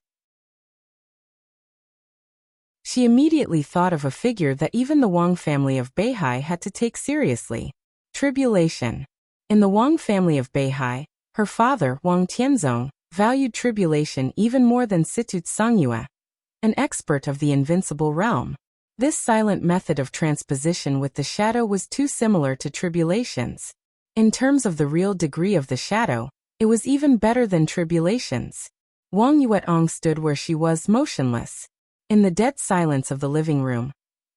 A: She immediately thought of a figure that even the Wang family of Beihai had to take seriously. Tribulation. In the Wang family of Beihai, her father, Wang Tianzong, valued tribulation even more than Situt Songyue, an expert of the invincible realm. This silent method of transposition with the shadow was too similar to tribulations. In terms of the real degree of the shadow, it was even better than tribulations. Wang Yuetong stood where she was, motionless. In the dead silence of the living room,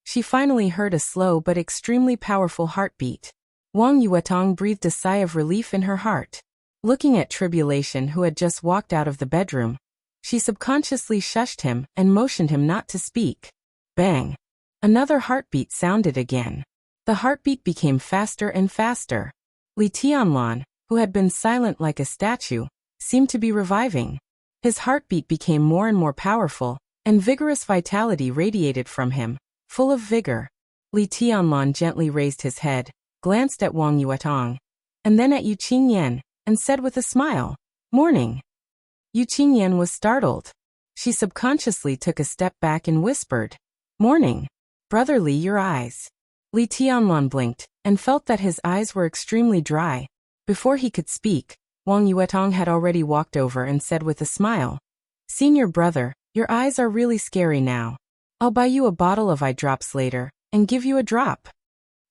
A: she finally heard a slow but extremely powerful heartbeat. Wang Yuetong breathed a sigh of relief in her heart. Looking at Tribulation, who had just walked out of the bedroom, she subconsciously shushed him and motioned him not to speak. Bang! Another heartbeat sounded again. The heartbeat became faster and faster. Li Tianlan, who had been silent like a statue, seemed to be reviving. His heartbeat became more and more powerful, and vigorous vitality radiated from him, full of vigor. Li Tianlan gently raised his head, glanced at Wang Yuetong, and then at Yu Qingyan, and said with a smile, "Morning." Yu Qingyan was startled. She subconsciously took a step back and whispered, "Morning. Brother Li, your eyes." Li Tianlan blinked, and felt that his eyes were extremely dry. Before he could speak, Wang Yuetong had already walked over and said with a smile, "Senior brother, your eyes are really scary now. I'll buy you a bottle of eye drops later, and give you a drop."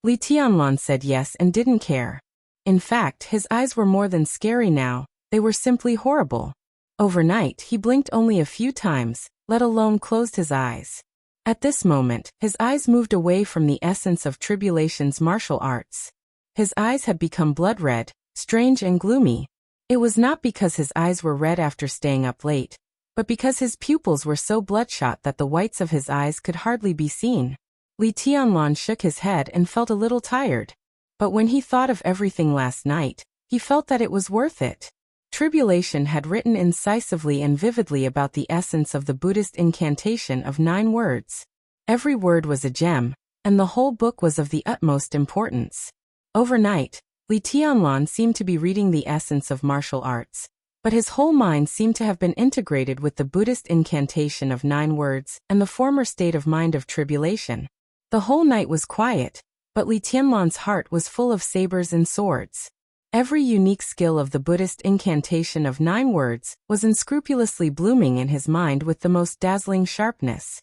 A: Li Tianlan said yes and didn't care. In fact, his eyes were more than scary now, they were simply horrible. Overnight, he blinked only a few times, let alone closed his eyes. At this moment, his eyes moved away from the essence of Tribulation's martial arts. His eyes had become blood red, strange and gloomy. It was not because his eyes were red after staying up late, but because his pupils were so bloodshot that the whites of his eyes could hardly be seen. Li Tianlan shook his head and felt a little tired. But when he thought of everything last night, he felt that it was worth it. Tribulation had written incisively and vividly about the essence of the Buddhist incantation of 9 words. Every word was a gem, and the whole book was of the utmost importance. Overnight, Li Tianlan seemed to be reading the essence of martial arts, but his whole mind seemed to have been integrated with the Buddhist incantation of 9 words and the former state of mind of tribulation. The whole night was quiet, but Li Tianlan's heart was full of sabers and swords. Every unique skill of the Buddhist incantation of 9 words was unscrupulously blooming in his mind with the most dazzling sharpness.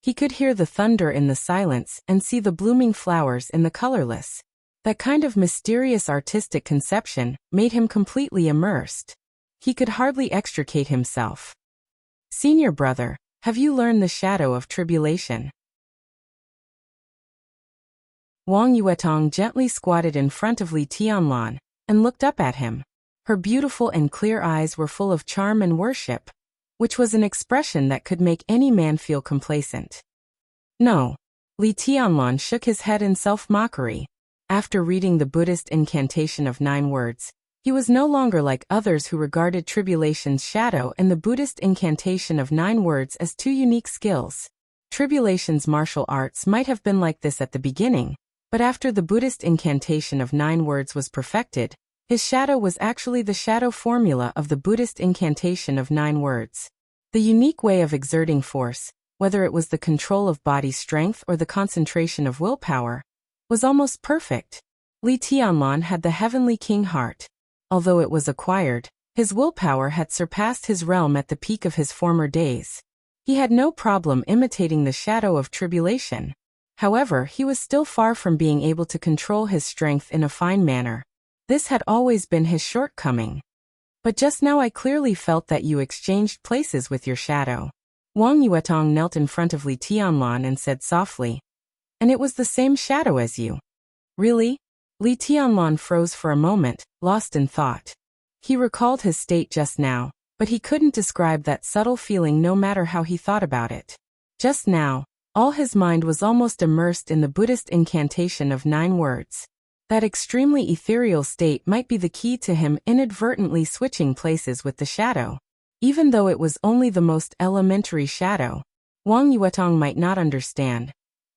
A: He could hear the thunder in the silence and see the blooming flowers in the colorless. That kind of mysterious artistic conception made him completely immersed. He could hardly extricate himself. "Senior brother, have you learned the shadow of tribulation?" Wang Yuetong gently squatted in front of Li Tianlan and looked up at him. Her beautiful and clear eyes were full of charm and worship, which was an expression that could make any man feel complacent. "No." Li Tianlan shook his head in self-mockery. After reading the Buddhist incantation of 9 words, he was no longer like others who regarded tribulation's shadow and the Buddhist incantation of 9 words as 2 unique skills. Tribulation's martial arts might have been like this at the beginning, but after the Buddhist incantation of 9 words was perfected, his shadow was actually the shadow formula of the Buddhist incantation of 9 words. The unique way of exerting force, whether it was the control of body strength or the concentration of willpower, was almost perfect. Li Tianlan had the heavenly king heart. Although it was acquired, his willpower had surpassed his realm at the peak of his former days. He had no problem imitating the shadow of tribulation. However, he was still far from being able to control his strength in a fine manner. This had always been his shortcoming. "But just now I clearly felt that you exchanged places with your shadow." Wang Yuetong knelt in front of Li Tianlan and said softly, "And it was the same shadow as you." "Really?" Li Tianlan froze for a moment, lost in thought. He recalled his state just now, but he couldn't describe that subtle feeling no matter how he thought about it. Just now, all his mind was almost immersed in the Buddhist incantation of 9 words. That extremely ethereal state might be the key to him inadvertently switching places with the shadow. Even though it was only the most elementary shadow, Wang Yuetong might not understand.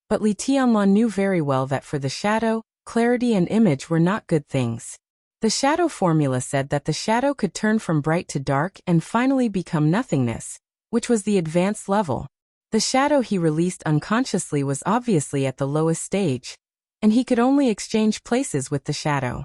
A: But Li Tianlan knew very well that for the shadow, clarity and image were not good things. The shadow formula said that the shadow could turn from bright to dark and finally become nothingness, which was the advanced level. The shadow he released unconsciously was obviously at the lowest stage, and he could only exchange places with the shadow.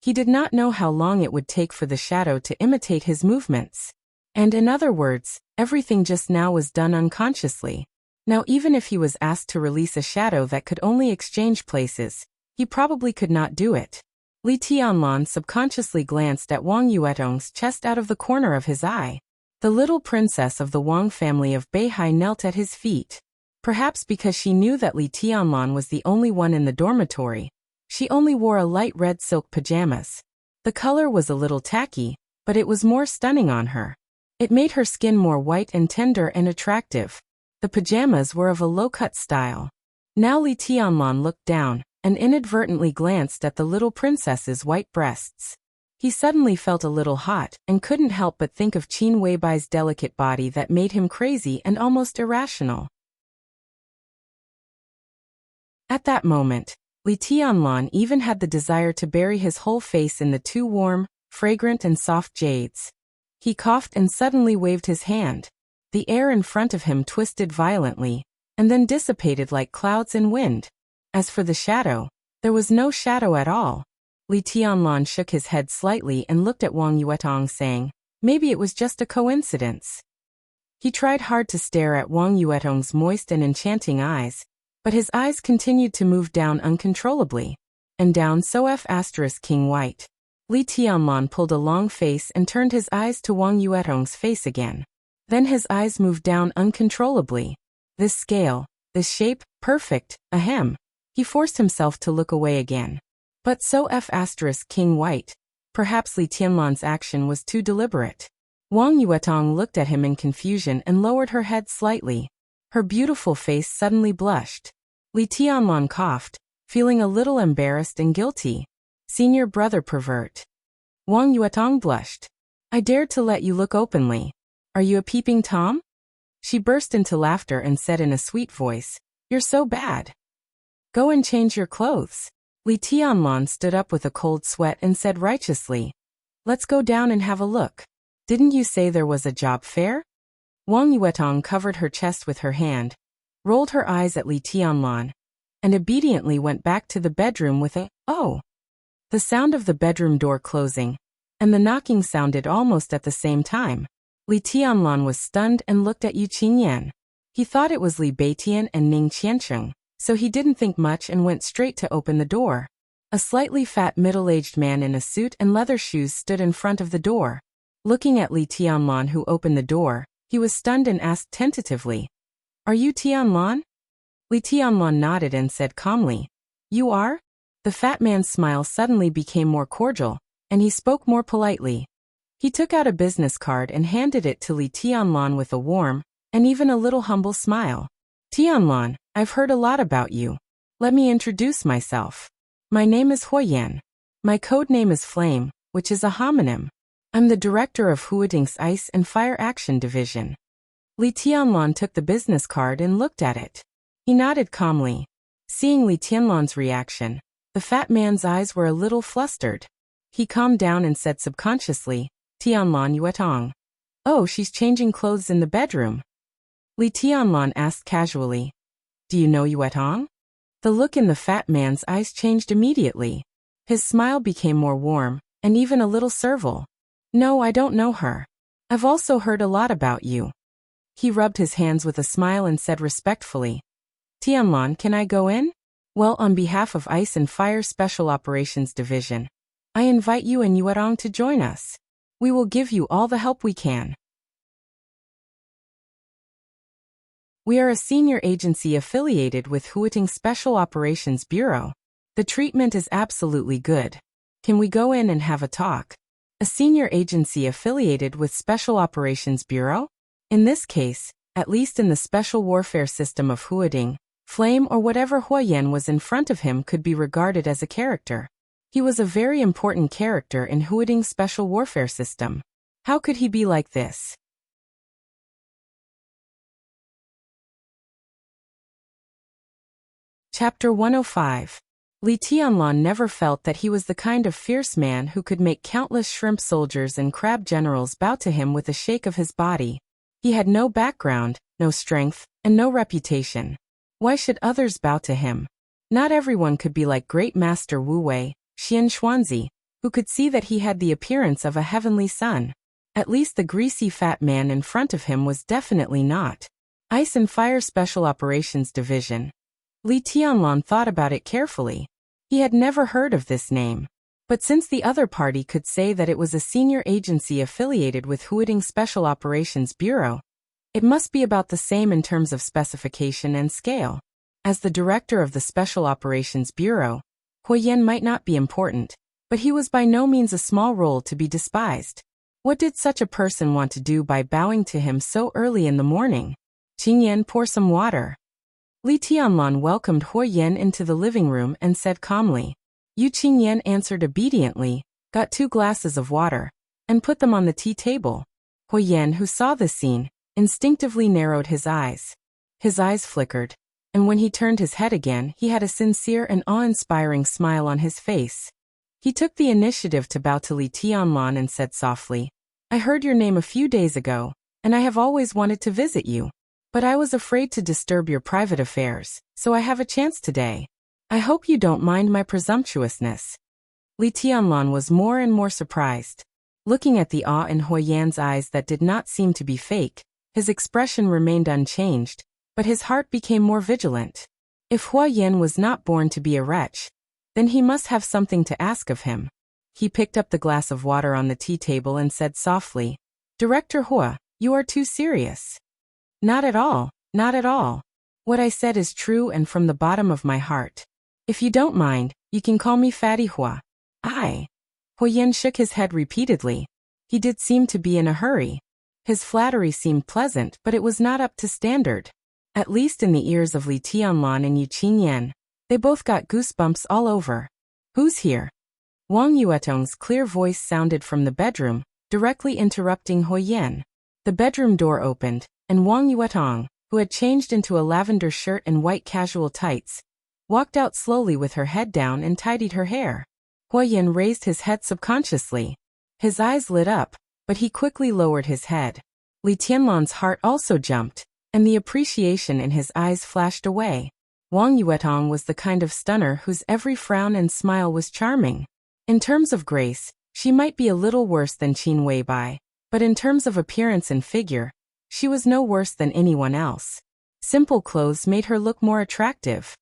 A: He did not know how long it would take for the shadow to imitate his movements. And in other words, everything just now was done unconsciously. Now even if he was asked to release a shadow that could only exchange places, he probably could not do it. Li Tianlan subconsciously glanced at Wang Yuetong's chest out of the corner of his eye. The little princess of the Wang family of Beihai knelt at his feet. Perhaps because she knew that Li Tianlan was the only one in the dormitory, she only wore a light red silk pajamas. The color was a little tacky, but it was more stunning on her. It made her skin more white and tender and attractive. The pajamas were of a low-cut style. Now Li Tianlan looked down and inadvertently glanced at the little princess's white breasts. He suddenly felt a little hot and couldn't help but think of Qin Weibai's delicate body that made him crazy and almost irrational. At that moment, Li Tianlan even had the desire to bury his whole face in the 2 warm, fragrant and soft jades. He coughed and suddenly waved his hand. The air in front of him twisted violently, and then dissipated like clouds and wind. As for the shadow, there was no shadow at all. Li Tianlan shook his head slightly and looked at Wang Yuetong saying, "Maybe it was just a coincidence." He tried hard to stare at Wang Yuetong's moist and enchanting eyes, but his eyes continued to move down uncontrollably. And down so King white. Li Tianlan pulled a long face and turned his eyes to Wang Yuetong's face again. Then his eyes moved down uncontrollably. This scale, this shape, perfect, ahem. He forced himself to look away again. But so King white. Perhaps Li Tianlan's action was too deliberate. Wang Yuetong looked at him in confusion and lowered her head slightly. Her beautiful face suddenly blushed. Li Tianlan coughed, feeling a little embarrassed and guilty. "Senior brother pervert." Wang Yuetong blushed. "I dared to let you look openly. Are you a peeping Tom?" She burst into laughter and said in a sweet voice, "You're so bad. Go and change your clothes." Li Tianlan stood up with a cold sweat and said righteously, "Let's go down and have a look. Didn't you say there was a job fair?" Wang Yuetong covered her chest with her hand, rolled her eyes at Li Tianlan, and obediently went back to the bedroom with a, "Oh." The sound of the bedroom door closing, and the knocking sounded almost at the same time. Li Tianlan was stunned and looked at Yu Qingyan. He thought it was Li Beitian and Ning Qiancheng, so he didn't think much and went straight to open the door. A slightly fat middle-aged man in a suit and leather shoes stood in front of the door. Looking at Li Tianlan, who opened the door, he was stunned and asked tentatively, "Are you Tianlan?" Li Tianlan nodded and said calmly, "You are?" The fat man's smile suddenly became more cordial, and he spoke more politely. He took out a business card and handed it to Li Tianlan with a warm, and even a little humble smile. "Tianlan, I've heard a lot about you. Let me introduce myself. My name is Huoyan. My code name is Flame, which is a homonym. I'm the director of Huading's Ice and Fire Action Division." Li Tianlan took the business card and looked at it. He nodded calmly. Seeing Li Tianlan's reaction, the fat man's eyes were a little flustered. He calmed down and said subconsciously, "Tianlan Yuetong." "Oh, she's changing clothes in the bedroom." Li Tianlan asked casually, "Do you know Yuetong?" The look in the fat man's eyes changed immediately. His smile became more warm, and even a little servile. "No, I don't know her. I've also heard a lot about you." He rubbed his hands with a smile and said respectfully, "Tianlan, can I go in?" "Well, on behalf of Ice and Fire Special Operations Division, I invite you and Yuetong to join us. We will give you all the help we can. We are a senior agency affiliated with Huating Special Operations Bureau. The treatment is absolutely good. Can we go in and have a talk?" A senior agency affiliated with Special Operations Bureau? In this case, at least in the special warfare system of Huading, Flame or whatever Huoyan was in front of him could be regarded as a character. He was a very important character in Huading's special warfare system. How could he be like this? Chapter 105. Li Tianlan never felt that he was the kind of fierce man who could make countless shrimp soldiers and crab generals bow to him with a shake of his body. He had no background, no strength, and no reputation. Why should others bow to him? Not everyone could be like Great Master Wu Wei, Xian Xuanzi, who could see that he had the appearance of a heavenly son. At least the greasy fat man in front of him was definitely not. Ice and Fire Special Operations Division. Li Tianlan thought about it carefully. He had never heard of this name. But since the other party could say that it was a senior agency affiliated with Huading Special Operations Bureau, it must be about the same in terms of specification and scale. As the director of the Special Operations Bureau, Huoyan might not be important, but he was by no means a small role to be despised. What did such a person want to do by bowing to him so early in the morning? "Qingyan, pour some water." Li Tianlan welcomed Huoyan into the living room and said calmly. Yu Qingyan answered obediently, got 2 glasses of water, and put them on the tea table. Huoyan, who saw the scene, instinctively narrowed his eyes. His eyes flickered, and when he turned his head again, he had a sincere and awe-inspiring smile on his face. He took the initiative to bow to Li Tianlan and said softly, "I heard your name a few days ago, and I have always wanted to visit you. But I was afraid to disturb your private affairs, so I have a chance today. I hope you don't mind my presumptuousness." Li Tianlan was more and more surprised. Looking at the awe in Huoyan's eyes that did not seem to be fake, his expression remained unchanged, but his heart became more vigilant. If Huoyan was not born to be a wretch, then he must have something to ask of him. He picked up the glass of water on the tea table and said softly, "Director Hua, you are too serious." "Not at all, not at all. What I said is true and from the bottom of my heart. If you don't mind, you can call me Fatty Hua." "I." Huoyan shook his head repeatedly. He did seem to be in a hurry. His flattery seemed pleasant, but it was not up to standard. At least in the ears of Li Tianlan and Yu Qingyan, they both got goosebumps all over. "Who's here?" Wang Yuetong's clear voice sounded from the bedroom, directly interrupting Huoyan. The bedroom door opened, and Wang Yuetong, who had changed into a lavender shirt and white casual tights, walked out slowly with her head down and tidied her hair. Huoyan raised his head subconsciously. His eyes lit up, but he quickly lowered his head. Li Tianlan's heart also jumped, and the appreciation in his eyes flashed away. Wang Yuetong was the kind of stunner whose every frown and smile was charming. In terms of grace, she might be a little worse than Qin Weibai, but in terms of appearance and figure, she was no worse than anyone else. Simple clothes made her look more attractive.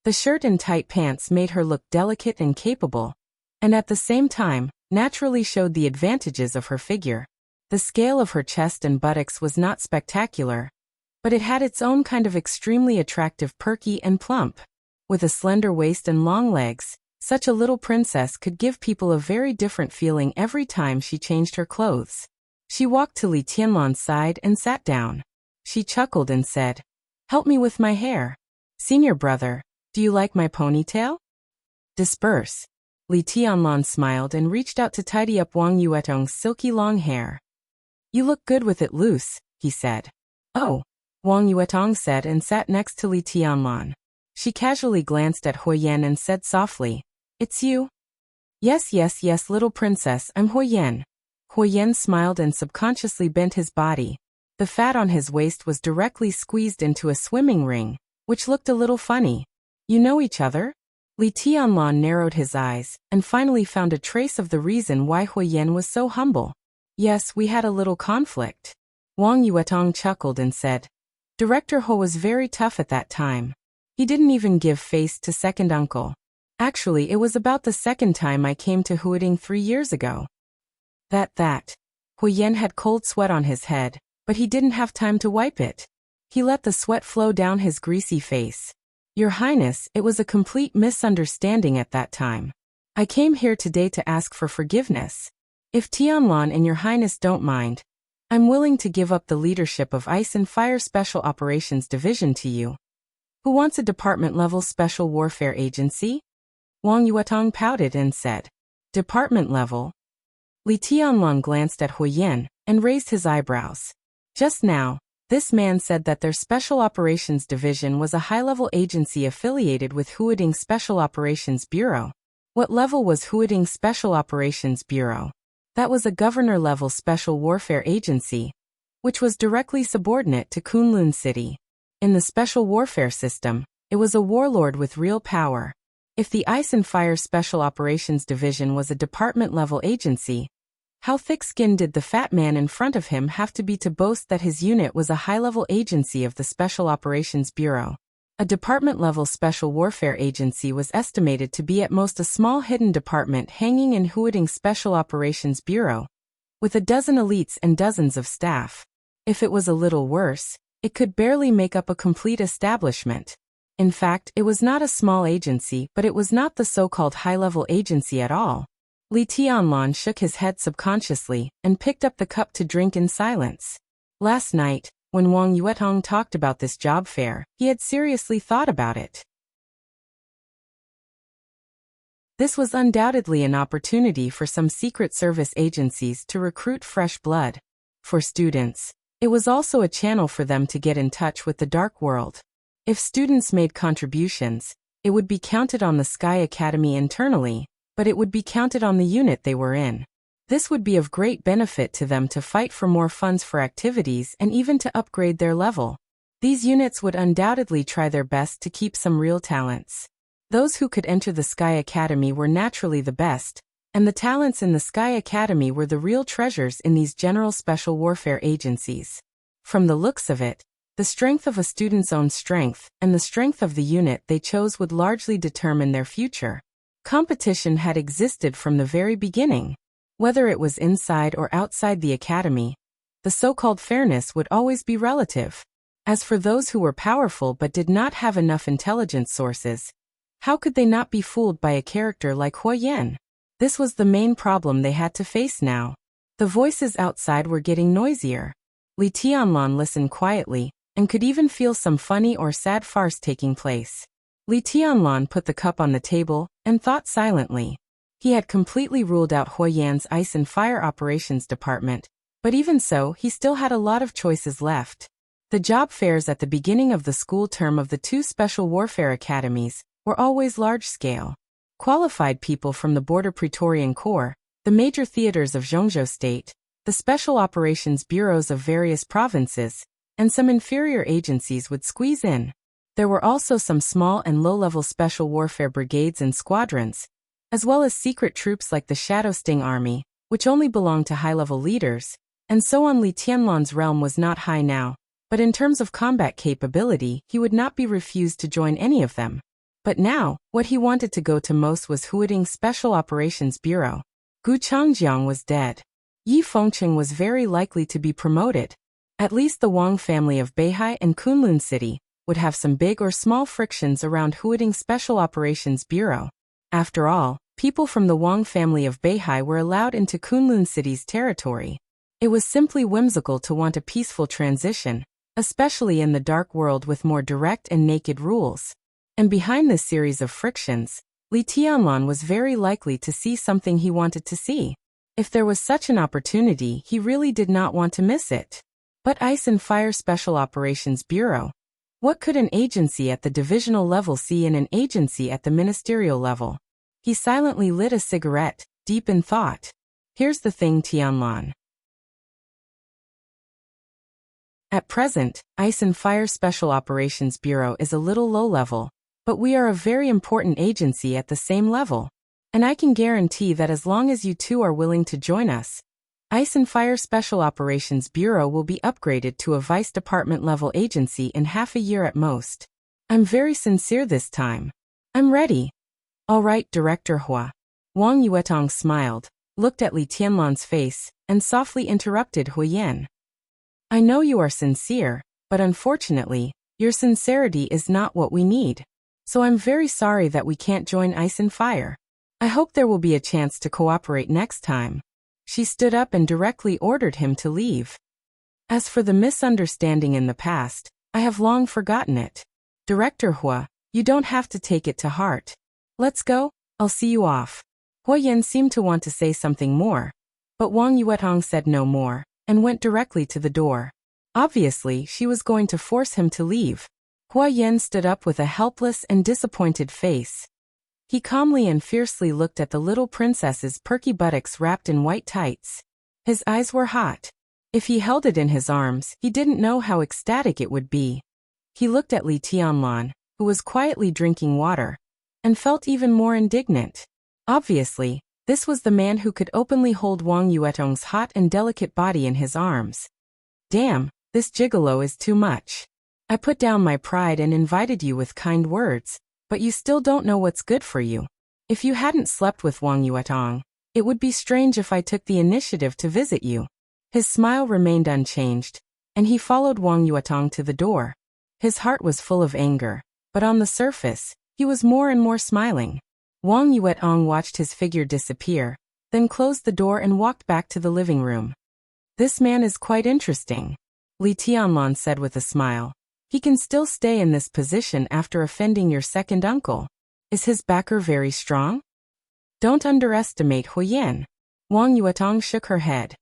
A: The shirt and tight pants made her look delicate and capable, and at the same time, naturally showed the advantages of her figure. The scale of her chest and buttocks was not spectacular, but it had its own kind of extremely attractive perky and plump. With a slender waist and long legs, such a little princess could give people a very different feeling every time she changed her clothes. She walked to Li Tianlan's side and sat down. She chuckled and said, "Help me with my hair. Senior brother, do you like my ponytail?" "Disperse." Li Tianlan smiled and reached out to tidy up Wang Yuetong's silky long hair. "You look good with it loose," he said. "Oh," Wang Yuetong said and sat next to Li Tianlan. She casually glanced at Huoyan and said softly, "It's you?" Yes, little princess, I'm Huoyan." Huoyan smiled and subconsciously bent his body. The fat on his waist was directly squeezed into a swimming ring, which looked a little funny. "You know each other?" Li Tianlan narrowed his eyes, and finally found a trace of the reason why Huoyan was so humble. "Yes, we had a little conflict." Wang Yuetong chuckled and said, "Director Ho was very tough at that time. He didn't even give face to second uncle. Actually, it was about the second time I came to Huading 3 years ago." That. Huoyan had cold sweat on his head, but he didn't have time to wipe it. He let the sweat flow down his greasy face. "Your Highness, it was a complete misunderstanding at that time. I came here today to ask for forgiveness. If Tianlan and Your Highness don't mind, I'm willing to give up the leadership of Ice and Fire Special Operations Division to you. Who wants a department-level special warfare agency?" Wang Yuetong pouted and said, "Department level?" Li Tianlan glanced at Huoyan and raised his eyebrows. Just now, this man said that their Special Operations Division was a high-level agency affiliated with Huading Special Operations Bureau. What level was Huading Special Operations Bureau? That was a governor-level special warfare agency, which was directly subordinate to Kunlun City. In the special warfare system, it was a warlord with real power. If the Ice and Fire Special Operations Division was a department-level agency, how thick-skinned did the fat man in front of him have to be to boast that his unit was a high-level agency of the Special Operations Bureau? A department-level special warfare agency was estimated to be at most a small hidden department hanging in Huading Special Operations Bureau, with a dozen elites and dozens of staff. If it was a little worse, it could barely make up a complete establishment. In fact, it was not a small agency, but it was not the so-called high-level agency at all. Li Tianlan shook his head subconsciously and picked up the cup to drink in silence. Last night, when Wang Yuetong talked about this job fair, he had seriously thought about it. This was undoubtedly an opportunity for some secret service agencies to recruit fresh blood. For students, it was also a channel for them to get in touch with the dark world. If students made contributions, it would be counted on the Sky Academy internally, but it would be counted on the unit they were in. This would be of great benefit to them to fight for more funds for activities and even to upgrade their level. These units would undoubtedly try their best to keep some real talents. Those who could enter the Sky Academy were naturally the best, and the talents in the Sky Academy were the real treasures in these general special warfare agencies. From the looks of it, the strength of a student's own strength and the strength of the unit they chose would largely determine their future. Competition had existed from the very beginning. Whether it was inside or outside the academy, the so-called fairness would always be relative. As for those who were powerful but did not have enough intelligence sources, how could they not be fooled by a character like Huoyan? This was the main problem they had to face now. The voices outside were getting noisier. Li Tianlan listened quietly, and could even feel some funny or sad farce taking place. Li Tianlan put the cup on the table and thought silently. He had completely ruled out Huoyan's Ice and Fire Operations Department, but even so, he still had a lot of choices left. The job fairs at the beginning of the school term of the two special warfare academies were always large-scale. Qualified people from the Border Praetorian Corps, the major theaters of Zhongzhou State, the special operations bureaus of various provinces, and some inferior agencies would squeeze in. There were also some small and low-level special warfare brigades and squadrons, as well as secret troops like the Shadow Sting Army, which only belonged to high-level leaders, and so on. Li Tianlan's realm was not high now, but in terms of combat capability, he would not be refused to join any of them. But now, what he wanted to go to most was Huading's Special Operations Bureau. Gu Changjiang was dead. Yi Fengcheng was very likely to be promoted. At least the Wang family of Beihai and Kunlun City would have some big or small frictions around Huading's Special Operations Bureau. After all, people from the Wang family of Beihai were allowed into Kunlun City's territory. It was simply whimsical to want a peaceful transition, especially in the dark world with more direct and naked rules. And behind this series of frictions, Li Tianlan was very likely to see something he wanted to see. If there was such an opportunity, he really did not want to miss it. But Ice and Fire Special Operations Bureau. What could an agency at the divisional level see in an agency at the ministerial level? He silently lit a cigarette, deep in thought. Here's the thing, Tianlan. At present, Ice and Fire Special Operations Bureau is a little low-level, but we are a very important agency at the same level. And I can guarantee that as long as you two are willing to join us, Ice and Fire Special Operations Bureau will be upgraded to a vice department level agency in half a year at most. I'm very sincere this time. I'm ready. All right, Director Hua. Wang Yuetong smiled, looked at Li Tianlan's face, and softly interrupted Huyen. I know you are sincere, but unfortunately, your sincerity is not what we need. So I'm very sorry that we can't join Ice and Fire. I hope there will be a chance to cooperate next time. She stood up and directly ordered him to leave. As for the misunderstanding in the past, I have long forgotten it. Director Hua, you don't have to take it to heart. Let's go, I'll see you off. Hua Yen seemed to want to say something more, but Wang Yuetong said no more, and went directly to the door. Obviously, she was going to force him to leave. Hua Yen stood up with a helpless and disappointed face. He calmly and fiercely looked at the little princess's perky buttocks wrapped in white tights. His eyes were hot. If he held it in his arms, he didn't know how ecstatic it would be. He looked at Li Tianlan, who was quietly drinking water, and felt even more indignant. Obviously, this was the man who could openly hold Wang Yuetong's hot and delicate body in his arms. Damn, this gigolo is too much. I put down my pride and invited you with kind words, but you still don't know what's good for you. If you hadn't slept with Wang Yuetong, it would be strange if I took the initiative to visit you. His smile remained unchanged, and he followed Wang Yuetong to the door. His heart was full of anger, but on the surface, he was more and more smiling. Wang Yuetong watched his figure disappear, then closed the door and walked back to the living room. This man is quite interesting, Li Tianlan said with a smile. He can still stay in this position after offending your second uncle. Is his backer very strong? Don't underestimate Huyen. Wang Yuetong shook her head.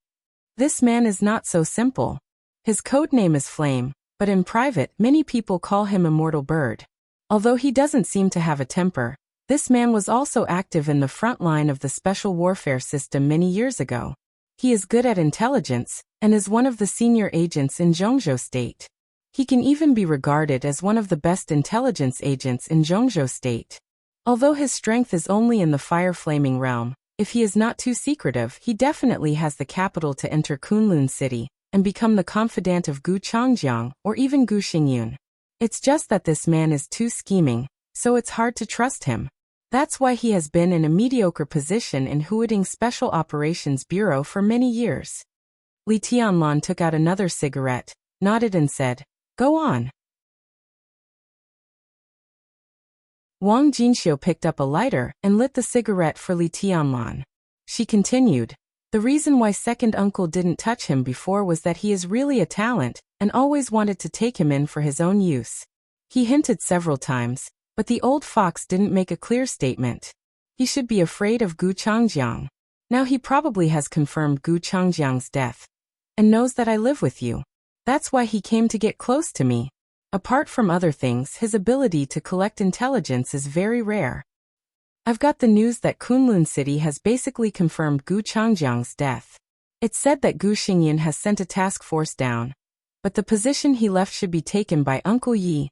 A: This man is not so simple. His code name is Flame, but in private many people call him Immortal Bird. Although he doesn't seem to have a temper, this man was also active in the front line of the special warfare system many years ago. He is good at intelligence, and is one of the senior agents in Zhongzhou State. He can even be regarded as one of the best intelligence agents in Zhongzhou State. Although his strength is only in the fire-flaming realm, if he is not too secretive, he definitely has the capital to enter Kunlun City and become the confidant of Gu Changjiang or even Gu Xingyun. It's just that this man is too scheming, so it's hard to trust him. That's why he has been in a mediocre position in Huading's Special Operations Bureau for many years. Li Tianlan took out another cigarette, nodded and said, Go on. Wang Jinxiu picked up a lighter and lit the cigarette for Li Tianlan. She continued, The reason why second uncle didn't touch him before was that he is really a talent and always wanted to take him in for his own use. He hinted several times, but the old fox didn't make a clear statement. He should be afraid of Gu Changjiang. Now he probably has confirmed Gu Changjiang's death and knows that I live with you. That's why he came to get close to me. Apart from other things, his ability to collect intelligence is very rare. I've got the news that Kunlun City has basically confirmed Gu Changjiang's death. It's said that Gu Xingyan has sent a task force down, but the position he left should be taken by Uncle Yi.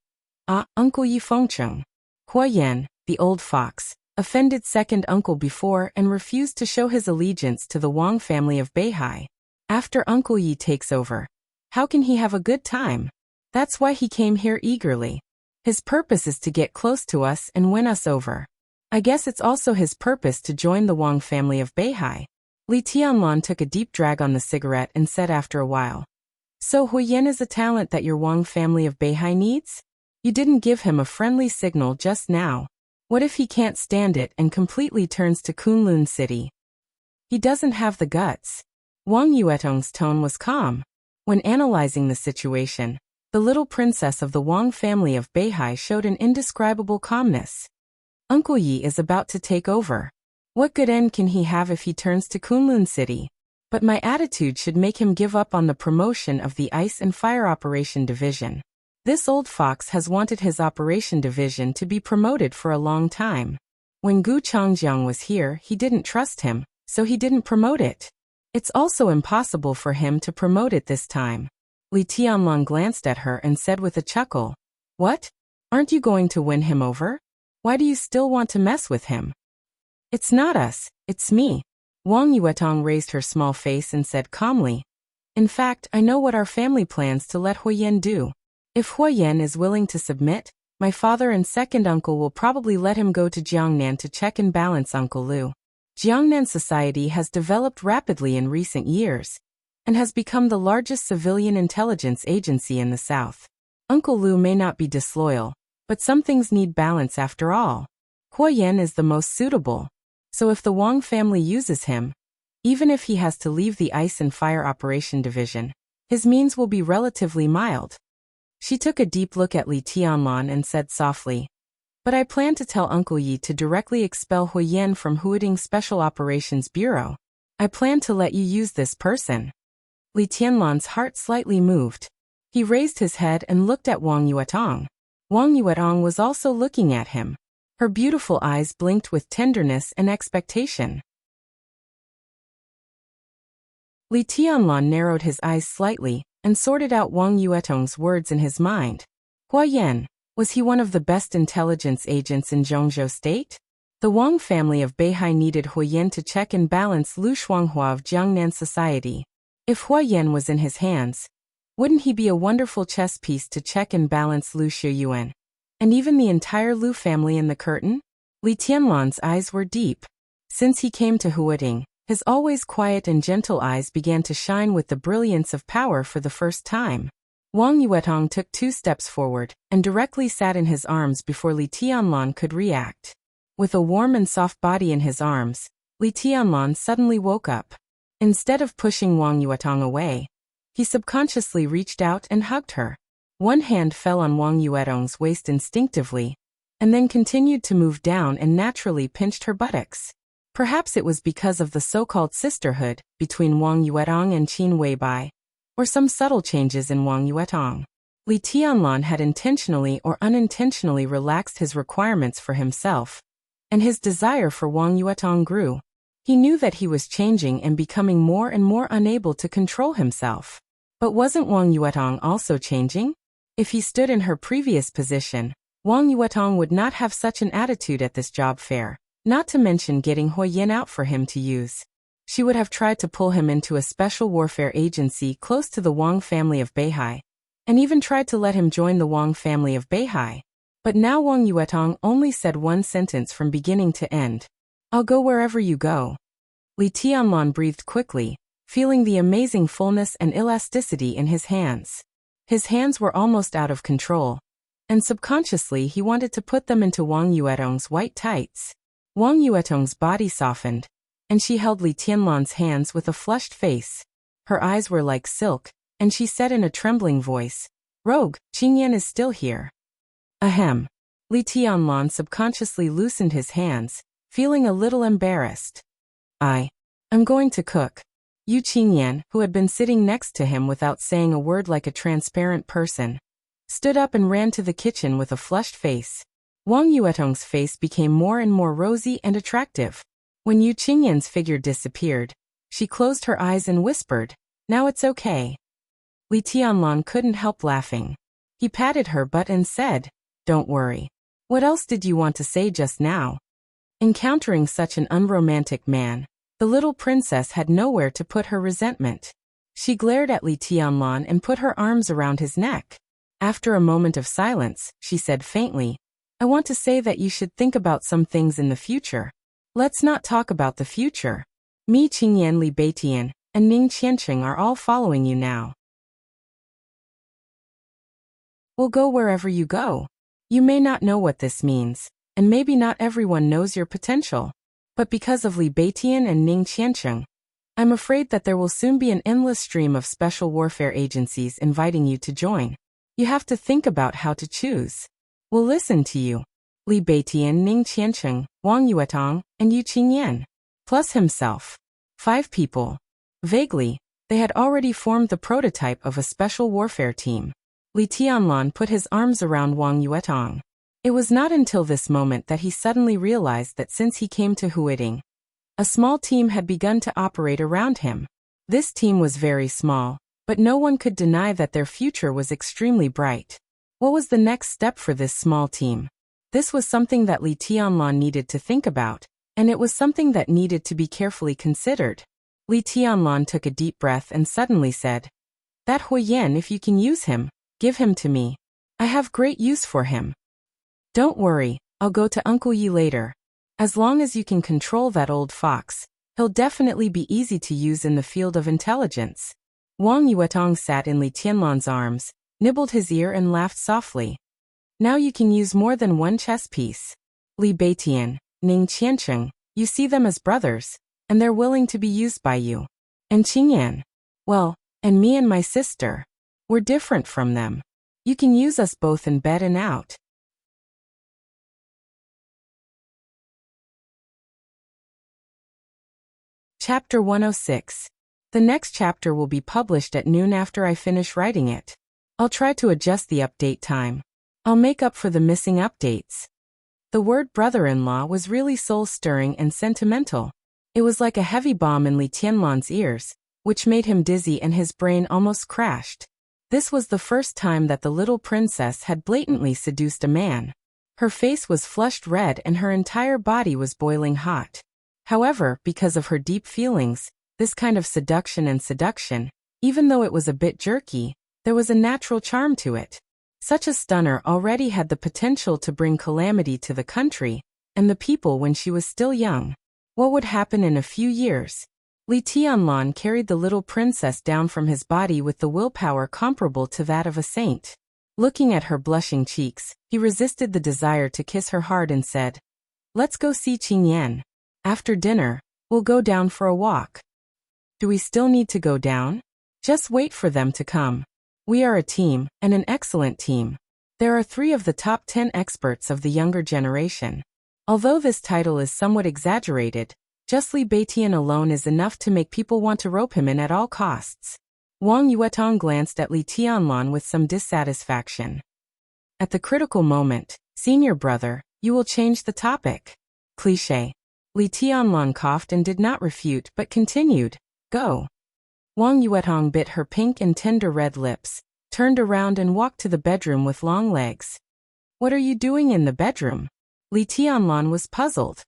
A: Uncle Yi Fengcheng. Hua Yan, the old fox, offended second uncle before and refused to show his allegiance to the Wang family of Beihai. After Uncle Yi takes over, how can he have a good time? That's why he came here eagerly. His purpose is to get close to us and win us over. I guess it's also his purpose to join the Wang family of Beihai. Li Tianlan took a deep drag on the cigarette and said after a while, "So Huyen is a talent that your Wang family of Beihai needs? You didn't give him a friendly signal just now. What if he can't stand it and completely turns to Kunlun City?" "He doesn't have the guts." Wang Yuetong's tone was calm. When analyzing the situation, the little princess of the Wang family of Beihai showed an indescribable calmness. Uncle Yi is about to take over. What good end can he have if he turns to Kunlun City? But my attitude should make him give up on the promotion of the Ice and Fire Operation Division. This old fox has wanted his Operation Division to be promoted for a long time. When Gu Changjiang was here, he didn't trust him, so he didn't promote it. It's also impossible for him to promote it this time. Li Tianlong glanced at her and said with a chuckle, "What? Aren't you going to win him over? Why do you still want to mess with him?" "It's not us, it's me." Wang Yuetong raised her small face and said calmly, "In fact, I know what our family plans to let Huyen do. If Huyen is willing to submit, my father and second uncle will probably let him go to Jiangnan to check and balance Uncle Lu. Jiangnan society has developed rapidly in recent years and has become the largest civilian intelligence agency in the south. Uncle Lu may not be disloyal, but some things need balance after all. Huyen is the most suitable. So if the Wang family uses him, even if he has to leave the Ice and Fire Operation Division, his means will be relatively mild." She took a deep look at Li Tianlan and said softly, "But I plan to tell Uncle Yi to directly expel Huyen from Huading Special Operations Bureau. I plan to let you use this person." Li Tianlan's heart slightly moved. He raised his head and looked at Wang Yuetong. Wang Yuetong was also looking at him. Her beautiful eyes blinked with tenderness and expectation. Li Tianlan narrowed his eyes slightly and sorted out Wang Yuetong's words in his mind. Huyen, was he one of the best intelligence agents in Zhongzhou State? The Wang family of Beihai needed Huyen to check and balance Lu Shuanghua of Jiangnan society. If Huyen was in his hands, wouldn't he be a wonderful chess piece to check and balance Lu Shiyuan? And even the entire Lu family in the curtain? Li Tianlan's eyes were deep. Since he came to Huading, his always quiet and gentle eyes began to shine with the brilliance of power for the first time. Wang Yuetong took 2 steps forward and directly sat in his arms before Li Tianlan could react. With a warm and soft body in his arms, Li Tianlan suddenly woke up. Instead of pushing Wang Yuetong away, he subconsciously reached out and hugged her. One hand fell on Wang Yuetong's waist instinctively, and then continued to move down and naturally pinched her buttocks. Perhaps it was because of the so-called sisterhood between Wang Yuetong and Qin Weibai, or some subtle changes in Wang Yuetong. Li Tianlan had intentionally or unintentionally relaxed his requirements for himself, and his desire for Wang Yuetong grew. He knew that he was changing and becoming more and more unable to control himself. But wasn't Wang Yuetong also changing? If he stood in her previous position, Wang Yuetong would not have such an attitude at this job fair, not to mention getting Huyen out for him to use. She would have tried to pull him into a special warfare agency close to the Wang family of Beihai, and even tried to let him join the Wang family of Beihai. But now Wang Yuetong only said one sentence from beginning to end. "I'll go wherever you go." Li Tianlan breathed quickly, feeling the amazing fullness and elasticity in his hands. His hands were almost out of control, and subconsciously he wanted to put them into Wang Yuetong's white tights. Wang Yuetong's body softened, and she held Li Tianlan's hands with a flushed face. Her eyes were like silk, and she said in a trembling voice, "Rogue, Qingyan is still here." Ahem. Li Tianlan subconsciously loosened his hands, feeling a little embarrassed. I'm going to cook." Yu Qingyan, who had been sitting next to him without saying a word like a transparent person, stood up and ran to the kitchen with a flushed face. Wang Yuetong's face became more and more rosy and attractive. When Yu Qingyan's figure disappeared, she closed her eyes and whispered, "Now it's okay." Li Tianlan couldn't help laughing. He patted her butt and said, "Don't worry. What else did you want to say just now?" Encountering such an unromantic man, the little princess had nowhere to put her resentment. She glared at Li Tianlan and put her arms around his neck. After a moment of silence, she said faintly, "I want to say that you should think about some things in the future. Let's not talk about the future. Mi Qingyan, Li Beitian, and Ning Qiancheng are all following you now. We'll go wherever you go. You may not know what this means, and maybe not everyone knows your potential. But because of Li Beitian and Ning Qiancheng, I'm afraid that there will soon be an endless stream of special warfare agencies inviting you to join. You have to think about how to choose. We'll listen to you." Li Beitian, Ning Qiancheng, Wang Yuetong, and Yu Qingyan, plus himself. 5 people. Vaguely, they had already formed the prototype of a special warfare team. Li Tianlan put his arms around Wang Yuetong. It was not until this moment that he suddenly realized that since he came to Huiding, a small team had begun to operate around him. This team was very small, but no one could deny that their future was extremely bright. What was the next step for this small team? This was something that Li Tianlan needed to think about, and it was something that needed to be carefully considered. Li Tianlan took a deep breath and suddenly said, "That Huiyan, if you can use him, give him to me. I have great use for him. Don't worry, I'll go to Uncle Yi later. As long as you can control that old fox, he'll definitely be easy to use in the field of intelligence." Wang Yuetong sat in Li Tianlan's arms, nibbled his ear and laughed softly. "Now you can use more than one chess piece. Li Beitian, Ning Qiancheng, you see them as brothers, and they're willing to be used by you. And Qingyan, well, and me and my sister, we're different from them. You can use us both in bed and out." Chapter 106. The next chapter will be published at noon after I finish writing it. I'll try to adjust the update time. I'll make up for the missing updates. The word brother-in-law was really soul-stirring and sentimental. It was like a heavy bomb in Li Tianlan's ears, which made him dizzy and his brain almost crashed. This was the first time that the little princess had blatantly seduced a man. Her face was flushed red and her entire body was boiling hot. However, because of her deep feelings, this kind of seduction, even though it was a bit jerky, there was a natural charm to it. Such a stunner already had the potential to bring calamity to the country and the people when she was still young. What would happen in a few years? Li Tianlan carried the little princess down from his body with the willpower comparable to that of a saint. Looking at her blushing cheeks, he resisted the desire to kiss her hard and said, "Let's go see Qingyan. After dinner, we'll go down for a walk." "Do we still need to go down?" "Just wait for them to come. We are a team, and an excellent team. There are 3 of the top 10 experts of the younger generation. Although this title is somewhat exaggerated, just Li Beitian alone is enough to make people want to rope him in at all costs." Wang Yuetong glanced at Li Tianlan with some dissatisfaction. At the critical moment, "Senior brother, you will change the topic." Cliché. Li Tianlan coughed and did not refute but continued, "Go." Wang Yuetong bit her pink and tender red lips, turned around and walked to the bedroom with long legs. "What are you doing in the bedroom?" Li Tianlan was puzzled.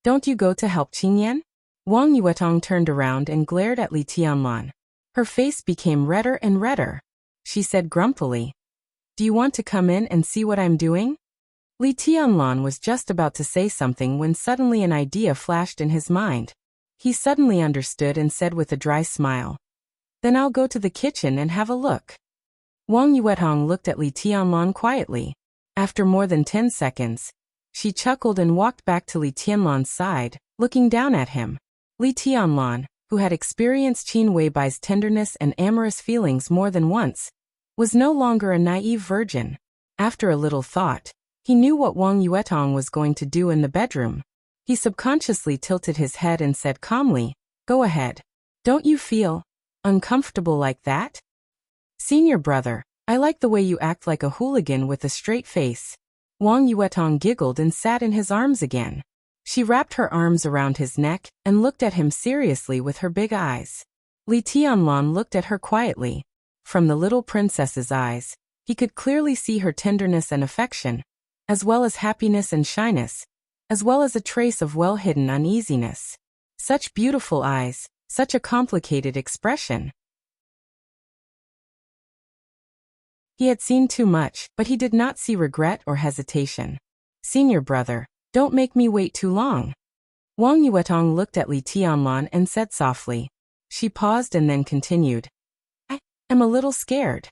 A: "Don't you go to help Qingyan?" Wang Yuetong turned around and glared at Li Tianlan. Her face became redder and redder. She said grumpily, "Do you want to come in and see what I'm doing?" Li Tianlan was just about to say something when suddenly an idea flashed in his mind. He suddenly understood and said with a dry smile, "Then I'll go to the kitchen and have a look." Wang Yuetong looked at Li Tianlan quietly. After more than 10 seconds, she chuckled and walked back to Li Tianlan's side, looking down at him. Li Tianlan, who had experienced Qin Weibai's tenderness and amorous feelings more than once, was no longer a naive virgin. After a little thought, he knew what Wang Yuetong was going to do in the bedroom. He subconsciously tilted his head and said calmly, "Go ahead. Don't you feel uncomfortable like that? Senior brother, I like the way you act like a hooligan with a straight face. Wang Yuetong giggled and sat in his arms again. She wrapped her arms around his neck and looked at him seriously with her big eyes. Li Tianlan looked at her quietly. From the little princess's eyes, he could clearly see her tenderness and affection, as well as happiness and shyness, as well as a trace of well-hidden uneasiness. Such beautiful eyes, such a complicated expression. He had seen too much, but he did not see regret or hesitation. Senior brother, don't make me wait too long. Wang Yuetong looked at Li Tianlan and said softly. She paused and then continued. I am a little scared.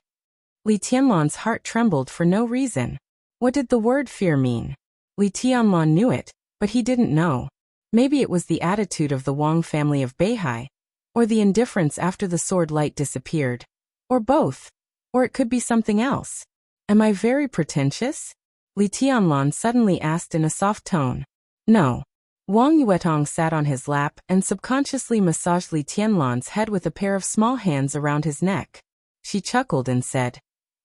A: Li Tianlan's heart trembled for no reason. What did the word fear mean? Li Tianlan knew it, but he didn't know. Maybe it was the attitude of the Wang family of Beihai, or the indifference after the sword light disappeared, or both, or it could be something else. Am I very pretentious? Li Tianlan suddenly asked in a soft tone. No. Wang Yuetong sat on his lap and subconsciously massaged Li Tianlan's head with a pair of small hands around his neck. She chuckled and said,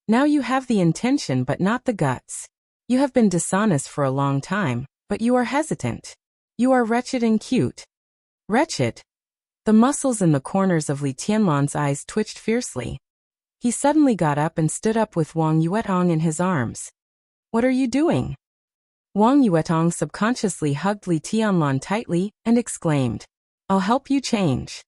A: Now you have the intention but not the guts. You have been dishonest for a long time, but you are hesitant. You are wretched and cute. Wretched? The muscles in the corners of Li Tianlan's eyes twitched fiercely. He suddenly got up and stood up with Wang Yuetong in his arms. What are you doing? Wang Yuetong subconsciously hugged Li Tianlan tightly and exclaimed, I'll help you change.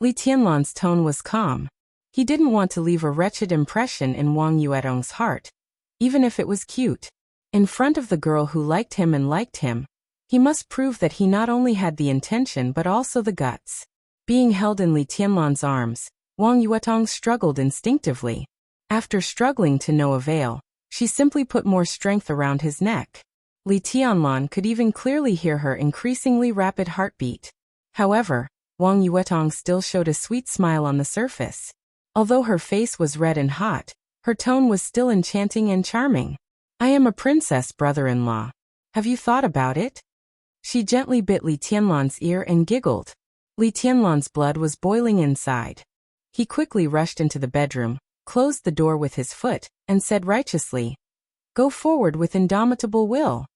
A: Li Tianlan's tone was calm. He didn't want to leave a wretched impression in Wang Yuetong's heart, even if it was cute. In front of the girl who liked him and liked him, he must prove that he not only had the intention but also the guts. Being held in Li Tianlan's arms, Wang Yuetong struggled instinctively. After struggling to no avail, she simply put more strength around his neck. Li Tianlan could even clearly hear her increasingly rapid heartbeat. However, Wang Yuetong still showed a sweet smile on the surface. Although her face was red and hot, her tone was still enchanting and charming. I am a princess, brother-in-law. Have you thought about it? She gently bit Li Tianlan's ear and giggled. Li Tianlan's blood was boiling inside. He quickly rushed into the bedroom, closed the door with his foot, and said righteously, Go forward with indomitable will.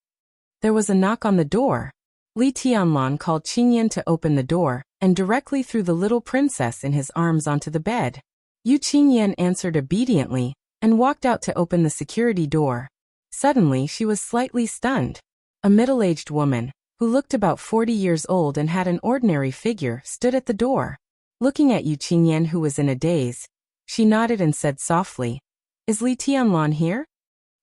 A: There was a knock on the door. Li Tianlan called Qingyan to open the door, and directly threw the little princess in his arms onto the bed. Yu Qingyan answered obediently, and walked out to open the security door. Suddenly she was slightly stunned. A middle-aged woman, who looked about 40 years old and had an ordinary figure, stood at the door. Looking at Yu Qingyan, who was in a daze, she nodded and said softly, Is Li Tianlan here?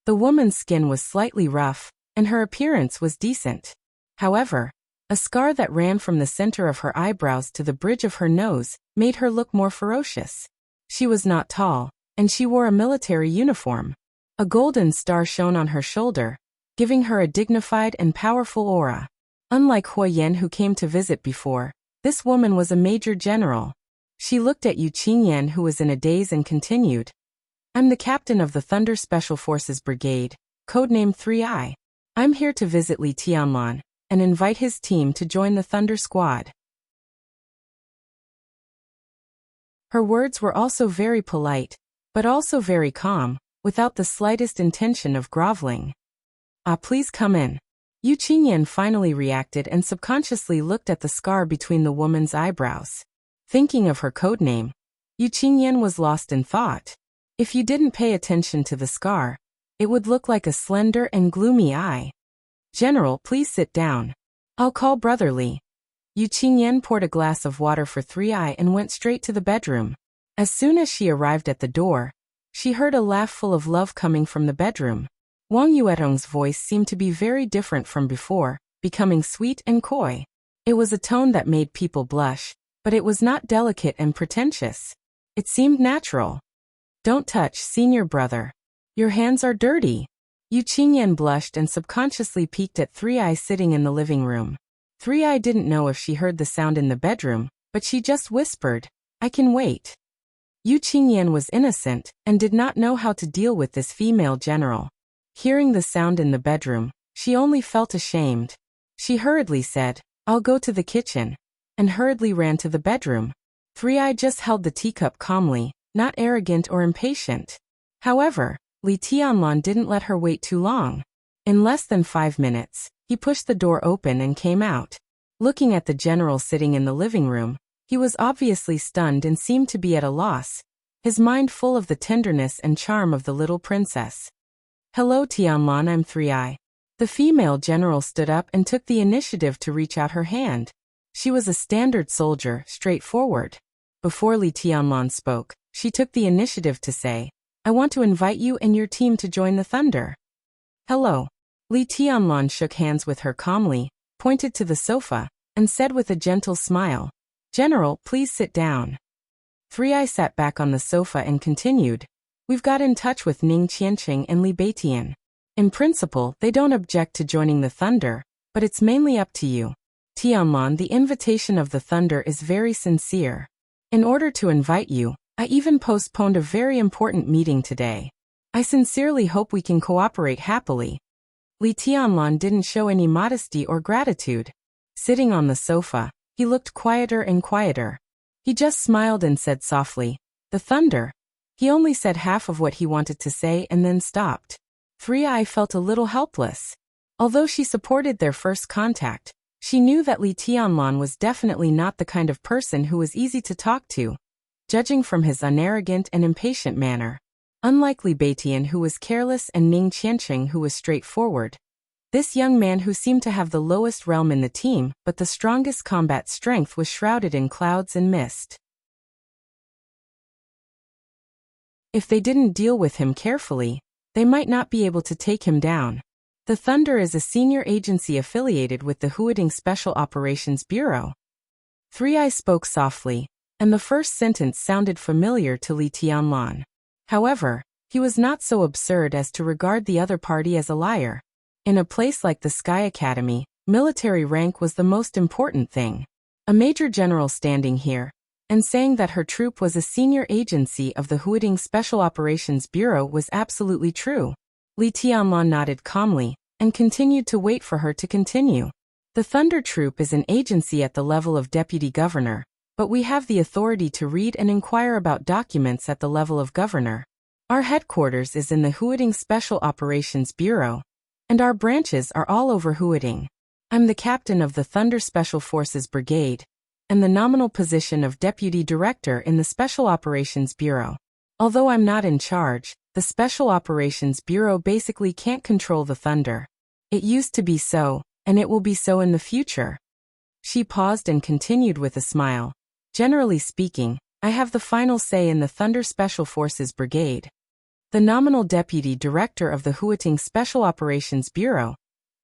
A: The woman's skin was slightly rough, and her appearance was decent. However, a scar that ran from the center of her eyebrows to the bridge of her nose made her look more ferocious. She was not tall, and she wore a military uniform. A golden star shone on her shoulder, giving her a dignified and powerful aura. Unlike Huo Yan, who came to visit before, this woman was a major general. She looked at Yu Qingyan, who was in a daze, and continued, I'm the captain of the Thunder Special Forces Brigade, codenamed 3i. I'm here to visit Li Tianlan and invite his team to join the Thunder Squad. Her words were also very polite, but also very calm, without the slightest intention of groveling. Please come in. Yu Qingyan finally reacted and subconsciously looked at the scar between the woman's eyebrows. Thinking of her codename, Yu Qingyan was lost in thought. If you didn't pay attention to the scar, it would look like a slender and gloomy eye. General, please sit down. I'll call Brother Li. Yu Qingyan poured a glass of water for 3i and went straight to the bedroom. As soon as she arrived at the door, she heard a laugh full of love coming from the bedroom. Wang Yuetong's voice seemed to be very different from before, becoming sweet and coy. It was a tone that made people blush, but it was not delicate and pretentious. It seemed natural. Don't touch, senior brother. Your hands are dirty. Yu Qingyan blushed and subconsciously peeked at 3i sitting in the living room. 3i didn't know if she heard the sound in the bedroom, but she just whispered, I can wait. Yu Qingyan was innocent and did not know how to deal with this female general. Hearing the sound in the bedroom, she only felt ashamed. She hurriedly said, I'll go to the kitchen, and hurriedly ran to the bedroom. Three-Eye just held the teacup calmly, not arrogant or impatient. However, Li Tianlan didn't let her wait too long. In less than 5 minutes, he pushed the door open and came out. Looking at the general sitting in the living room, he was obviously stunned and seemed to be at a loss, his mind full of the tenderness and charm of the little princess. "Hello Tianlan, I'm Three-Eye." The female general stood up and took the initiative to reach out her hand. She was a standard soldier, straightforward. Before Li Tianlan spoke, she took the initiative to say, "I want to invite you and your team to join the Thunder." "Hello." Li Tianlan shook hands with her calmly, pointed to the sofa, and said with a gentle smile, "General, please sit down." Three-Eye sat back on the sofa and continued, "We've got in touch with Ning Qianqing and Li Beitian. In principle, they don't object to joining the Thunder, but it's mainly up to you. Tianlan, the invitation of the Thunder is very sincere. In order to invite you, I even postponed a very important meeting today. I sincerely hope we can cooperate happily." Li Tianlan didn't show any modesty or gratitude. Sitting on the sofa, he looked quieter and quieter. He just smiled and said softly, "The Thunder." He only said half of what he wanted to say and then stopped. Three-Eye felt a little helpless. Although she supported their first contact, she knew that Li Tianlan was definitely not the kind of person who was easy to talk to, judging from his unarrogant and impatient manner. Unlike Li Beitian, who was careless, and Ning Qianqing, who was straightforward, this young man, who seemed to have the lowest realm in the team but the strongest combat strength, was shrouded in clouds and mist. If they didn't deal with him carefully, they might not be able to take him down. The Thunder is a senior agency affiliated with the Huading Special Operations Bureau. Three-Eye spoke softly, and the first sentence sounded familiar to Li Tianlan. However, he was not so absurd as to regard the other party as a liar. In a place like the Sky Academy, military rank was the most important thing. A major general standing here and saying that her troop was a senior agency of the Huading Special Operations Bureau was absolutely true. Li Tianlan nodded calmly and continued to wait for her to continue. "The Thunder Troop is an agency at the level of deputy governor, but we have the authority to read and inquire about documents at the level of governor. Our headquarters is in the Huading Special Operations Bureau, and our branches are all over Huading. I'm the captain of the Thunder Special Forces Brigade, and the nominal position of Deputy Director in the Special Operations Bureau. Although I'm not in charge, the Special Operations Bureau basically can't control the Thunder. It used to be so, and it will be so in the future." She paused and continued with a smile. "Generally speaking, I have the final say in the Thunder Special Forces Brigade. The nominal Deputy Director of the Huading Special Operations Bureau,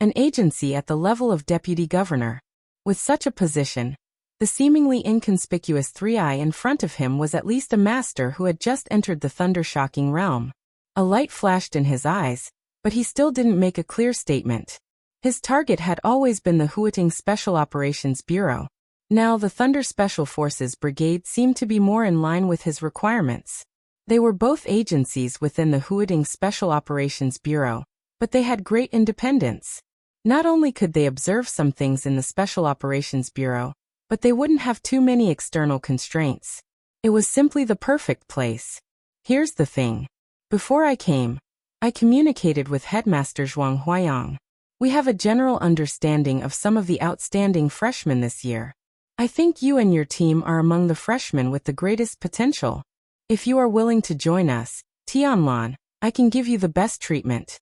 A: an agency at the level of Deputy Governor. With such a position, the seemingly inconspicuous Three-Eye in front of him was at least a master who had just entered the thunder-shocking realm. A light flashed in his eyes, but he still didn't make a clear statement. His target had always been the Huading Special Operations Bureau. Now the Thunder Special Forces Brigade seemed to be more in line with his requirements. They were both agencies within the Huading Special Operations Bureau, but they had great independence. Not only could they observe some things in the Special Operations Bureau, but they wouldn't have too many external constraints. It was simply the perfect place. Here's the thing. Before I came, I communicated with Headmaster Zhuang Huayang. We have a general understanding of some of the outstanding freshmen this year. I think you and your team are among the freshmen with the greatest potential. If you are willing to join us, Tianlan, I can give you the best treatment."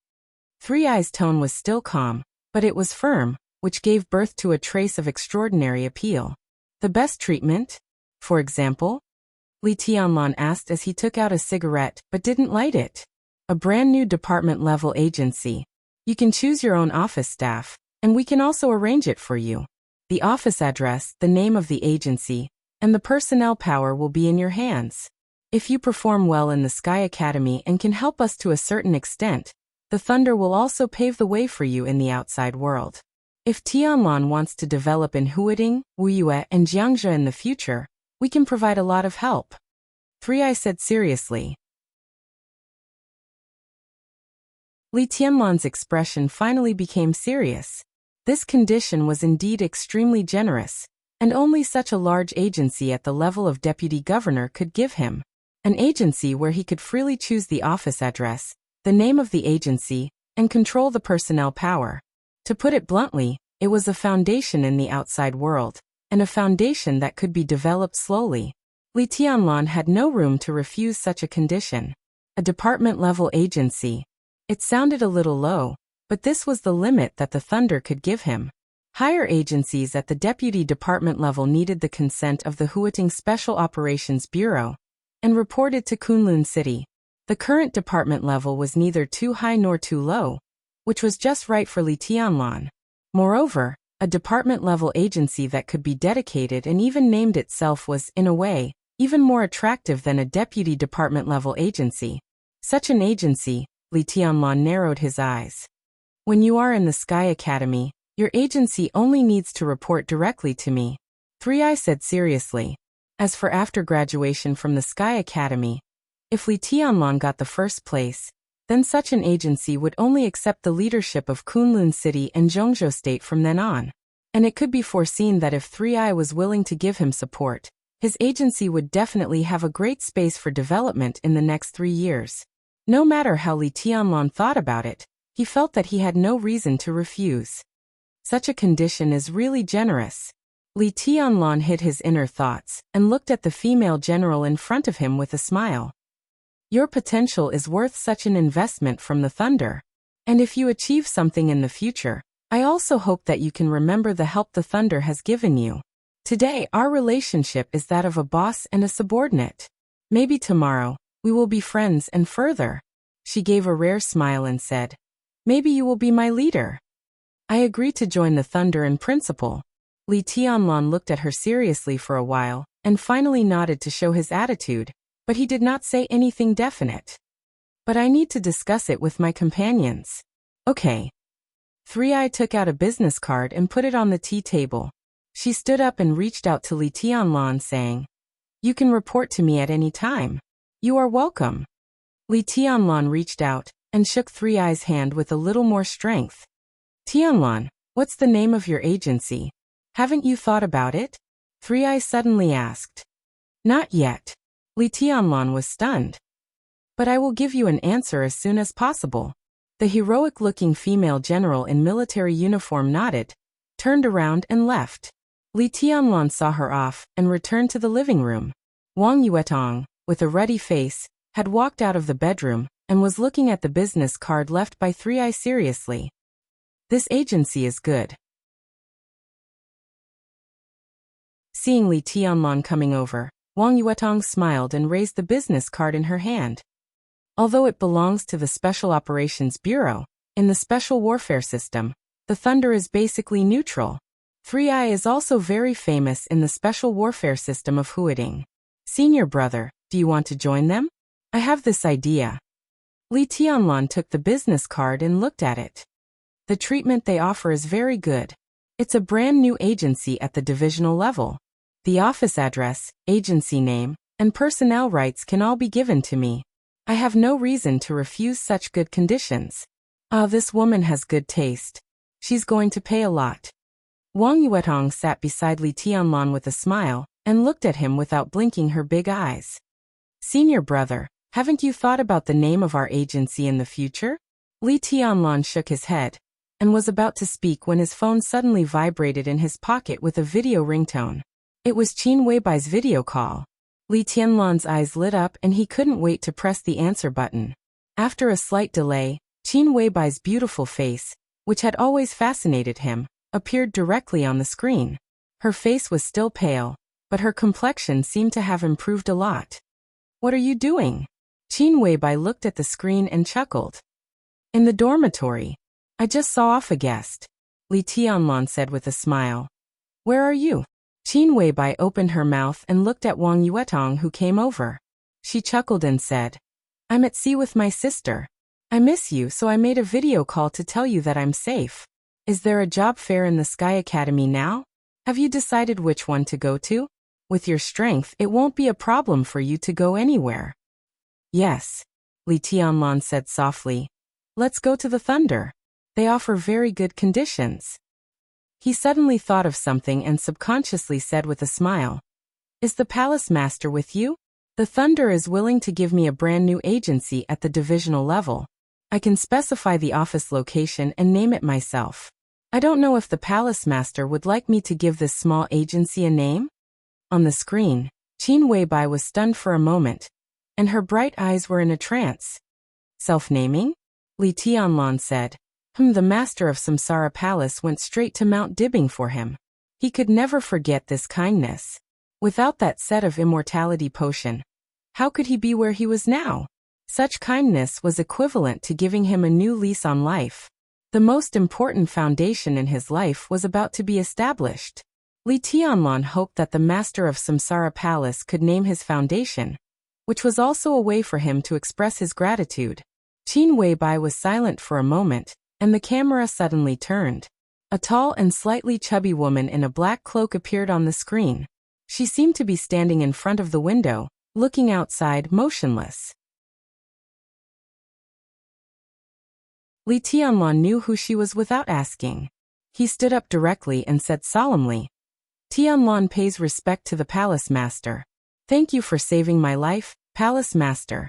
A: Three-Eye's tone was still calm, but it was firm, which gave birth to a trace of extraordinary appeal. "The best treatment? For example?" Li Tianlan asked as he took out a cigarette but didn't light it. "A brand new department-level agency. You can choose your own office staff, and we can also arrange it for you. The office address, the name of the agency, and the personnel power will be in your hands. If you perform well in the Sky Academy and can help us to a certain extent, the Thunder will also pave the way for you in the outside world. If Tianlan wants to develop in Huading, Wuyue, and Jiangzhou in the future, we can provide a lot of help." Three-Eye said seriously. Li Tianlan's expression finally became serious. This condition was indeed extremely generous, and only such a large agency at the level of deputy governor could give him. An agency where he could freely choose the office address, the name of the agency, and control the personnel power. To put it bluntly, it was a foundation in the outside world, and a foundation that could be developed slowly. Li Tianlan had no room to refuse such a condition. A department-level agency. It sounded a little low, but this was the limit that the Thunder could give him. Higher agencies at the deputy department level needed the consent of the Huating Special Operations Bureau and reported to Kunlun City. The current department level was neither too high nor too low, which was just right for Li Tianlan. Moreover, a department-level agency that could be dedicated and even named itself was, in a way, even more attractive than a deputy department-level agency. Such an agency, Li Tianlan narrowed his eyes. When you are in the Sky Academy, your agency only needs to report directly to me. 3i said seriously. As for after graduation from the Sky Academy, if Li Tianlan got the first place, then such an agency would only accept the leadership of Kunlun City and Zhongzhou State from then on. And it could be foreseen that if 3i was willing to give him support, his agency would definitely have a great space for development in the next 3 years. No matter how Li Tianlan thought about it, he felt that he had no reason to refuse. Such a condition is really generous. Li Tianlan hid his inner thoughts and looked at the female general in front of him with a smile. Your potential is worth such an investment from the Thunder. And if you achieve something in the future, I also hope that you can remember the help the Thunder has given you. Today, our relationship is that of a boss and a subordinate. Maybe tomorrow, we will be friends and further. She gave a rare smile and said, maybe you will be my leader. I agree to join the Thunder in principle. Li Tianlan looked at her seriously for a while, and finally nodded to show his attitude, but he did not say anything definite. But I need to discuss it with my companions. Okay. 3i took out a business card and put it on the tea table. She stood up and reached out to Li Tianlan saying, you can report to me at any time. You are welcome. Li Tianlan reached out and shook 3i's hand with a little more strength. Tianlan, what's the name of your agency? Haven't you thought about it? 3i suddenly asked. Not yet. Li Tianlan was stunned. But I will give you an answer as soon as possible. The heroic-looking female general in military uniform nodded, turned around and left. Li Tianlan saw her off and returned to the living room. Wang Yuetong, with a ruddy face, had walked out of the bedroom and was looking at the business card left by 3i seriously. This agency is good. Seeing Li Tianlan coming over, Wang Yuetong smiled and raised the business card in her hand. Although it belongs to the Special Operations Bureau, in the Special Warfare System, the Thunder is basically neutral. 3i is also very famous in the Special Warfare System of Huating. Senior brother, do you want to join them? I have this idea. Li Tianlan took the business card and looked at it. The treatment they offer is very good. It's a brand new agency at the divisional level. The office address, agency name, and personnel rights can all be given to me. I have no reason to refuse such good conditions. Ah, this woman has good taste. She's going to pay a lot. Wang Yuetong sat beside Li Tianlan with a smile and looked at him without blinking her big eyes. Senior brother, haven't you thought about the name of our agency in the future? Li Tianlan shook his head and was about to speak when his phone suddenly vibrated in his pocket with a video ringtone. It was Qin Weibai's video call. Li Tianlan's eyes lit up and he couldn't wait to press the answer button. After a slight delay, Qin Weibai's beautiful face, which had always fascinated him, appeared directly on the screen. Her face was still pale, but her complexion seemed to have improved a lot. What are you doing? Qin Weibai looked at the screen and chuckled. In the dormitory. I just saw off a guest. Li Tianlan said with a smile. Where are you? Qin Weibai opened her mouth and looked at Wang Yuetong who came over. She chuckled and said, I'm at sea with my sister. I miss you, so I made a video call to tell you that I'm safe. Is there a job fair in the Sky Academy now? Have you decided which one to go to? With your strength, it won't be a problem for you to go anywhere. Yes. Li Tianlan said softly. Let's go to the Thunder. They offer very good conditions. He suddenly thought of something and subconsciously said with a smile, "Is the palace master with you? The Thunder is willing to give me a brand new agency at the divisional level. I can specify the office location and name it myself. I don't know if the palace master would like me to give this small agency a name?" On the screen, Qin Weibai was stunned for a moment, and her bright eyes were in a trance. "Self-naming?" Li Tianlan said. The master of Samsara Palace went straight to Mount Dibbing for him. He could never forget this kindness. Without that set of immortality potion, how could he be where he was now? Such kindness was equivalent to giving him a new lease on life. The most important foundation in his life was about to be established. Li Tianlan hoped that the master of Samsara Palace could name his foundation, which was also a way for him to express his gratitude. Qin Weibai was silent for a moment, and the camera suddenly turned. A tall and slightly chubby woman in a black cloak appeared on the screen. She seemed to be standing in front of the window, looking outside, motionless. Li Tianlan knew who she was without asking. He stood up directly and said solemnly, "Tianlan pays respect to the palace master. Thank you for saving my life, palace master."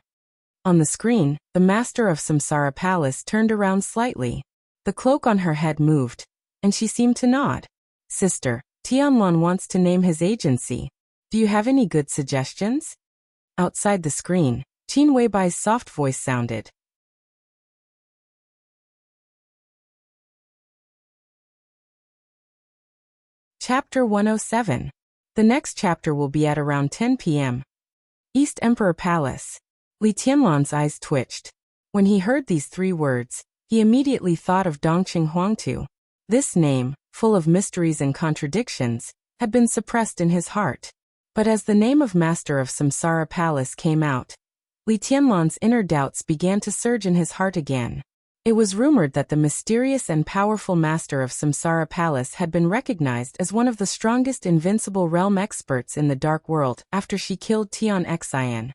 A: On the screen, the master of Samsara Palace turned around slightly. The cloak on her head moved, and she seemed to nod. "Sister, Tianlan wants to name his agency. Do you have any good suggestions?" Outside the screen, Qin Weibai's soft voice sounded. Chapter 107. The next chapter will be at around 10 p.m. East Emperor Palace. Li Tianlan's eyes twitched. When he heard these 3 words, he immediately thought of Dongqing Huangtu. This name, full of mysteries and contradictions, had been suppressed in his heart. But as the name of Master of Samsara Palace came out, Li Tianlan's inner doubts began to surge in his heart again. It was rumored that the mysterious and powerful Master of Samsara Palace had been recognized as one of the strongest invincible realm experts in the Dark World after she killed Tian Xian,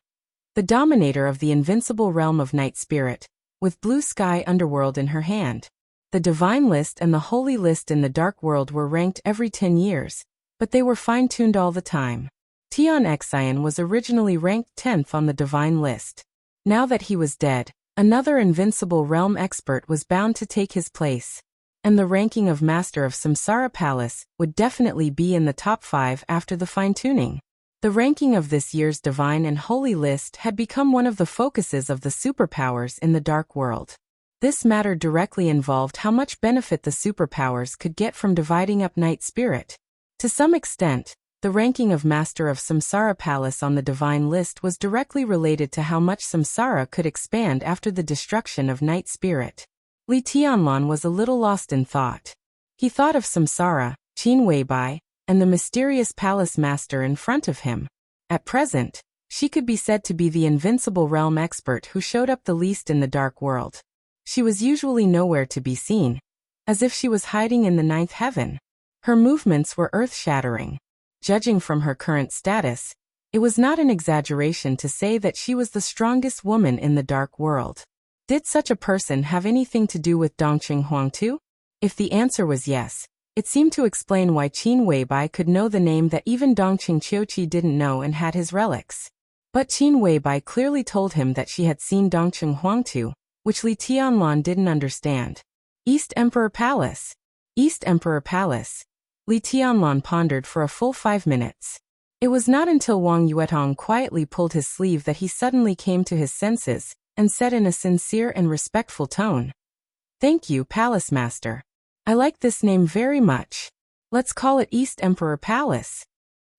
A: the dominator of the invincible realm of Night Spirit, with Blue Sky Underworld in her hand. The Divine List and the Holy List in the Dark World were ranked every 10 years, but they were fine-tuned all the time. Tian Xian was originally ranked 10th on the Divine List. Now that he was dead, another invincible realm expert was bound to take his place, and the ranking of Master of Samsara Palace would definitely be in the top 5 after the fine-tuning. The ranking of this year's Divine and Holy List had become one of the focuses of the superpowers in the Dark World. This matter directly involved how much benefit the superpowers could get from dividing up Night Spirit. To some extent, the ranking of Master of Samsara Palace on the Divine List was directly related to how much Samsara could expand after the destruction of Night Spirit. Li Tianlan was a little lost in thought. He thought of Samsara, Qin Weibai, and the mysterious palace master in front of him. At present, she could be said to be the invincible realm expert who showed up the least in the Dark World. She was usually nowhere to be seen, as if she was hiding in the 9th heaven. Her movements were earth-shattering. Judging from her current status, it was not an exaggeration to say that she was the strongest woman in the Dark World. Did such a person have anything to do with Dongqing Huangtu? If the answer was yes, it seemed to explain why Qin Weibai could know the name that even Dongqing Qiuqi didn't know and had his relics. But Qin Weibai clearly told him that she had seen Dongqing Huangtu, which Li Tianlan didn't understand. East Emperor Palace. East Emperor Palace. Li Tianlan pondered for a full 5 minutes. It was not until Wang Yuetong quietly pulled his sleeve that he suddenly came to his senses, and said in a sincere and respectful tone, "Thank you, Palace Master. I like this name very much. Let's call it East Emperor Palace."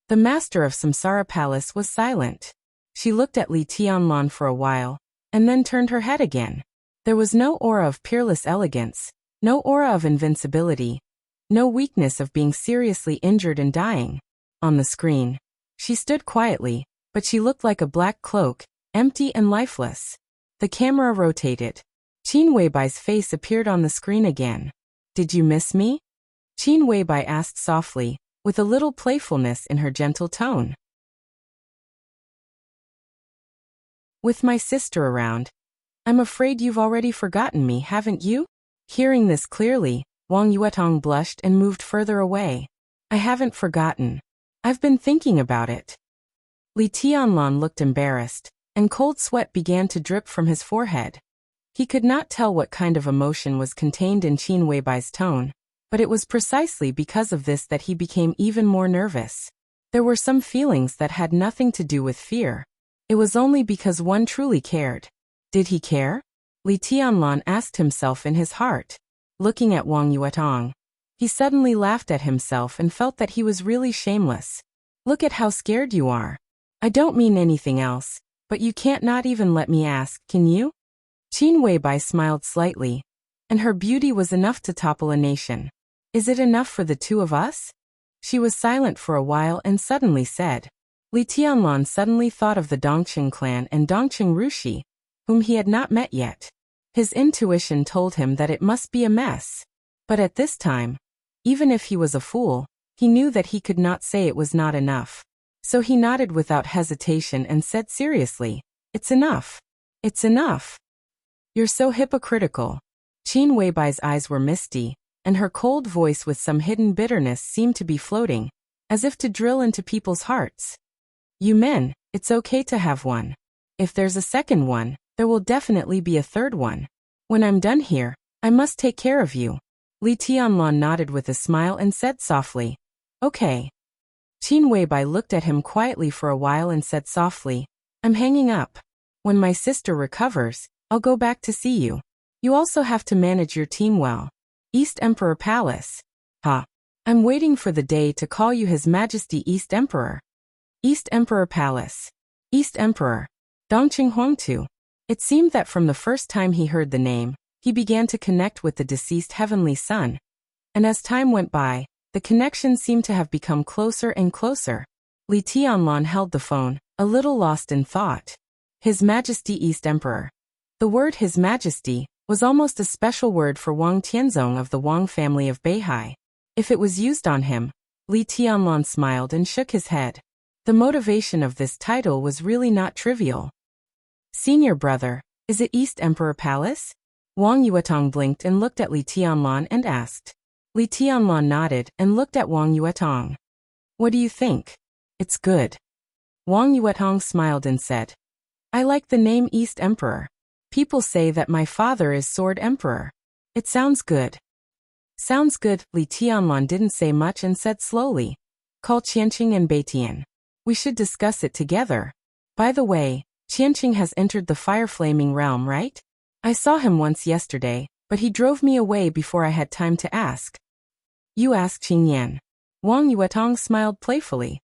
A: The Master of Samsara Palace was silent. She looked at Li Tianlan for a while, and then turned her head again. There was no aura of peerless elegance, no aura of invincibility, no weakness of being seriously injured and dying. On the screen, she stood quietly, but she looked like a black cloak, empty and lifeless. The camera rotated. Qin Weibai's face appeared on the screen again. "Did you miss me?" Qin Weibai asked softly, with a little playfulness in her gentle tone. "With my sister around, I'm afraid you've already forgotten me, haven't you?" Hearing this clearly, Wang Yuetong blushed and moved further away. I haven't forgotten. I've been thinking about it. Li Tianlan looked embarrassed, and cold sweat began to drip from his forehead. He could not tell what kind of emotion was contained in Qin Weibai's tone, but it was precisely because of this that he became even more nervous. There were some feelings that had nothing to do with fear. It was only because one truly cared. Did he care? Li Tianlan asked himself in his heart. Looking at Wang Yuetong, he suddenly laughed at himself and felt that he was really shameless. Look at how scared you are. I don't mean anything else, but you can't not even let me ask, can you? Qin Weibai smiled slightly, and her beauty was enough to topple a nation. Is it enough for the two of us? She was silent for a while and suddenly said. Li Tianlan suddenly thought of the Dongqing clan and Dongqing Rushi, whom he had not met yet. His intuition told him that it must be a mess. But at this time, even if he was a fool, he knew that he could not say it was not enough. So he nodded without hesitation and said seriously, it's enough. It's enough. You're so hypocritical. Qin Weibai's eyes were misty, and her cold voice with some hidden bitterness seemed to be floating, as if to drill into people's hearts. You men, it's okay to have one. If there's a second one, there will definitely be a third one. When I'm done here, I must take care of you. Li Tianlan nodded with a smile and said softly, okay. Qin Weibai looked at him quietly for a while and said softly, I'm hanging up. When my sister recovers, I'll go back to see you. You also have to manage your team well. East Emperor Palace. I'm waiting for the day to call you His Majesty East Emperor. East Emperor Palace. East Emperor. Dongqing Huangtu. It seemed that from the first time he heard the name, he began to connect with the deceased heavenly son. And as time went by, the connection seemed to have become closer and closer. Li Tianlan held the phone, a little lost in thought. His Majesty East Emperor. The word His Majesty was almost a special word for Wang Tianzong of the Wang family of Beihai. If it was used on him, Li Tianlan smiled and shook his head. The motivation of this title was really not trivial. Senior brother, is it East Emperor Palace? Wang Yuetong blinked and looked at Li Tianlan and asked. Li Tianlan nodded and looked at Wang Yuetong. What do you think? It's good. Wang Yuetong smiled and said. I like the name East Emperor. People say that my father is Sword Emperor. It sounds good. Sounds good, Li Tianlan didn't say much and said slowly. Call Qianqing and Beitian. We should discuss it together. By the way, Qianqing has entered the fire-flaming realm, right? I saw him once yesterday, but he drove me away before I had time to ask. You asked Qingyan. Wang Yuetong smiled playfully.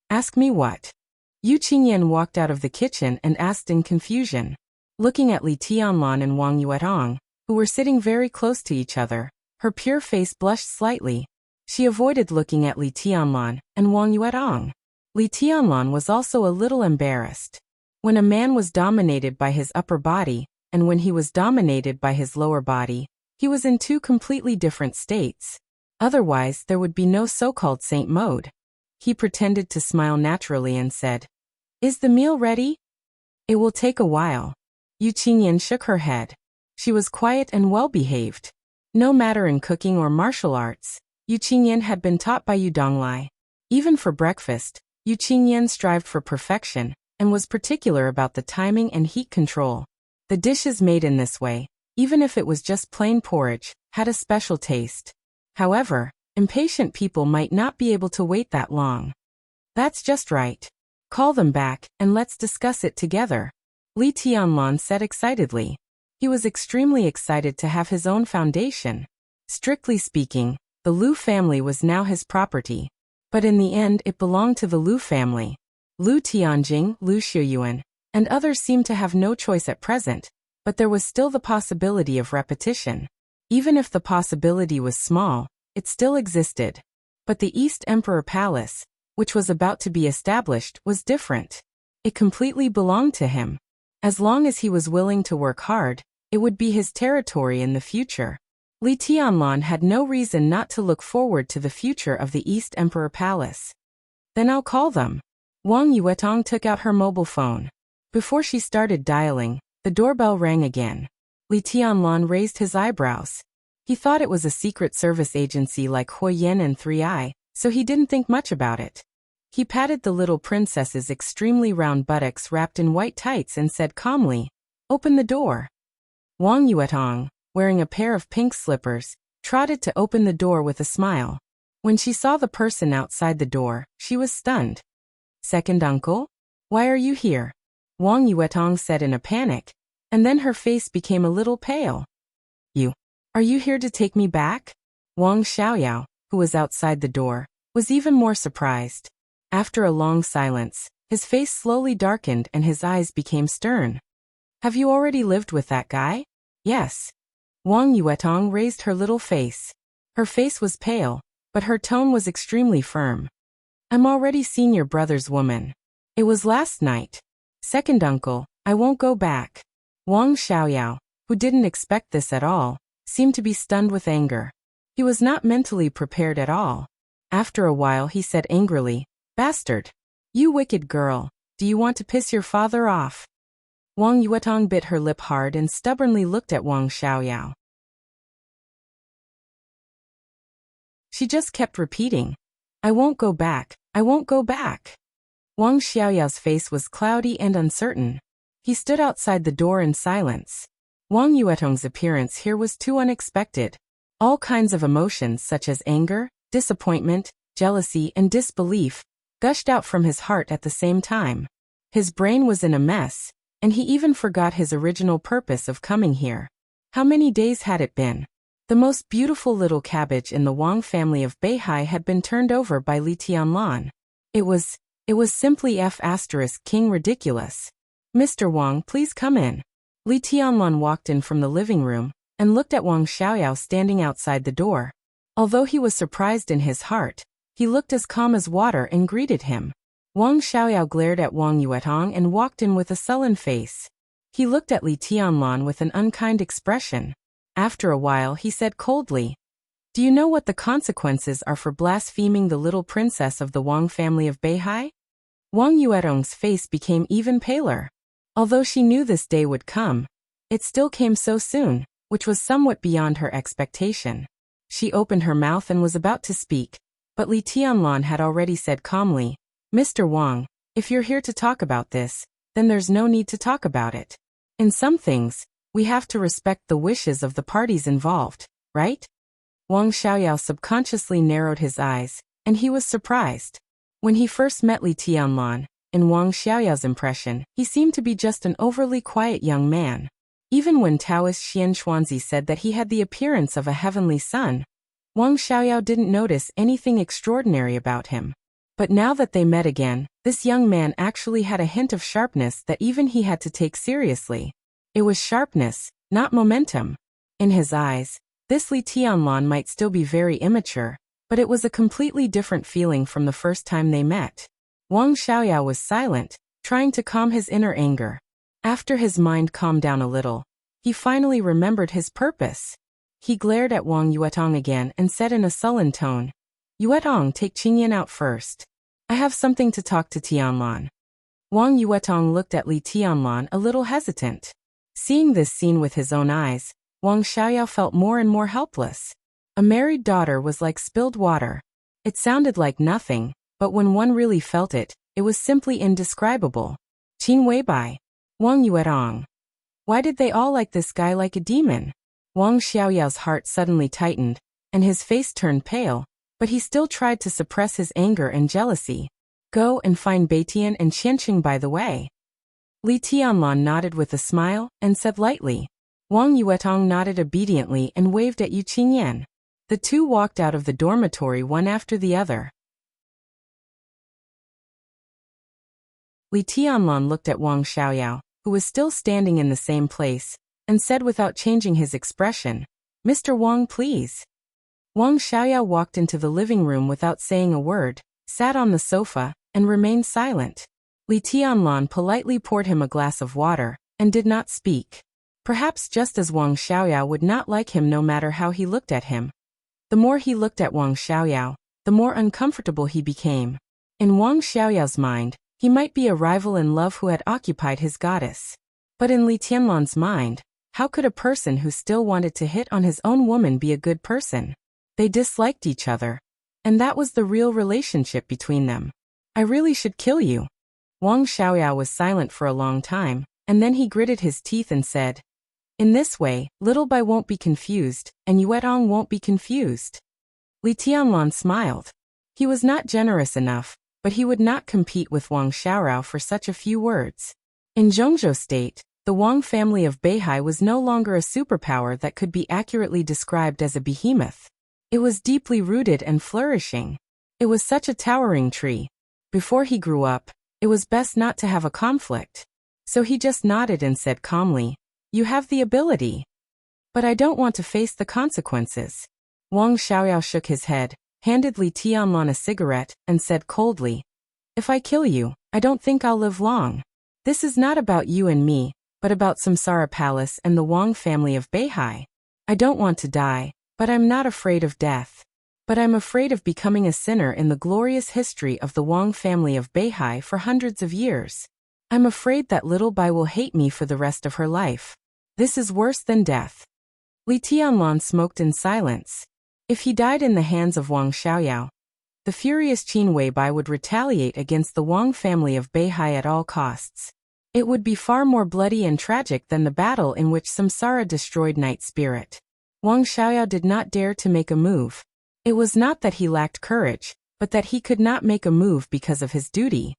A: Ask me what? Yu Qingyan walked out of the kitchen and asked in confusion. Looking at Li Tianlan and Wang Yuetong, who were sitting very close to each other, her pure face blushed slightly. She avoided looking at Li Tianlan and Wang Yuetong. Li Tianlan was also a little embarrassed. When a man was dominated by his upper body, and when he was dominated by his lower body, he was in two completely different states. Otherwise, there would be no so-called saint mode. He pretended to smile naturally and said, Is the meal ready? It will take a while. Yu Qingyan shook her head. She was quiet and well-behaved. No matter in cooking or martial arts, Yu Qingyan had been taught by Yu Donglai. Even for breakfast, Yu Qingyan strived for perfection, and was particular about the timing and heat control. The dishes made in this way, even if it was just plain porridge, had a special taste. However, impatient people might not be able to wait that long. That's just right. Call them back, and let's discuss it together. Li Tianlan said excitedly. He was extremely excited to have his own foundation. Strictly speaking, the Lu family was now his property. But in the end it belonged to the Lu family. Lu Tianjing, Lu Shuyuan, and others seemed to have no choice at present, but there was still the possibility of repetition. Even if the possibility was small, it still existed. But the East Emperor Palace, which was about to be established, was different. It completely belonged to him. As long as he was willing to work hard, it would be his territory in the future. Li Tianlan had no reason not to look forward to the future of the East Emperor Palace. Then I'll call them. Wang Yuetong took out her mobile phone. Before she started dialing, the doorbell rang again. Li Tianlan raised his eyebrows. He thought it was a secret service agency like Huoyen and 3i, so he didn't think much about it. He patted the little princess's extremely round buttocks wrapped in white tights and said calmly, "Open the door." Wang Yuetong, wearing a pair of pink slippers, trotted to open the door with a smile. When she saw the person outside the door, she was stunned. "Second uncle? Why are you here?" Wang Yuetong said in a panic, and then her face became a little pale. Are you here to take me back?" Wang Xiaoyao, who was outside the door, was even more surprised. After a long silence, his face slowly darkened and his eyes became stern. "Have you already lived with that guy?" "Yes." Wang Yuetong raised her little face. Her face was pale, but her tone was extremely firm. "I'm already seen your brother's woman. It was last night." "Second uncle, I won't go back." Wang Xiaoyao, who didn't expect this at all, seemed to be stunned with anger. He was not mentally prepared at all. After a while he said angrily, "Bastard! You wicked girl, do you want to piss your father off?" Wang Yuetong bit her lip hard and stubbornly looked at Wang Xiaoyao. She just kept repeating, "I won't go back, I won't go back." Wang Xiaoyao's face was cloudy and uncertain. He stood outside the door in silence. Wang Yuetong's appearance here was too unexpected. All kinds of emotions such as anger, disappointment, jealousy, and disbelief gushed out from his heart at the same time. His brain was in a mess, and he even forgot his original purpose of coming here. How many days had it been? The most beautiful little cabbage in the Wang family of Beihai had been turned over by Li Tianlan. It was simply King ridiculous. "Mr. Wang, please come in." Li Tianlan walked in from the living room and looked at Wang Xiaoyao standing outside the door. Although he was surprised in his heart, he looked as calm as water and greeted him. Wang Xiaoyao glared at Wang Yuetong and walked in with a sullen face. He looked at Li Tianlan with an unkind expression. After a while he said coldly, "Do you know what the consequences are for blaspheming the little princess of the Wang family of Beihai?" Wang Yuetong's face became even paler. Although she knew this day would come, it still came so soon, which was somewhat beyond her expectation. She opened her mouth and was about to speak, but Li Tianlan had already said calmly, "Mr. Wang, if you're here to talk about this, then there's no need to talk about it. In some things, we have to respect the wishes of the parties involved, right?" Wang Xiaoyao subconsciously narrowed his eyes, and he was surprised. When he first met Li Tianlan, in Wang Xiaoyao's impression, he seemed to be just an overly quiet young man. Even when Taoist Xian Xuanzi said that he had the appearance of a heavenly son, Wang Xiaoyao didn't notice anything extraordinary about him. But now that they met again, this young man actually had a hint of sharpness that even he had to take seriously. It was sharpness, not momentum. In his eyes, this Li Tianlan might still be very immature, but it was a completely different feeling from the first time they met. Wang Xiaoyao was silent, trying to calm his inner anger. After his mind calmed down a little, he finally remembered his purpose. He glared at Wang Yuetong again and said in a sullen tone, "Yuetong, take Qingyan out first. I have something to talk to Tianlan." Wang Yuetong looked at Li Tianlan a little hesitant. Seeing this scene with his own eyes, Wang Xiaoyao felt more and more helpless. A married daughter was like spilled water. It sounded like nothing, but when one really felt it, it was simply indescribable. Qin Weibai. Wang Yuetong. Why did they all like this guy like a demon? Wang Xiaoyao's heart suddenly tightened, and his face turned pale, but he still tried to suppress his anger and jealousy. "Go and find Beitian and Qianqing by the way." Li Tianlan nodded with a smile and said lightly. Wang Yuetong nodded obediently and waved at Yu Qingyan. The two walked out of the dormitory one after the other. Li Tianlan looked at Wang Xiaoyao, who was still standing in the same place, and said without changing his expression, "Mr. Wang, please." Wang Xiaoyao walked into the living room without saying a word, sat on the sofa, and remained silent. Li Tianlan politely poured him a glass of water, and did not speak. Perhaps just as Wang Xiaoyao would not like him no matter how he looked at him. The more he looked at Wang Xiaoyao, the more uncomfortable he became. In Wang Xiaoyao's mind, he might be a rival in love who had occupied his goddess. But in Li Tianlan's mind, How could a person who still wanted to hit on his own woman be a good person? They disliked each other. And that was the real relationship between them. I really should kill you. Wang Xiaoyao was silent for a long time, and then he gritted his teeth and said, in this way, Little Bai won't be confused, and Yuetong won't be confused. Li Tianlan smiled. He was not generous enough, but he would not compete with Wang Xiaorao for such a few words. In Zhongzhou State, the Wang family of Beihai was no longer a superpower that could be accurately described as a behemoth. It was deeply rooted and flourishing. It was such a towering tree. Before he grew up, it was best not to have a conflict. So he just nodded and said calmly, you have the ability. But I don't want to face the consequences. Wang Xiaoyao shook his head, handed Li Tianlan a cigarette, and said coldly, if I kill you, I don't think I'll live long. This is not about you and me, but about Samsara Palace and the Wang family of Beihai. I don't want to die, but I'm not afraid of death. But I'm afraid of becoming a sinner in the glorious history of the Wang family of Beihai for hundreds of years. I'm afraid that Little Bai will hate me for the rest of her life. This is worse than death. Li Tianlan smoked in silence. If he died in the hands of Wang Xiaoyao, the furious Qin Weibai would retaliate against the Wang family of Beihai at all costs. It would be far more bloody and tragic than the battle in which Samsara destroyed Night Spirit. Wang Xiaoyao did not dare to make a move. It was not that he lacked courage, but that he could not make a move because of his duty.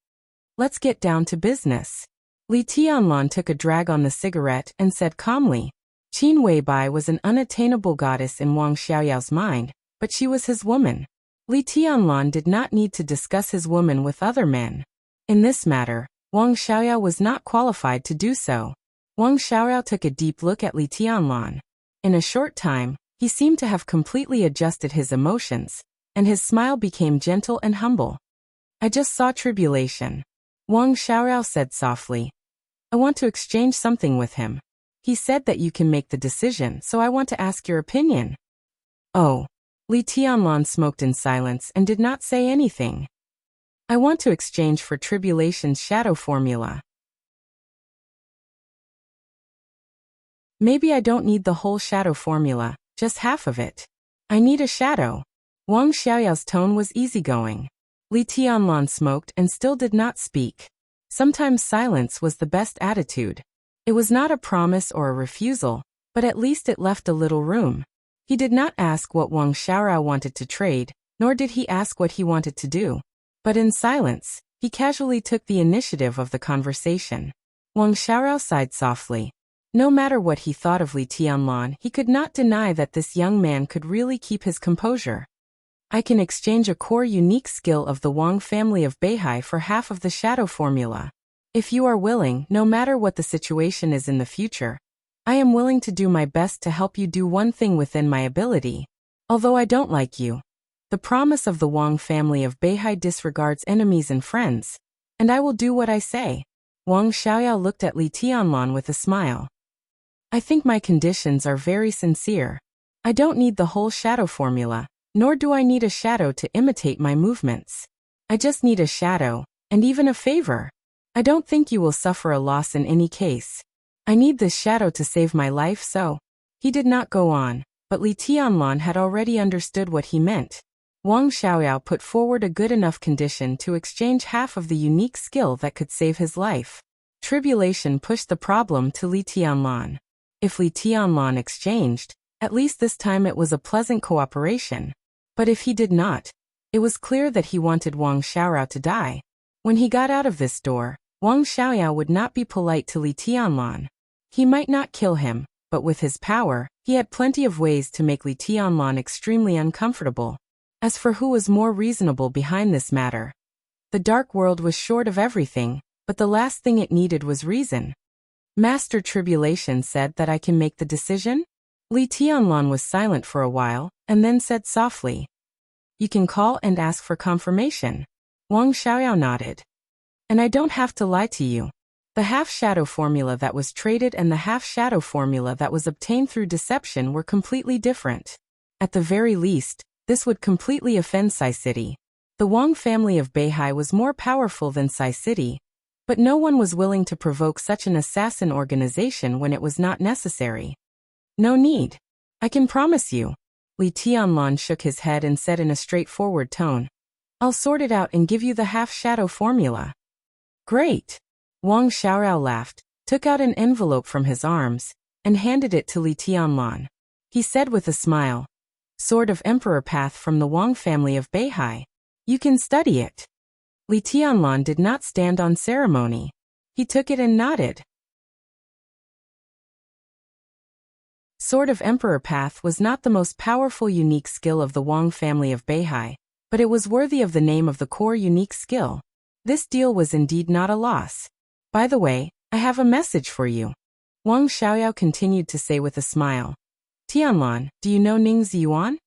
A: Let's get down to business. Li Tianlan took a drag on the cigarette and said calmly, Qin Weibai was an unattainable goddess in Wang Xiaoyao's mind, but she was his woman. Li Tianlan did not need to discuss his woman with other men. In this matter, Wang Xiaoyao was not qualified to do so. Wang Xiaoyao took a deep look at Li Tianlan. In a short time, he seemed to have completely adjusted his emotions, and his smile became gentle and humble. I just saw tribulation. Wang Xiaoyao said softly. I want to exchange something with him. He said that you can make the decision, so I want to ask your opinion. Oh. Li Tianlan smoked in silence and did not say anything. I want to exchange for tribulation's shadow formula. Maybe I don't need the whole shadow formula, just half of it. I need a shadow. Wang Xiaoyao's tone was easygoing. Li Tianlan smoked and still did not speak. Sometimes silence was the best attitude. It was not a promise or a refusal, but at least it left a little room. He did not ask what Wang Xiaorao wanted to trade, nor did he ask what he wanted to do. But in silence, he casually took the initiative of the conversation. Wang Xiaorao sighed softly. No matter what he thought of Li Tianlan, he could not deny that this young man could really keep his composure. I can exchange a core unique skill of the Wang family of Beihai for half of the shadow formula. If you are willing, no matter what the situation is in the future, I am willing to do my best to help you do one thing within my ability. Although I don't like you. The promise of the Wang family of Beihai disregards enemies and friends, and I will do what I say. Wang Xiaoyao looked at Li Tianlan with a smile. I think my conditions are very sincere. I don't need the whole shadow formula, nor do I need a shadow to imitate my movements. I just need a shadow, and even a favor. I don't think you will suffer a loss in any case. I need this shadow to save my life, so. He did not go on, but Li Tianlan had already understood what he meant. Wang Xiaoyao put forward a good enough condition to exchange half of the unique skill that could save his life. Tribulation pushed the problem to Li Tianlan. If Li Tianlan exchanged, at least this time it was a pleasant cooperation. But if he did not, it was clear that he wanted Wang Xiaorao to die. When he got out of this door, Wang Xiaoyao would not be polite to Li Tianlan. He might not kill him, but with his power, he had plenty of ways to make Li Tianlan extremely uncomfortable. As for who was more reasonable behind this matter, the dark world was short of everything, but the last thing it needed was reason. Master Tribulation said that I can make the decision? Li Tianlan was silent for a while, and then said softly. You can call and ask for confirmation. Wang Xiaoyao nodded. And I don't have to lie to you. The half-shadow formula that was traded and the half-shadow formula that was obtained through deception were completely different. At the very least, this would completely offend Sai City. The Wang family of Beihai was more powerful than Sai City, But no one was willing to provoke such an assassin organization when it was not necessary. No need. I can promise you. Li Tianlan shook his head and said in a straightforward tone, I'll sort it out and give you the half-shadow formula. Great. Wang Xiaorao laughed, took out an envelope from his arms, and handed it to Li Tianlan. He said with a smile, Sword of Emperor Path from the Wang family of Beihai. You can study it. Li Tianlan did not stand on ceremony. He took it and nodded. Sword of Emperor Path was not the most powerful unique skill of the Wang family of Beihai, but it was worthy of the name of the core unique skill. This deal was indeed not a loss. By the way, I have a message for you. Wang Xiaoyao continued to say with a smile. Tianlan, do you know Ning Ziyuan?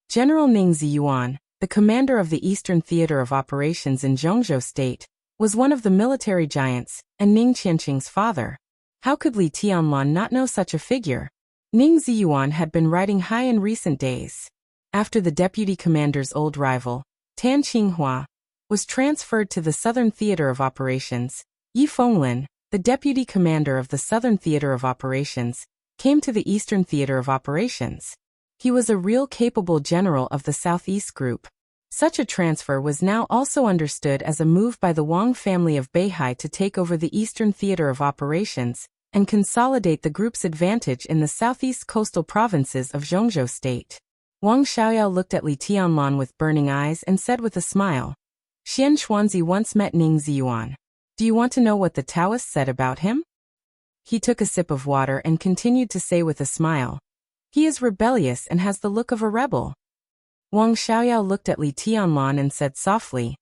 A: General Ning Ziyuan, the commander of the Eastern Theater of Operations in Zhongzhou State, was one of the military giants, and Ning Qianqing's father. How could Li Tianlan not know such a figure? Ning Ziyuan had been riding high in recent days. After the deputy commander's old rival, Tan Qinghua, was transferred to the Southern Theater of Operations, Yi Fenglin, the deputy commander of the Southern Theater of Operations, came to the Eastern Theater of Operations. He was a real capable general of the Southeast Group. Such a transfer was now also understood as a move by the Wang family of Beihai to take over the Eastern Theater of Operations and consolidate the group's advantage in the southeast coastal provinces of Zhongzhou State. Wang Xiaoyao looked at Li Tianlan with burning eyes and said with a smile, Xian Xuanzi once met Ning Ziyuan. Do you want to know what the Taoists said about him? He took a sip of water and continued to say with a smile, He is rebellious and has the look of a rebel. Wang Xiaoyao looked at Li Tianlan and said softly,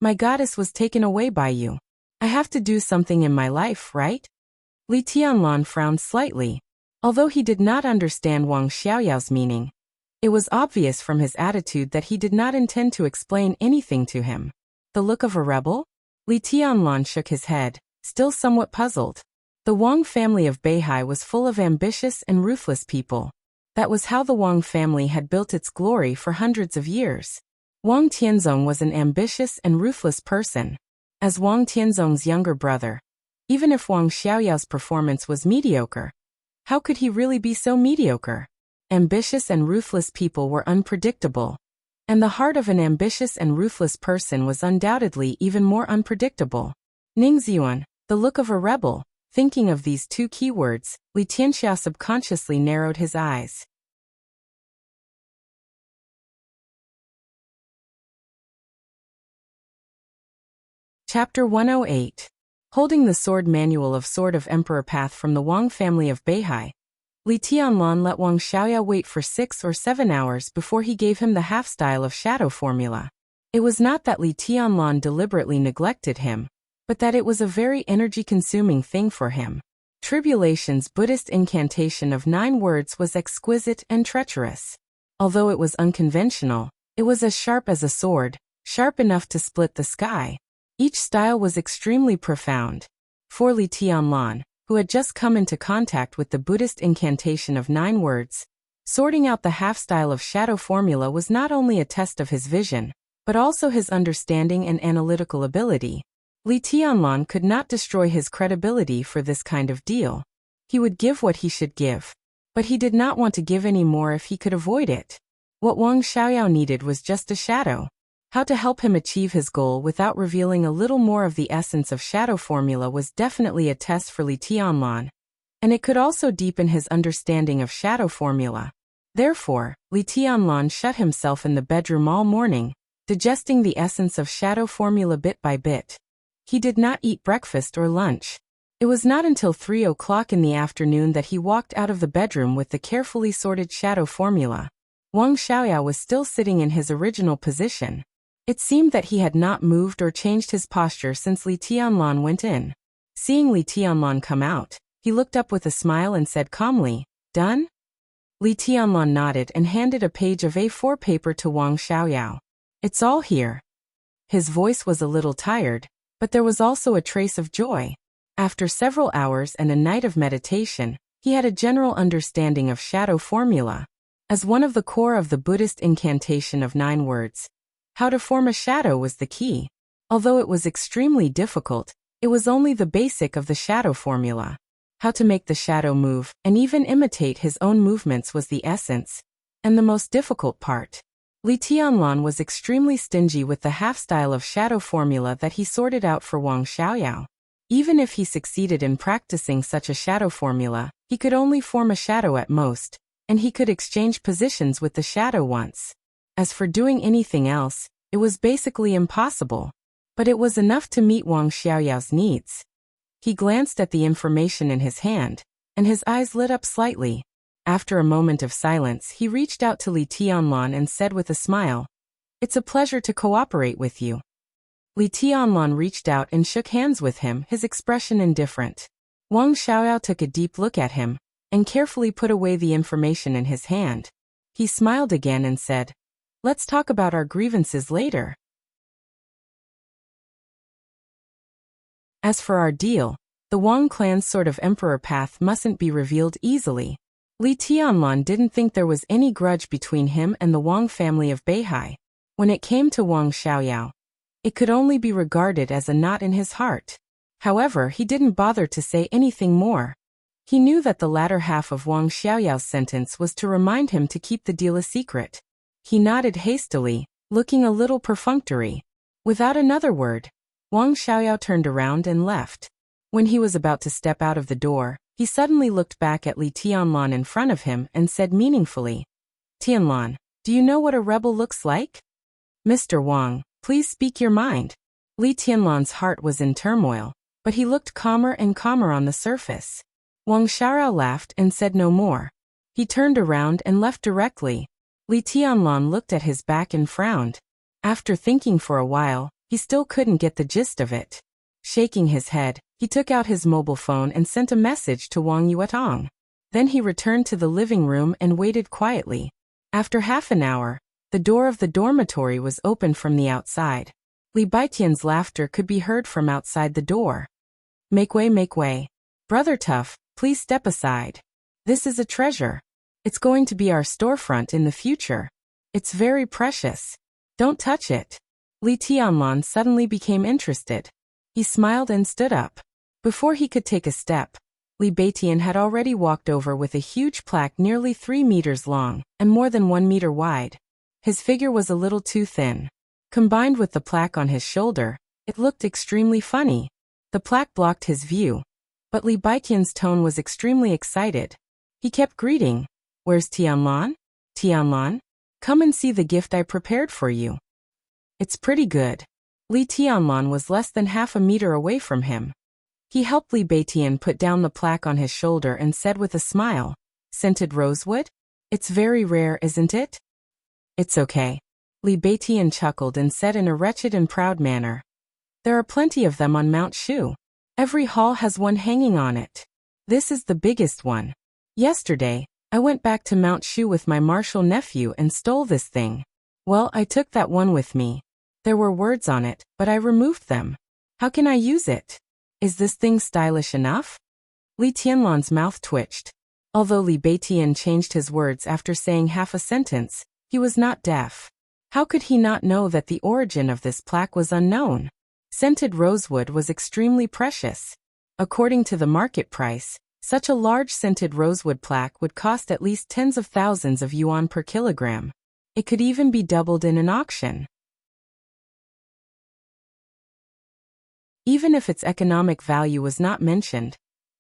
A: My goddess was taken away by you. I have to do something in my life, right? Li Tianlan frowned slightly. Although he did not understand Wang Xiaoyao's meaning, it was obvious from his attitude that he did not intend to explain anything to him. The look of a rebel? Li Tianlan shook his head, still somewhat puzzled. The Wang family of Beihai was full of ambitious and ruthless people. That was how the Wang family had built its glory for hundreds of years. Wang Tianzong was an ambitious and ruthless person. As Wang Tianzong's younger brother, even if Wang Xiaoyao's performance was mediocre, how could he really be so mediocre? Ambitious and ruthless people were unpredictable. And the heart of an ambitious and ruthless person was undoubtedly even more unpredictable. Ning Ziyuan, the look of a rebel. Thinking of these two keywords, Li Tianxia subconsciously narrowed his eyes. Chapter 108. Holding the sword manual of Sword of Emperor Path from the Wang family of Beihai, Li Tianlan let Wang Xiaoyao wait for 6 or 7 hours before he gave him the half-style of shadow formula. It was not that Li Tianlan deliberately neglected him, but that it was a very energy-consuming thing for him. Tribulation's Buddhist incantation of 9 words was exquisite and treacherous. Although it was unconventional, it was as sharp as a sword, sharp enough to split the sky. Each style was extremely profound. For Li Tianlan, who had just come into contact with the Buddhist incantation of 9 words, sorting out the half-style of shadow formula was not only a test of his vision, but also his understanding and analytical ability. Li Tianlan could not destroy his credibility for this kind of deal. He would give what he should give. But he did not want to give any more if he could avoid it. What Wang Xiaoyao needed was just a shadow. How to help him achieve his goal without revealing a little more of the essence of shadow formula was definitely a test for Li Tianlan. And it could also deepen his understanding of shadow formula. Therefore, Li Tianlan shut himself in the bedroom all morning, digesting the essence of shadow formula bit by bit. He did not eat breakfast or lunch. It was not until 3 o'clock in the afternoon that he walked out of the bedroom with the carefully sorted shadow formula. Wang Xiaoyao was still sitting in his original position. It seemed that he had not moved or changed his posture since Li Tianlan went in. Seeing Li Tianlan come out, he looked up with a smile and said calmly, "Done?" Li Tianlan nodded and handed a page of A4 paper to Wang Xiaoyao. "It's all here." His voice was a little tired, but there was also a trace of joy. After several hours and a night of meditation, he had a general understanding of shadow formula. As one of the core of the Buddhist incantation of 9 words, how to form a shadow was the key. Although it was extremely difficult, It was only the basic of the shadow formula. How to make the shadow move, and even imitate his own movements was the essence, and the most difficult part. Li Tianlan was extremely stingy with the half-style of shadow formula that he sorted out for Wang Xiaoyao. Even if he succeeded in practicing such a shadow formula, he could only form a shadow at most, and he could exchange positions with the shadow once. As for doing anything else, it was basically impossible. But it was enough to meet Wang Xiaoyao's needs. He glanced at the information in his hand, and his eyes lit up slightly. After a moment of silence, he reached out to Li Tianlan and said with a smile, "It's a pleasure to cooperate with you." Li Tianlan reached out and shook hands with him, his expression indifferent. Wang Xiaoyao took a deep look at him, and carefully put away the information in his hand. He smiled again and said, "Let's talk about our grievances later. As for our deal, the Wang clan's sort of emperor path mustn't be revealed easily." Li Tianlan didn't think there was any grudge between him and the Wang family of Beihai. When it came to Wang Xiaoyao, it could only be regarded as a knot in his heart. However, he didn't bother to say anything more. He knew that the latter half of Wang Xiaoyao's sentence was to remind him to keep the deal a secret. He nodded hastily, looking a little perfunctory. Without another word, Wang Xiaoyao turned around and left. When he was about to step out of the door, he suddenly looked back at Li Tianlan in front of him and said meaningfully, "Tianlan, do you know what a rebel looks like?" "Mr. Wang, please speak your mind." Li Tianlan's heart was in turmoil, but he looked calmer and calmer on the surface. Wang Xiaoyao laughed and said no more. He turned around and left directly. Li Tianlan looked at his back and frowned. After thinking for a while, he still couldn't get the gist of it. Shaking his head, he took out his mobile phone and sent a message to Wang Yuetong. Then he returned to the living room and waited quietly. After half an hour, the door of the dormitory was opened from the outside. Li Baitian's laughter could be heard from outside the door. Make way. Brother Tough, please step aside. This is a treasure. It's going to be our storefront in the future. It's very precious. Don't touch it." Li Tianlan suddenly became interested. He smiled and stood up. Before he could take a step, Li Baitian had already walked over with a huge plaque nearly 3 meters long and more than 1 meter wide. His figure was a little too thin. Combined with the plaque on his shoulder, it looked extremely funny. The plaque blocked his view, but Li Baitian's tone was extremely excited. He kept greeting, "Where's Tianlan? Tianlan, come and see the gift I prepared for you. It's pretty good." Li Tianlan was less than half a meter away from him. He helped Li Baitian put down the plaque on his shoulder and said with a smile, "Scented rosewood? It's very rare, isn't it?" "It's okay." Li Baitian chuckled and said in a wretched and proud manner, "There are plenty of them on Mount Shu. Every hall has one hanging on it. This is the biggest one. Yesterday, I went back to Mount Shu with my martial nephew and stole this thing. Well, I took that one with me. There were words on it, but I removed them. How can I use it? Is this thing stylish enough?" Li Tianlan's mouth twitched. Although Li Baitian changed his words after saying half a sentence, he was not deaf. How could he not know that the origin of this plaque was unknown? Scented rosewood was extremely precious. According to the market price, such a large scented rosewood plaque would cost at least tens of thousands of yuan per kilogram. It could even be doubled in an auction. Even if its economic value was not mentioned,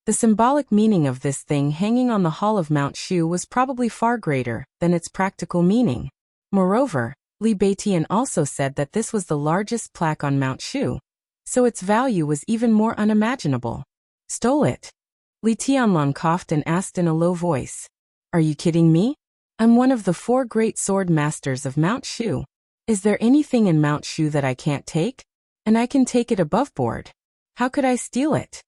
A: the symbolic meaning of this thing hanging on the hall of Mount Shu was probably far greater than its practical meaning. Moreover, Li Baitian also said that this was the largest plaque on Mount Shu, so its value was even more unimaginable. "Stole it?" Li Tianlan coughed and asked in a low voice. "Are you kidding me? I'm one of the 4 great sword masters of Mount Shu. Is there anything in Mount Shu that I can't take? And I can take it above board. How could I steal it?"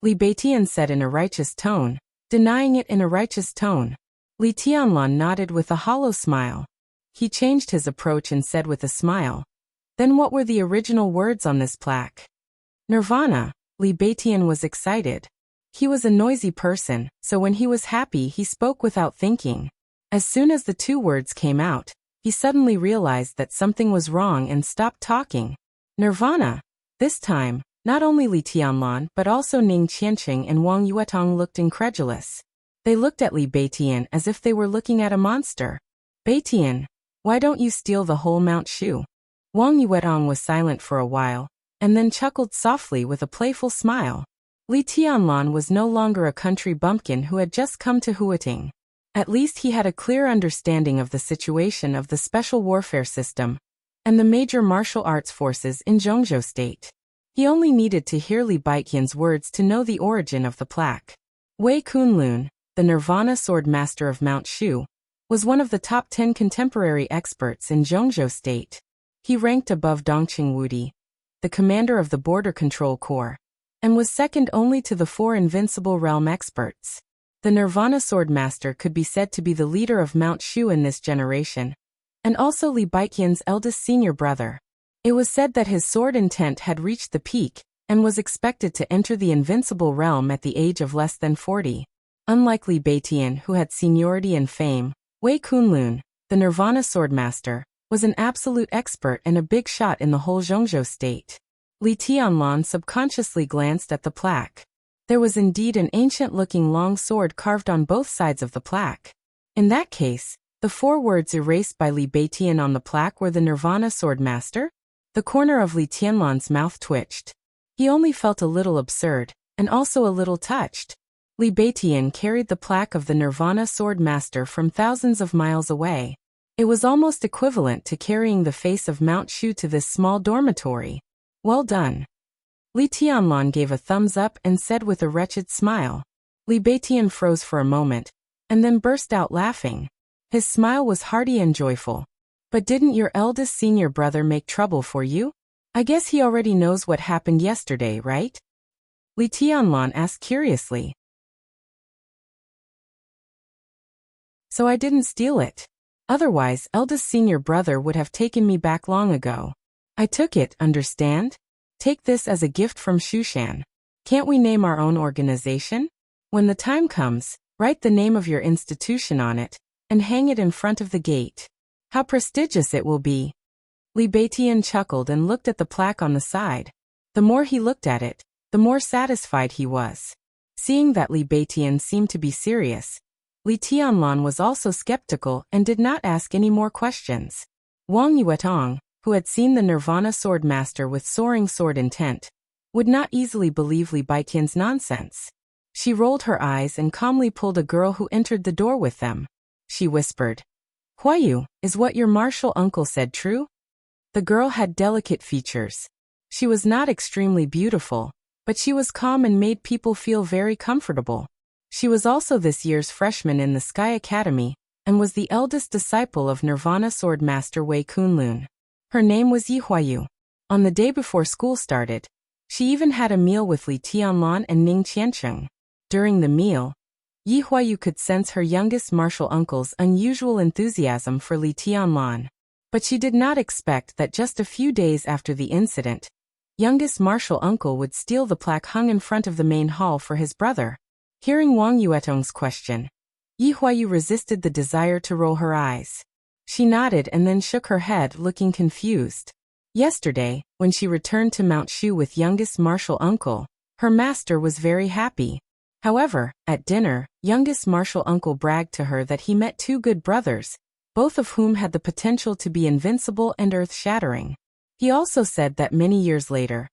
A: Li Baitian said in a righteous tone, denying it in a righteous tone. Li Tianlan nodded with a hollow smile. He changed his approach and said with a smile, "Then what were the original words on this plaque?" "Nirvana." Li Baitian was excited. He was a noisy person, so when he was happy he spoke without thinking. As soon as the 2 words came out, he suddenly realized that something was wrong and stopped talking. "Nirvana." This time, Not only Li Tianlan but also Ning Qianqing and Wang Yuetong looked incredulous. They looked at Li Beitian as if they were looking at a monster. Beitian, why don't you steal the whole Mount Shu? Wang Yuetong was silent for a while, and then chuckled softly with a playful smile. Li Tianlan was no longer a country bumpkin who had just come to Huating. At least he had a clear understanding of the situation of the special warfare system and the major martial arts forces in Zhongzhou state. He only needed to hear Li Beiqian's words to know the origin of the plaque. Wei Kunlun, the Nirvana Sword Master of Mount Shu, was one of the top 10 contemporary experts in Zhongzhou state. He ranked above Dongqing Wudi, the commander of the Border Control Corps, and was second only to the 4 Invincible Realm experts. The Nirvana Sword Master could be said to be the leader of Mount Shu in this generation, and also Li Beiqian's eldest senior brother. It was said that his sword intent had reached the peak and was expected to enter the Invincible Realm at the age of less than 40. Unlike Li Beitian, who had seniority and fame, Wei Kunlun, the Nirvana Sword Master, was an absolute expert and a big shot in the whole Zhongzhou state. Li Tianlan subconsciously glanced at the plaque. There was indeed an ancient-looking long sword carved on both sides of the plaque. In that case, the 4 words erased by Li Beitian on the plaque were the Nirvana Sword Master? The corner of Li Tianlan's mouth twitched. He only felt a little absurd, and also a little touched. Li Beitian carried the plaque of the Nirvana Sword Master from thousands of miles away. It was almost equivalent to carrying the face of Mount Shu to this small dormitory. Well done. Li Tianlan gave a thumbs up and said with a wretched smile. Li Beitian froze for a moment, and then burst out laughing. His smile was hearty and joyful. But didn't your eldest senior brother make trouble for you? I guess he already knows what happened yesterday, right? Li Tianlan asked curiously. So I didn't steal it. Otherwise, eldest senior brother would have taken me back long ago. I took it, understand? Take this as a gift from Shushan. Can't we name our own organization? When the time comes, write the name of your institution on it, and hang it in front of the gate. How prestigious it will be. Li Beitian chuckled and looked at the plaque on the side. The more he looked at it, the more satisfied he was. Seeing that Li Beitian seemed to be serious, Li Tianlan was also skeptical and did not ask any more questions. Wang Yuetong, who had seen the Nirvana Sword Master with soaring sword intent, would not easily believe Li Beiqian's nonsense. She rolled her eyes and calmly pulled a girl who entered the door with them. She whispered, "Huayu, is what your martial uncle said true?" The girl had delicate features. She was not extremely beautiful, but she was calm and made people feel very comfortable. She was also this year's freshman in the Sky Academy, and was the eldest disciple of Nirvana Sword Master Wei Kunlun. Her name was Yi Huayu. On the day before school started, she even had a meal with Li Tianlan and Ning Qianqing. During the meal, Yi Huayu could sense her youngest martial uncle's unusual enthusiasm for Li Tianlan. But she did not expect that just a few days after the incident, youngest martial uncle would steal the plaque hung in front of the main hall for his brother. Hearing Wang Yuetong's question, Yi Huayu resisted the desire to roll her eyes. She nodded and then shook her head, looking confused. Yesterday, when she returned to Mount Shu with youngest martial uncle, her master was very happy. However, at dinner, youngest martial uncle bragged to her that he met 2 good brothers, both of whom had the potential to be invincible and earth-shattering. He also said that many years later,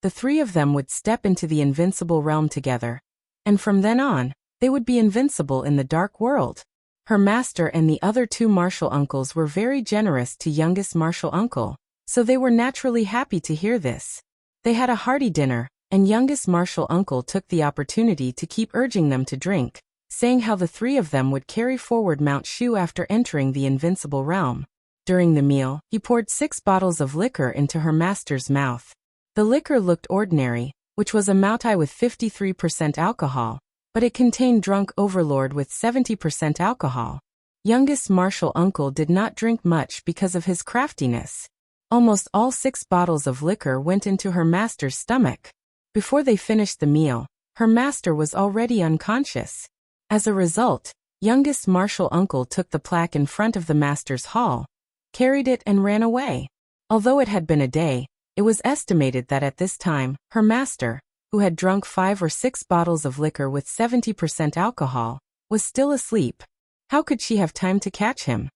A: the 3 of them would step into the invincible realm together, and from then on, they would be invincible in the dark world. Her master and the other 2 martial uncles were very generous to youngest martial uncle, so they were naturally happy to hear this. They had a hearty dinner, and youngest martial uncle took the opportunity to keep urging them to drink, saying how the 3 of them would carry forward Mount Shu after entering the invincible realm. During the meal, he poured 6 bottles of liquor into her master's mouth. The liquor looked ordinary, which was a Moutai with 53% alcohol, but it contained Drunk Overlord with 70% alcohol. Youngest martial uncle did not drink much because of his craftiness. Almost all 6 bottles of liquor went into her master's stomach. Before they finished the meal, her master was already unconscious. As a result, youngest martial uncle took the plaque in front of the master's hall, carried it and ran away. Although it had been a day, It was estimated that at this time, her master, who had drunk 5 or 6 bottles of liquor with 70% alcohol, was still asleep. How could she have time to catch him?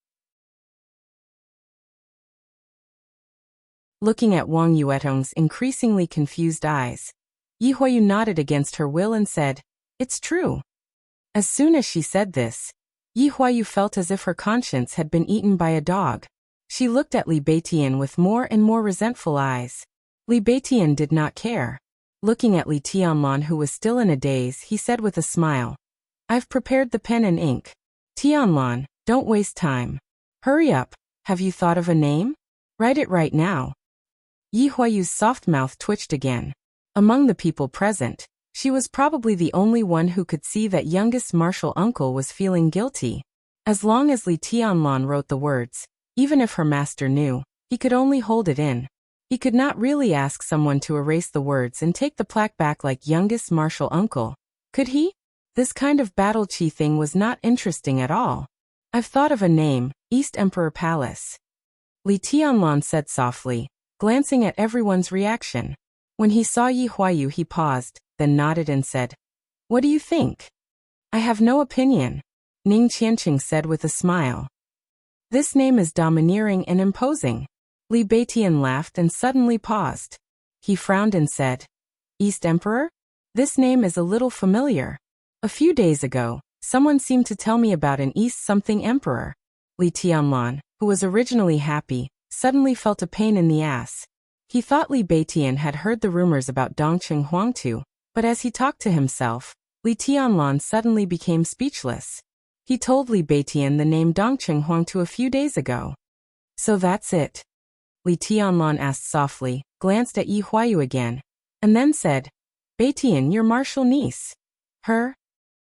A: Looking at Wang Yuetong's increasingly confused eyes, Yi Huayu nodded against her will and said, "It's true." As soon as she said this, Yi Huayu felt as if her conscience had been eaten by a dog. She looked at Li Beitian with more and more resentful eyes. Li Beitian did not care. Looking at Li Tianlan, who was still in a daze, he said with a smile, "I've prepared the pen and ink. Tianlan, don't waste time. Hurry up, have you thought of a name? Write it right now." Yi Huayu's soft mouth twitched again. Among the people present, she was probably the only one who could see that youngest martial uncle was feeling guilty. As long as Li Tianlan wrote the words, even if her master knew, he could only hold it in. He could not really ask someone to erase the words and take the plaque back like youngest martial uncle. Could he? This kind of battle chi thing was not interesting at all. "I've thought of a name, East Emperor Palace," Li Tianlan said softly, glancing at everyone's reaction. When he saw Yi Huayu, he paused, then nodded and said, "What do you think?" "I have no opinion," Ning Qianqing said with a smile. "This name is domineering and imposing." Li Beitian laughed and suddenly paused. He frowned and said, "East Emperor? This name is a little familiar. A few days ago, someone seemed to tell me about an East something Emperor." Li Tianlan, who was originally happy, suddenly felt a pain in the ass. He thought Li Beitian had heard the rumors about Dongqing Huangtu, but as he talked to himself, Li Tianlan suddenly became speechless. He told Li Beitian the name Dongqing Huangtu a few days ago. "So that's it?" Li Tianlan asked softly, glanced at Yi Huayu again, and then said, "Beitian, your martial niece." "Her?"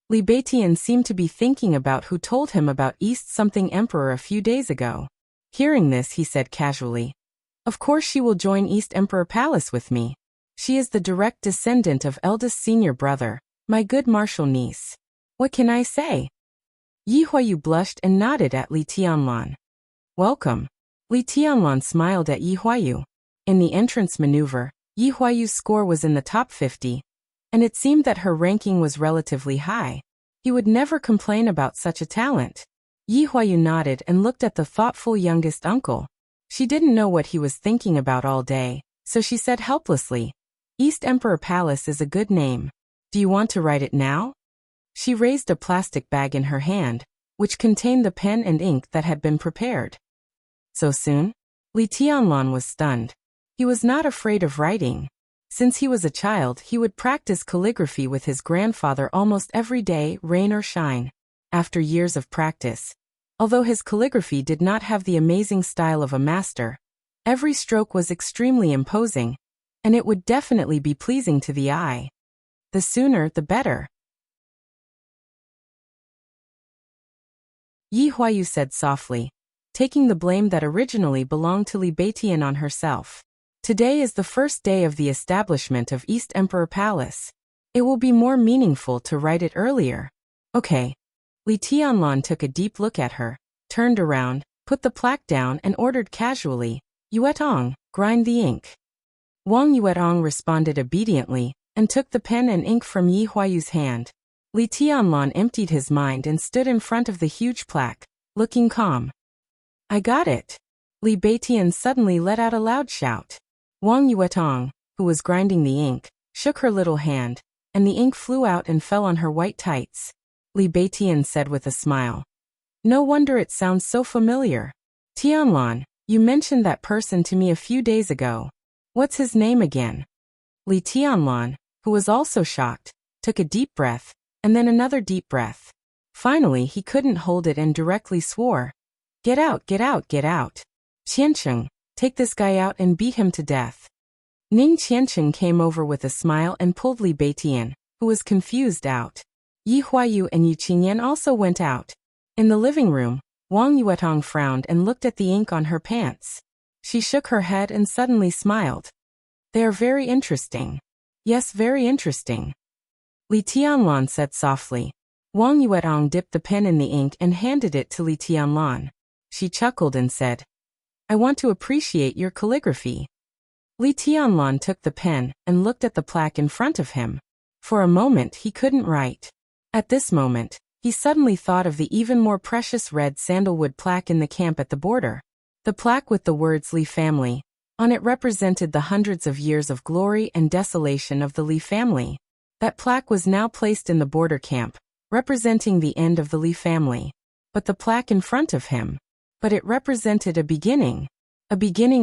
A: Li Beitian seemed to be thinking about who told him about East something Emperor a few days ago. Hearing this, he said casually, "Of course she will join East Emperor Palace with me. She is the direct descendant of eldest senior brother, my good martial niece. What can I say?" Yi Huayu blushed and nodded at Li Tianlan. "Welcome." Li Tianlan smiled at Yi Huayu. In the entrance maneuver, Yi Huayu's score was in the top 50, and it seemed that her ranking was relatively high. He would never complain about such a talent. Yi Huayu nodded and looked at the thoughtful youngest uncle. She didn't know what he was thinking about all day, so she said helplessly, "East Emperor Palace is a good name. Do you want to write it now?" She raised a plastic bag in her hand, which contained the pen and ink that had been prepared. "So soon?" Li Tianlan was stunned. He was not afraid of writing. Since he was a child, he would practice calligraphy with his grandfather almost every day, rain or shine. After years of practice, although his calligraphy did not have the amazing style of a master, every stroke was extremely imposing, and it would definitely be pleasing to the eye. The sooner, the better. Yi Huayu said softly, taking the blame that originally belonged to Li Beitian on herself. "Today is the first day of the establishment of East Emperor Palace. It will be more meaningful to write it earlier." "Okay." Li Tianlan took a deep look at her, turned around, put the plaque down and ordered casually, "Yuetong, grind the ink." Wang Yuetong responded obediently, and took the pen and ink from Yi Huayu's hand. Li Tianlan emptied his mind and stood in front of the huge plaque, looking calm. "I got it." Li Beitian suddenly let out a loud shout. Wang Yuetong, who was grinding the ink, shook her little hand, and the ink flew out and fell on her white tights. Li Beitian said with a smile, "No wonder it sounds so familiar. Tianlan, you mentioned that person to me a few days ago. What's his name again?" Li Tianlan, who was also shocked, took a deep breath, and then another deep breath. Finally, he couldn't hold it and directly swore, "Get out, get out, get out. Qianqing, take this guy out and beat him to death." Ning Qianqing came over with a smile and pulled Li Beitian, who was confused, out. Yi Huayu and Yu Qingyan also went out. In the living room, Wang Yuetong frowned and looked at the ink on her pants. She shook her head and suddenly smiled. "They are very interesting." "Yes, very interesting," Li Tianlan said softly. Wang Yuetong dipped the pen in the ink and handed it to Li Tianlan. She chuckled and said, "I want to appreciate your calligraphy." Li Tianlan took the pen and looked at the plaque in front of him. For a moment he couldn't write. At this moment, he suddenly thought of the even more precious red sandalwood plaque in the camp at the border. The plaque with the words Li family on it represented the hundreds of years of glory and desolation of the Li family. That plaque was now placed in the border camp, representing the end of the Li family. But the plaque in front of him. But it represented a beginning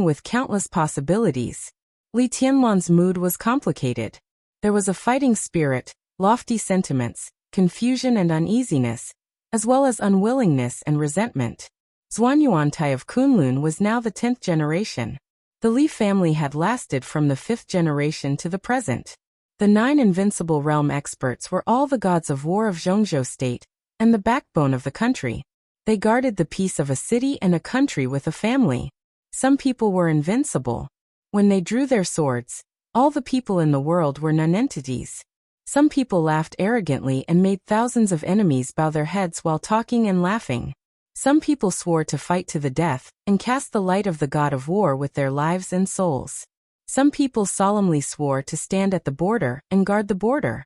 A: with countless possibilities. Li Tianlan's mood was complicated. There was a fighting spirit, lofty sentiments, confusion and uneasiness, as well as unwillingness and resentment. Zhuanyuantai of Kunlun was now the 10th generation. The Li family had lasted from the 5th generation to the present. The 9 invincible realm experts were all the gods of war of Zhongzhou state, and the backbone of the country. They guarded the peace of a city and a country with a family. Some people were invincible. When they drew their swords, all the people in the world were nonentities. Some people laughed arrogantly and made thousands of enemies bow their heads while talking and laughing. Some people swore to fight to the death and cast the light of the god of war with their lives and souls. Some people solemnly swore to stand at the border and guard the border.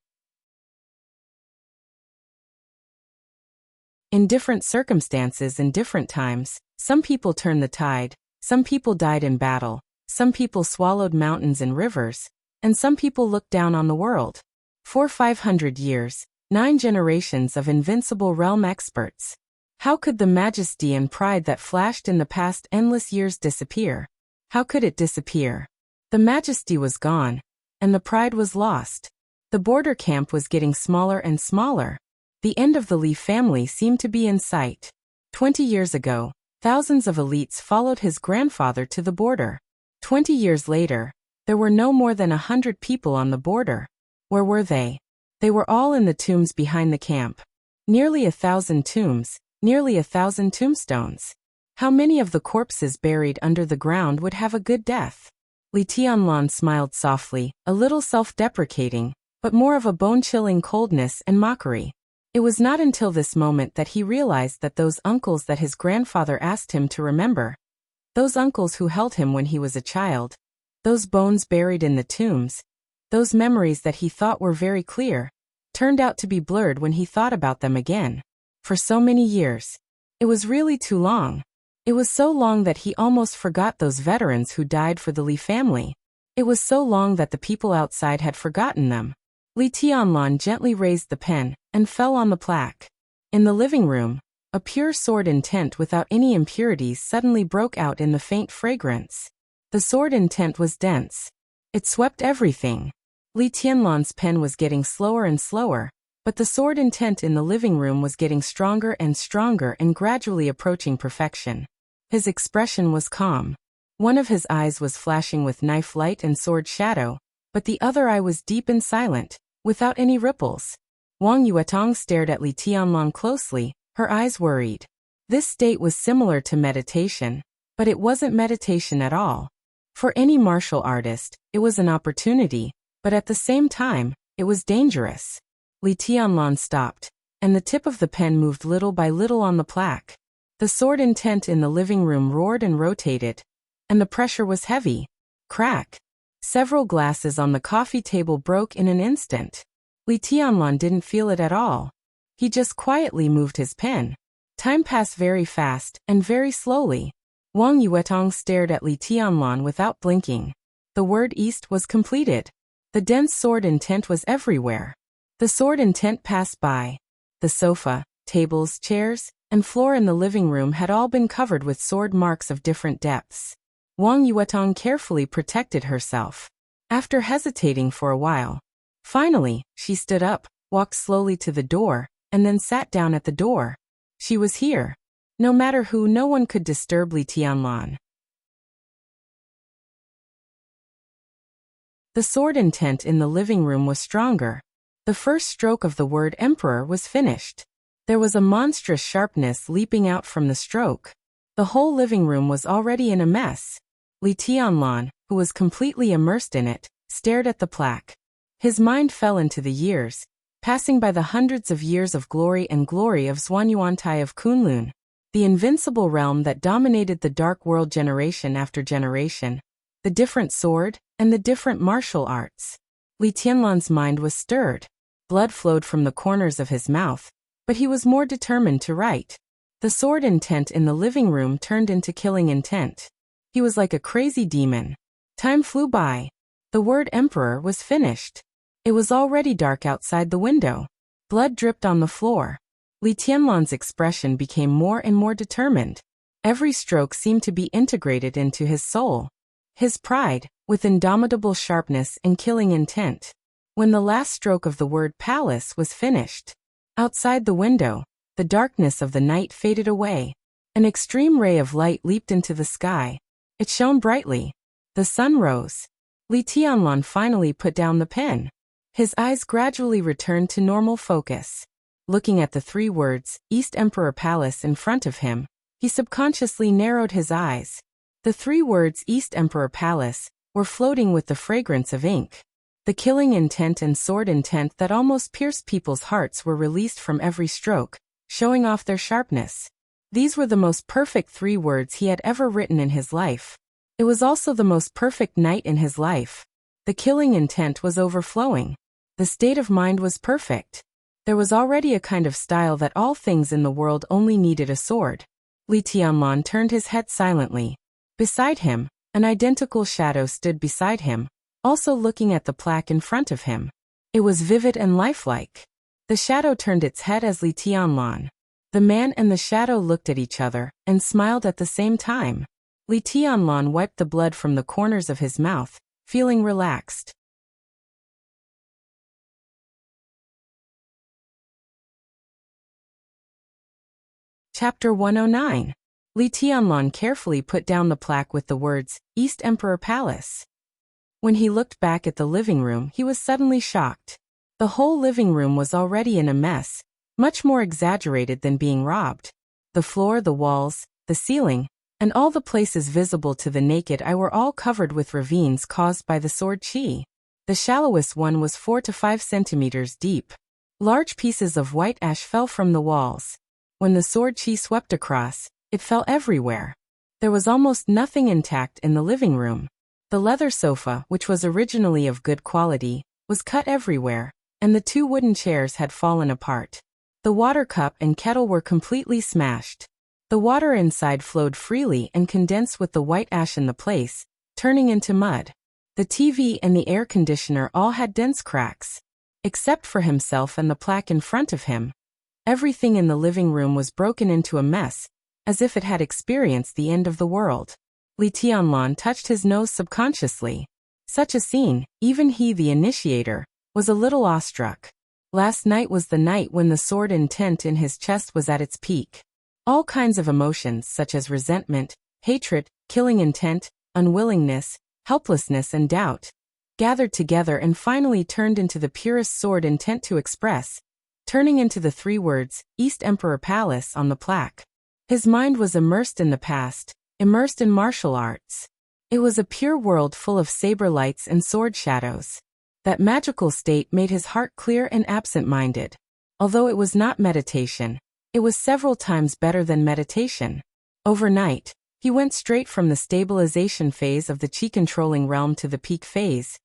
A: In different circumstances and different times, some people turned the tide, some people died in battle, some people swallowed mountains and rivers, and some people looked down on the world. For 500 years, 9 generations of invincible realm experts. How could the majesty and pride that flashed in the past endless years disappear? How could it disappear? The majesty was gone, and the pride was lost. The border camp was getting smaller and smaller. The end of the Li family seemed to be in sight. 20 years ago, thousands of elites followed his grandfather to the border. 20 years later, there were no more than 100 people on the border. Where were they? They were all in the tombs behind the camp. Nearly 1,000 tombs. Nearly 1,000 tombstones. How many of the corpses buried under the ground would have a good death? Li Tianlan smiled softly, a little self-deprecating, but more of a bone-chilling coldness and mockery. It was not until this moment that he realized that those uncles that his grandfather asked him to remember, those uncles who held him when he was a child, those bones buried in the tombs, those memories that he thought were very clear, turned out to be blurred when he thought about them again. For so many years. It was really too long. It was so long that he almost forgot those veterans who died for the Li family. It was so long that the people outside had forgotten them. Li Tianlan gently raised the pen and fell on the plaque. In the living room, a pure sword intent without any impurities suddenly broke out in the faint fragrance. The sword intent was dense. It swept everything. Li Tianlan's pen was getting slower and slower. But the sword intent in the living room was getting stronger and stronger and gradually approaching perfection. His expression was calm. One of his eyes was flashing with knife light and sword shadow, but the other eye was deep and silent, without any ripples. Wang Yuetong stared at Li Tianlan closely, her eyes worried. This state was similar to meditation, but it wasn't meditation at all. For any martial artist, it was an opportunity, but at the same time, it was dangerous. Li Tianlan stopped, and the tip of the pen moved little by little on the plaque. The sword intent in the living room roared and rotated, and the pressure was heavy. Crack! Several glasses on the coffee table broke in an instant. Li Tianlan didn't feel it at all. He just quietly moved his pen. Time passed very fast and very slowly. Wang Yuetong stared at Li Tianlan without blinking. The word East was completed. The dense sword intent was everywhere. The sword intent passed by. The sofa, tables, chairs, and floor in the living room had all been covered with sword marks of different depths. Wang Yuetong carefully protected herself. After hesitating for a while, finally, she stood up, walked slowly to the door, and then sat down at the door. She was here. No matter who, no one could disturb Li Tianlan. The sword intent in the living room was stronger. The first stroke of the word emperor was finished. There was a monstrous sharpness leaping out from the stroke. The whole living room was already in a mess. Li Tianlan, who was completely immersed in it, stared at the plaque. His mind fell into the years, passing by the hundreds of years of glory of Zhuanyuantai of Kunlun, the invincible realm that dominated the Dark World generation after generation. the different sword, and the different martial arts. Li Tianlan's mind was stirred. Blood flowed from the corners of his mouth, but he was more determined to write. The sword intent in the living room turned into killing intent. He was like a crazy demon. Time flew by. The word emperor was finished. It was already dark outside the window. Blood dripped on the floor. Li Tianlan's expression became more and more determined. Every stroke seemed to be integrated into his soul. His pride, with indomitable sharpness and killing intent. When the last stroke of the word palace was finished, outside the window, the darkness of the night faded away. An extreme ray of light leaped into the sky. It shone brightly. The sun rose. Li Tianlan finally put down the pen. His eyes gradually returned to normal focus. Looking at the 3 words, East Emperor Palace in front of him, he subconsciously narrowed his eyes. The 3 words East Emperor Palace were floating with the fragrance of ink. The killing intent and sword intent that almost pierced people's hearts were released from every stroke, showing off their sharpness. These were the most perfect 3 words he had ever written in his life. It was also the most perfect night in his life. The killing intent was overflowing. The state of mind was perfect. There was already a kind of style that all things in the world only needed a sword. Li Tianlan turned his head silently. Beside him, an identical shadow stood beside him, also looking at the plaque in front of him. It was vivid and lifelike. The shadow turned its head as Li Tianlan. The man and the shadow looked at each other and smiled at the same time. Li Tianlan wiped the blood from the corners of his mouth, feeling relaxed. Chapter 109. Li Tianlan carefully put down the plaque with the words, East Emperor Palace. When he looked back at the living room, he was suddenly shocked. The whole living room was already in a mess, much more exaggerated than being robbed. The floor, the walls, the ceiling, and all the places visible to the naked eye were all covered with ravines caused by the sword qi. The shallowest one was 4 to 5 centimeters deep. Large pieces of white ash fell from the walls. When the sword qi swept across, it fell everywhere. There was almost nothing intact in the living room. The leather sofa, which was originally of good quality, was cut everywhere, and the 2 wooden chairs had fallen apart. The water cup and kettle were completely smashed. The water inside flowed freely and condensed with the white ash in the place, turning into mud. The TV and the air conditioner all had dense cracks. Except for himself and the plaque in front of him. Everything in the living room was broken into a mess, as if it had experienced the end of the world. Li Tianlan touched his nose subconsciously. Such a scene, even he, the initiator, was a little awestruck. Last night was the night when the sword intent in his chest was at its peak. All kinds of emotions such as resentment, hatred, killing intent, unwillingness, helplessness and doubt, gathered together and finally turned into the purest sword intent to express, turning into the 3 words, East Emperor Palace on the plaque. His mind was immersed in the past, immersed in martial arts. It was a pure world full of saber lights and sword shadows. That magical state made his heart clear and absent-minded. Although it was not meditation, it was several times better than meditation. Overnight, he went straight from the stabilization phase of the qi-controlling realm to the peak phase,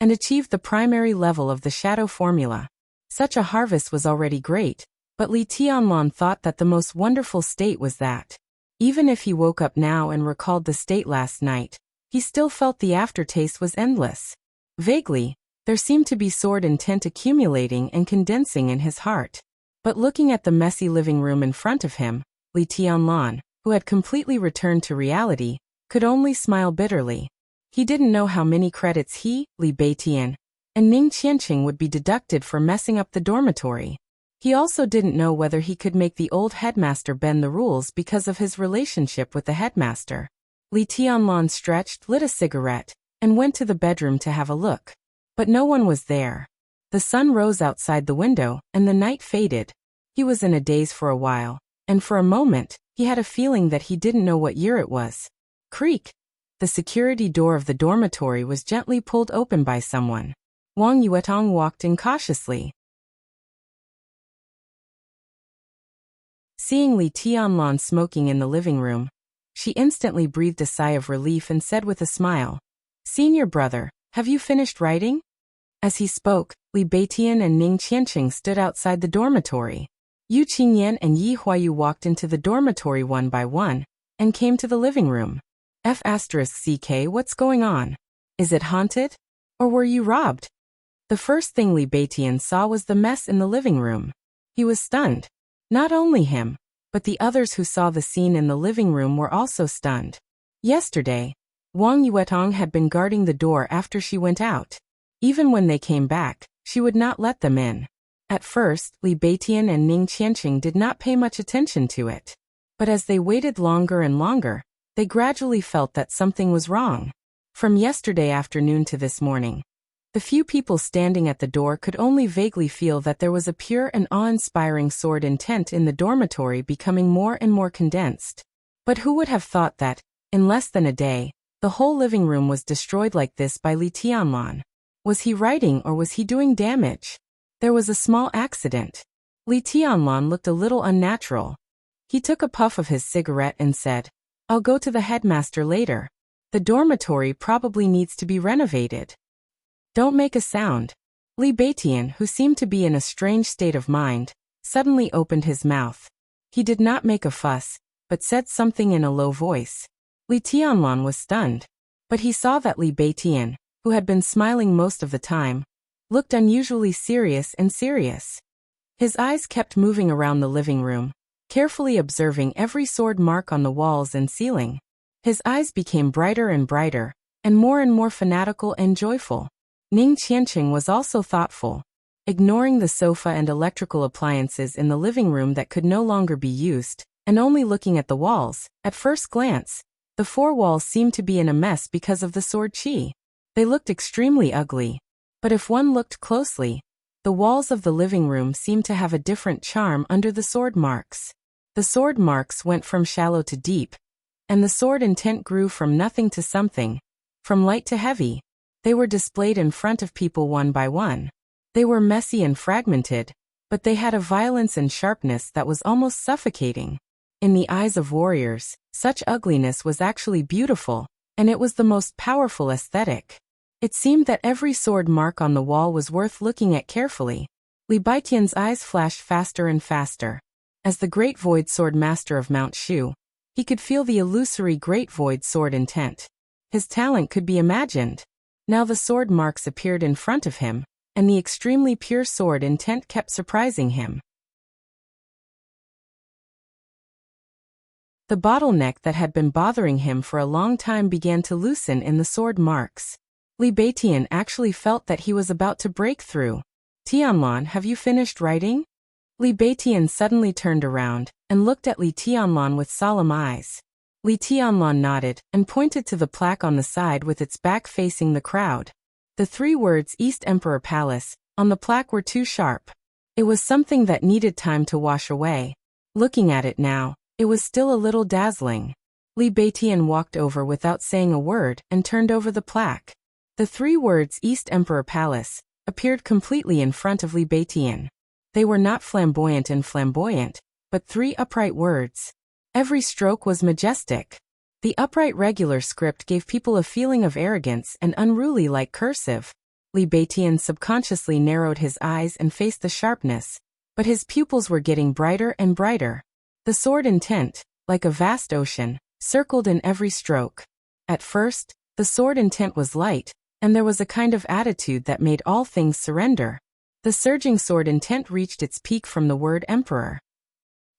A: and achieved the primary level of the shadow formula. Such a harvest was already great, but Li Tianlan thought that the most wonderful state was that. Even if he woke up now and recalled the state last night, he still felt the aftertaste was endless. Vaguely, there seemed to be sword intent accumulating and condensing in his heart. But looking at the messy living room in front of him, Li Tianlan, who had completely returned to reality, could only smile bitterly. He didn't know how many credits he, Li Beitian, and Ning Qianqing would be deducted for messing up the dormitory. He also didn't know whether he could make the old headmaster bend the rules because of his relationship with the headmaster. Li Tianlan stretched, lit a cigarette, and went to the bedroom to have a look. But no one was there. The sun rose outside the window, and the night faded. He was in a daze for a while, and for a moment, he had a feeling that he didn't know what year it was. Creak! The security door of the dormitory was gently pulled open by someone. Wang Yuetong walked in cautiously. Seeing Li Tianlan smoking in the living room, she instantly breathed a sigh of relief and said with a smile, Senior brother, have you finished writing? As he spoke, Li Beitian and Ning Qianqing stood outside the dormitory. Yu Qingyan and Yi Huayu walked into the dormitory one by one, and came to the living room. F***CK, what's going on? Is it haunted? Or were you robbed? The first thing Li Beitian saw was the mess in the living room. He was stunned. Not only him, but the others who saw the scene in the living room were also stunned. Yesterday, Wang Yuetong had been guarding the door after she went out. Even when they came back, she would not let them in. At first, Li Beitian and Ning Qianqing did not pay much attention to it. But as they waited longer and longer, they gradually felt that something was wrong. From yesterday afternoon to this morning, the few people standing at the door could only vaguely feel that there was a pure and awe-inspiring sword intent in the dormitory becoming more and more condensed. But who would have thought that, in less than a day, the whole living room was destroyed like this by Li Tianlan? Was he writing or was he doing damage? There was a small accident. Li Tianlan looked a little unnatural. He took a puff of his cigarette and said, "I'll go to the headmaster later. The dormitory probably needs to be renovated." "Don't make a sound." Li Beitian, who seemed to be in a strange state of mind, suddenly opened his mouth. He did not make a fuss, but said something in a low voice. Li Tianlan was stunned. But he saw that Li Beitian, who had been smiling most of the time, looked unusually serious and serious. His eyes kept moving around the living room, carefully observing every sword mark on the walls and ceiling. His eyes became brighter and brighter, and more fanatical and joyful. Ning Qianqing was also thoughtful. Ignoring the sofa and electrical appliances in the living room that could no longer be used, and only looking at the walls, at first glance, the four walls seemed to be in a mess because of the sword qi. They looked extremely ugly. But if one looked closely, the walls of the living room seemed to have a different charm under the sword marks. The sword marks went from shallow to deep, and the sword intent grew from nothing to something, from light to heavy. They were displayed in front of people one by one. They were messy and fragmented, but they had a violence and sharpness that was almost suffocating. In the eyes of warriors, such ugliness was actually beautiful, and it was the most powerful aesthetic. It seemed that every sword mark on the wall was worth looking at carefully. Li Beitian's eyes flashed faster and faster. As the Great Void Sword Master of Mount Shu, he could feel the illusory Great Void Sword intent. His talent could be imagined. Now the sword marks appeared in front of him, and the extremely pure sword intent kept surprising him. The bottleneck that had been bothering him for a long time began to loosen in the sword marks. Li Beitian actually felt that he was about to break through. "Tianlan, have you finished writing?" Li Beitian suddenly turned around and looked at Li Tianlan with solemn eyes. Li Tianlan nodded and pointed to the plaque on the side with its back facing the crowd. The three words "East Emperor Palace" on the plaque were too sharp. It was something that needed time to wash away. Looking at it now, it was still a little dazzling. Li Beitian walked over without saying a word and turned over the plaque. The three words "East Emperor Palace" appeared completely in front of Li Beitian. They were not flamboyant, but three upright words. Every stroke was majestic. The upright regular script gave people a feeling of arrogance and unruly like cursive. Li Beitian subconsciously narrowed his eyes and faced the sharpness, but his pupils were getting brighter and brighter. The sword intent, like a vast ocean, circled in every stroke. At first, the sword intent was light, and there was a kind of attitude that made all things surrender. The surging sword intent reached its peak from the word emperor.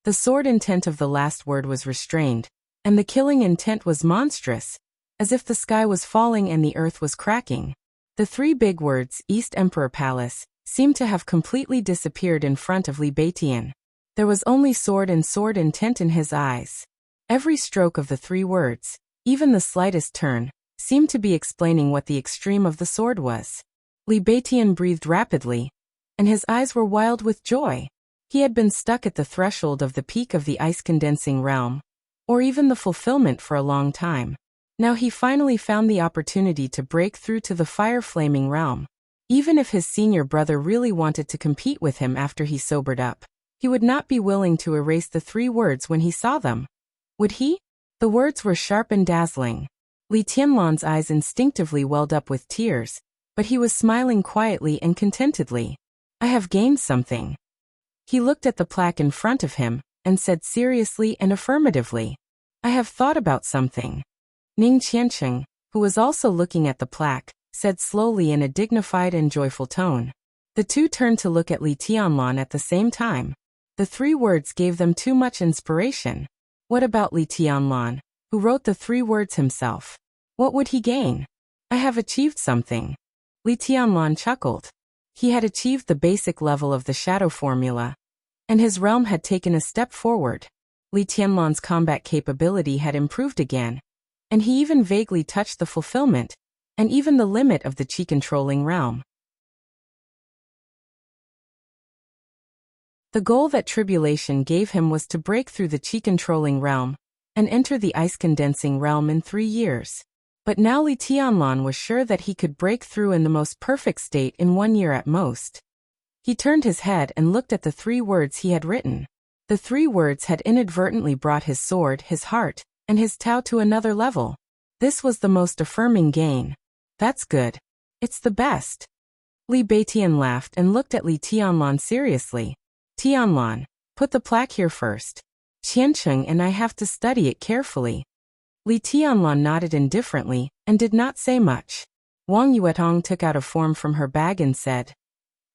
A: The sword intent of the last word was restrained, and the killing intent was monstrous, as if the sky was falling and the earth was cracking. The three big words, "East Emperor Palace," seemed to have completely disappeared in front of Li Beitian. There was only sword and sword intent in his eyes. Every stroke of the three words, even the slightest turn, seemed to be explaining what the extreme of the sword was. Li Beitian breathed rapidly, and his eyes were wild with joy. He had been stuck at the threshold of the peak of the ice-condensing realm, or even the fulfillment for a long time. Now he finally found the opportunity to break through to the fire-flaming realm. Even if his senior brother really wanted to compete with him after he sobered up, he would not be willing to erase the three words when he saw them. Would he? The words were sharp and dazzling. Li Tianlan's eyes instinctively welled up with tears, but he was smiling quietly and contentedly. I have gained something. He looked at the plaque in front of him, and said seriously and affirmatively, I have thought about something. Ning Qiancheng, who was also looking at the plaque, said slowly in a dignified and joyful tone. The two turned to look at Li Tianlan at the same time. The 3 words gave them too much inspiration. What about Li Tianlan, who wrote the 3 words himself? What would he gain? I have achieved something. Li Tianlan chuckled. He had achieved the basic level of the shadow formula, and his realm had taken a step forward. Li Tianlan's combat capability had improved again, and he even vaguely touched the fulfillment, and even the limit of the chi-controlling realm. The goal that Tribulation gave him was to break through the chi-controlling realm, and enter the ice-condensing realm in 3 years. But now Li Tianlan was sure that he could break through in the most perfect state in 1 year at most. He turned his head and looked at the 3 words he had written. The 3 words had inadvertently brought his sword, his heart, and his Tao to another level. This was the most affirming gain. That's good. It's the best. Li Beitian laughed and looked at Li Tianlan seriously. Tianlan, put the plaque here first. Qiancheng and I have to study it carefully. Li Tianlan nodded indifferently, and did not say much. Wang Yuetong took out a form from her bag and said,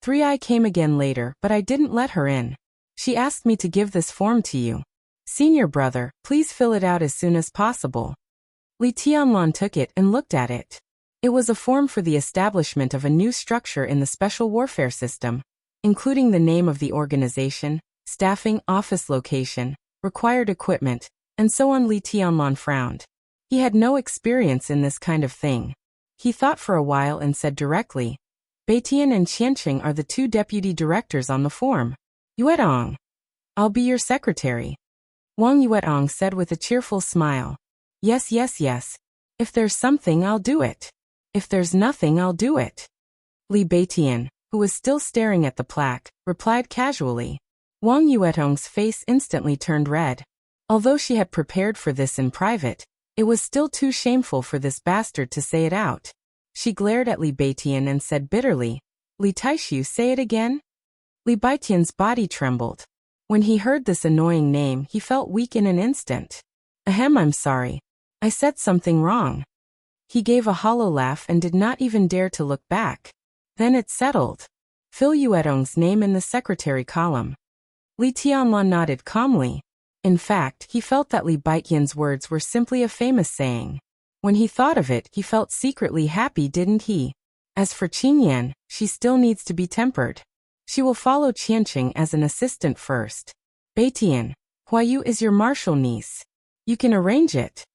A: 3I came again later, but I didn't let her in. She asked me to give this form to you. Senior brother, please fill it out as soon as possible. Li Tianlan took it and looked at it. It was a form for the establishment of a new structure in the special warfare system, including the name of the organization, staffing, office location, required equipment, and so on. Li Tianlan frowned. He had no experience in this kind of thing. He thought for a while and said directly, Beitian and Qiancheng are the 2 deputy directors on the form. Yuetong. I'll be your secretary. Wang Yuetong said with a cheerful smile. Yes, yes, yes. If there's something, I'll do it. If there's nothing, I'll do it. Li Beitian, who was still staring at the plaque, replied casually. Wang Yuetong's face instantly turned red. Although she had prepared for this in private, it was still too shameful for this bastard to say it out. She glared at Li Beitian and said bitterly, Li Taishu, say it again? Li Beitian's body trembled. When he heard this annoying name, he felt weak in an instant. Ahem, I'm sorry. I said something wrong. He gave a hollow laugh and did not even dare to look back. Then it settled. Fill Yuetong's name in the secretary column. Li Tianlan nodded calmly. In fact, he felt that Li Beitian's words were simply a famous saying. When he thought of it, he felt secretly happy, didn't he? As for Qinyan, she still needs to be tempered. She will follow Qiancheng as an assistant first. Beitian, Huayu is your marshal niece. You can arrange it.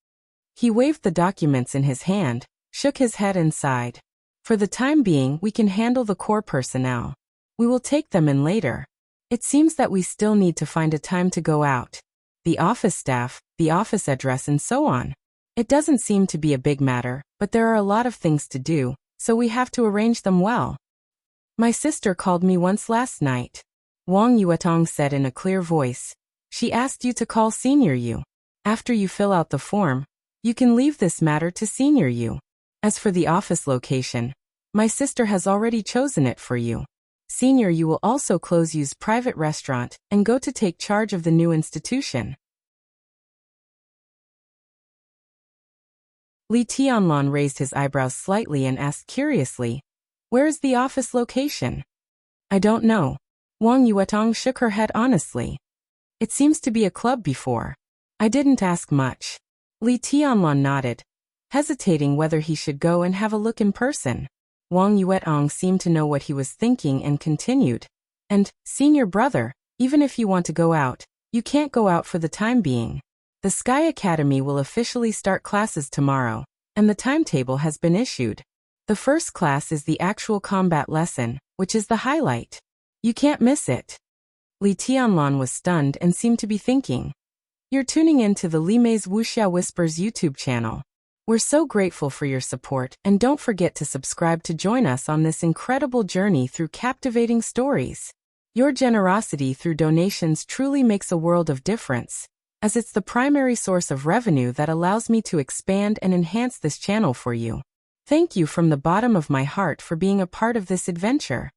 A: He waved the documents in his hand, shook his head and sighed. For the time being, we can handle the core personnel. We will take them in later. It seems that we still need to find a time to go out. The office staff, the office address and so on. It doesn't seem to be a big matter, but there are a lot of things to do, so we have to arrange them well. My sister called me once last night. Wang Yuetong said in a clear voice. She asked you to call Senior Yu. After you fill out the form, you can leave this matter to Senior Yu. As for the office location, my sister has already chosen it for you. Senior Yu will also close Yu's private restaurant and go to take charge of the new institution. Li Tianlan raised his eyebrows slightly and asked curiously, where is the office location? I don't know. Wang Yuetong shook her head honestly. It seems to be a club before. I didn't ask much. Li Tianlan nodded, hesitating whether he should go and have a look in person. Wang Yuetong seemed to know what he was thinking and continued. And, senior brother, even if you want to go out, you can't go out for the time being. The Sky Academy will officially start classes tomorrow, and the timetable has been issued. The first class is the actual combat lesson, which is the highlight. You can't miss it. Li Tianlan was stunned and seemed to be thinking. You're tuning in to the Li Mei's Wuxia Whispers YouTube channel. We're so grateful for your support, and don't forget to subscribe to join us on this incredible journey through captivating stories. Your generosity through donations truly makes a world of difference. as it's the primary source of revenue that allows me to expand and enhance this channel for you. Thank you from the bottom of my heart for being a part of this adventure.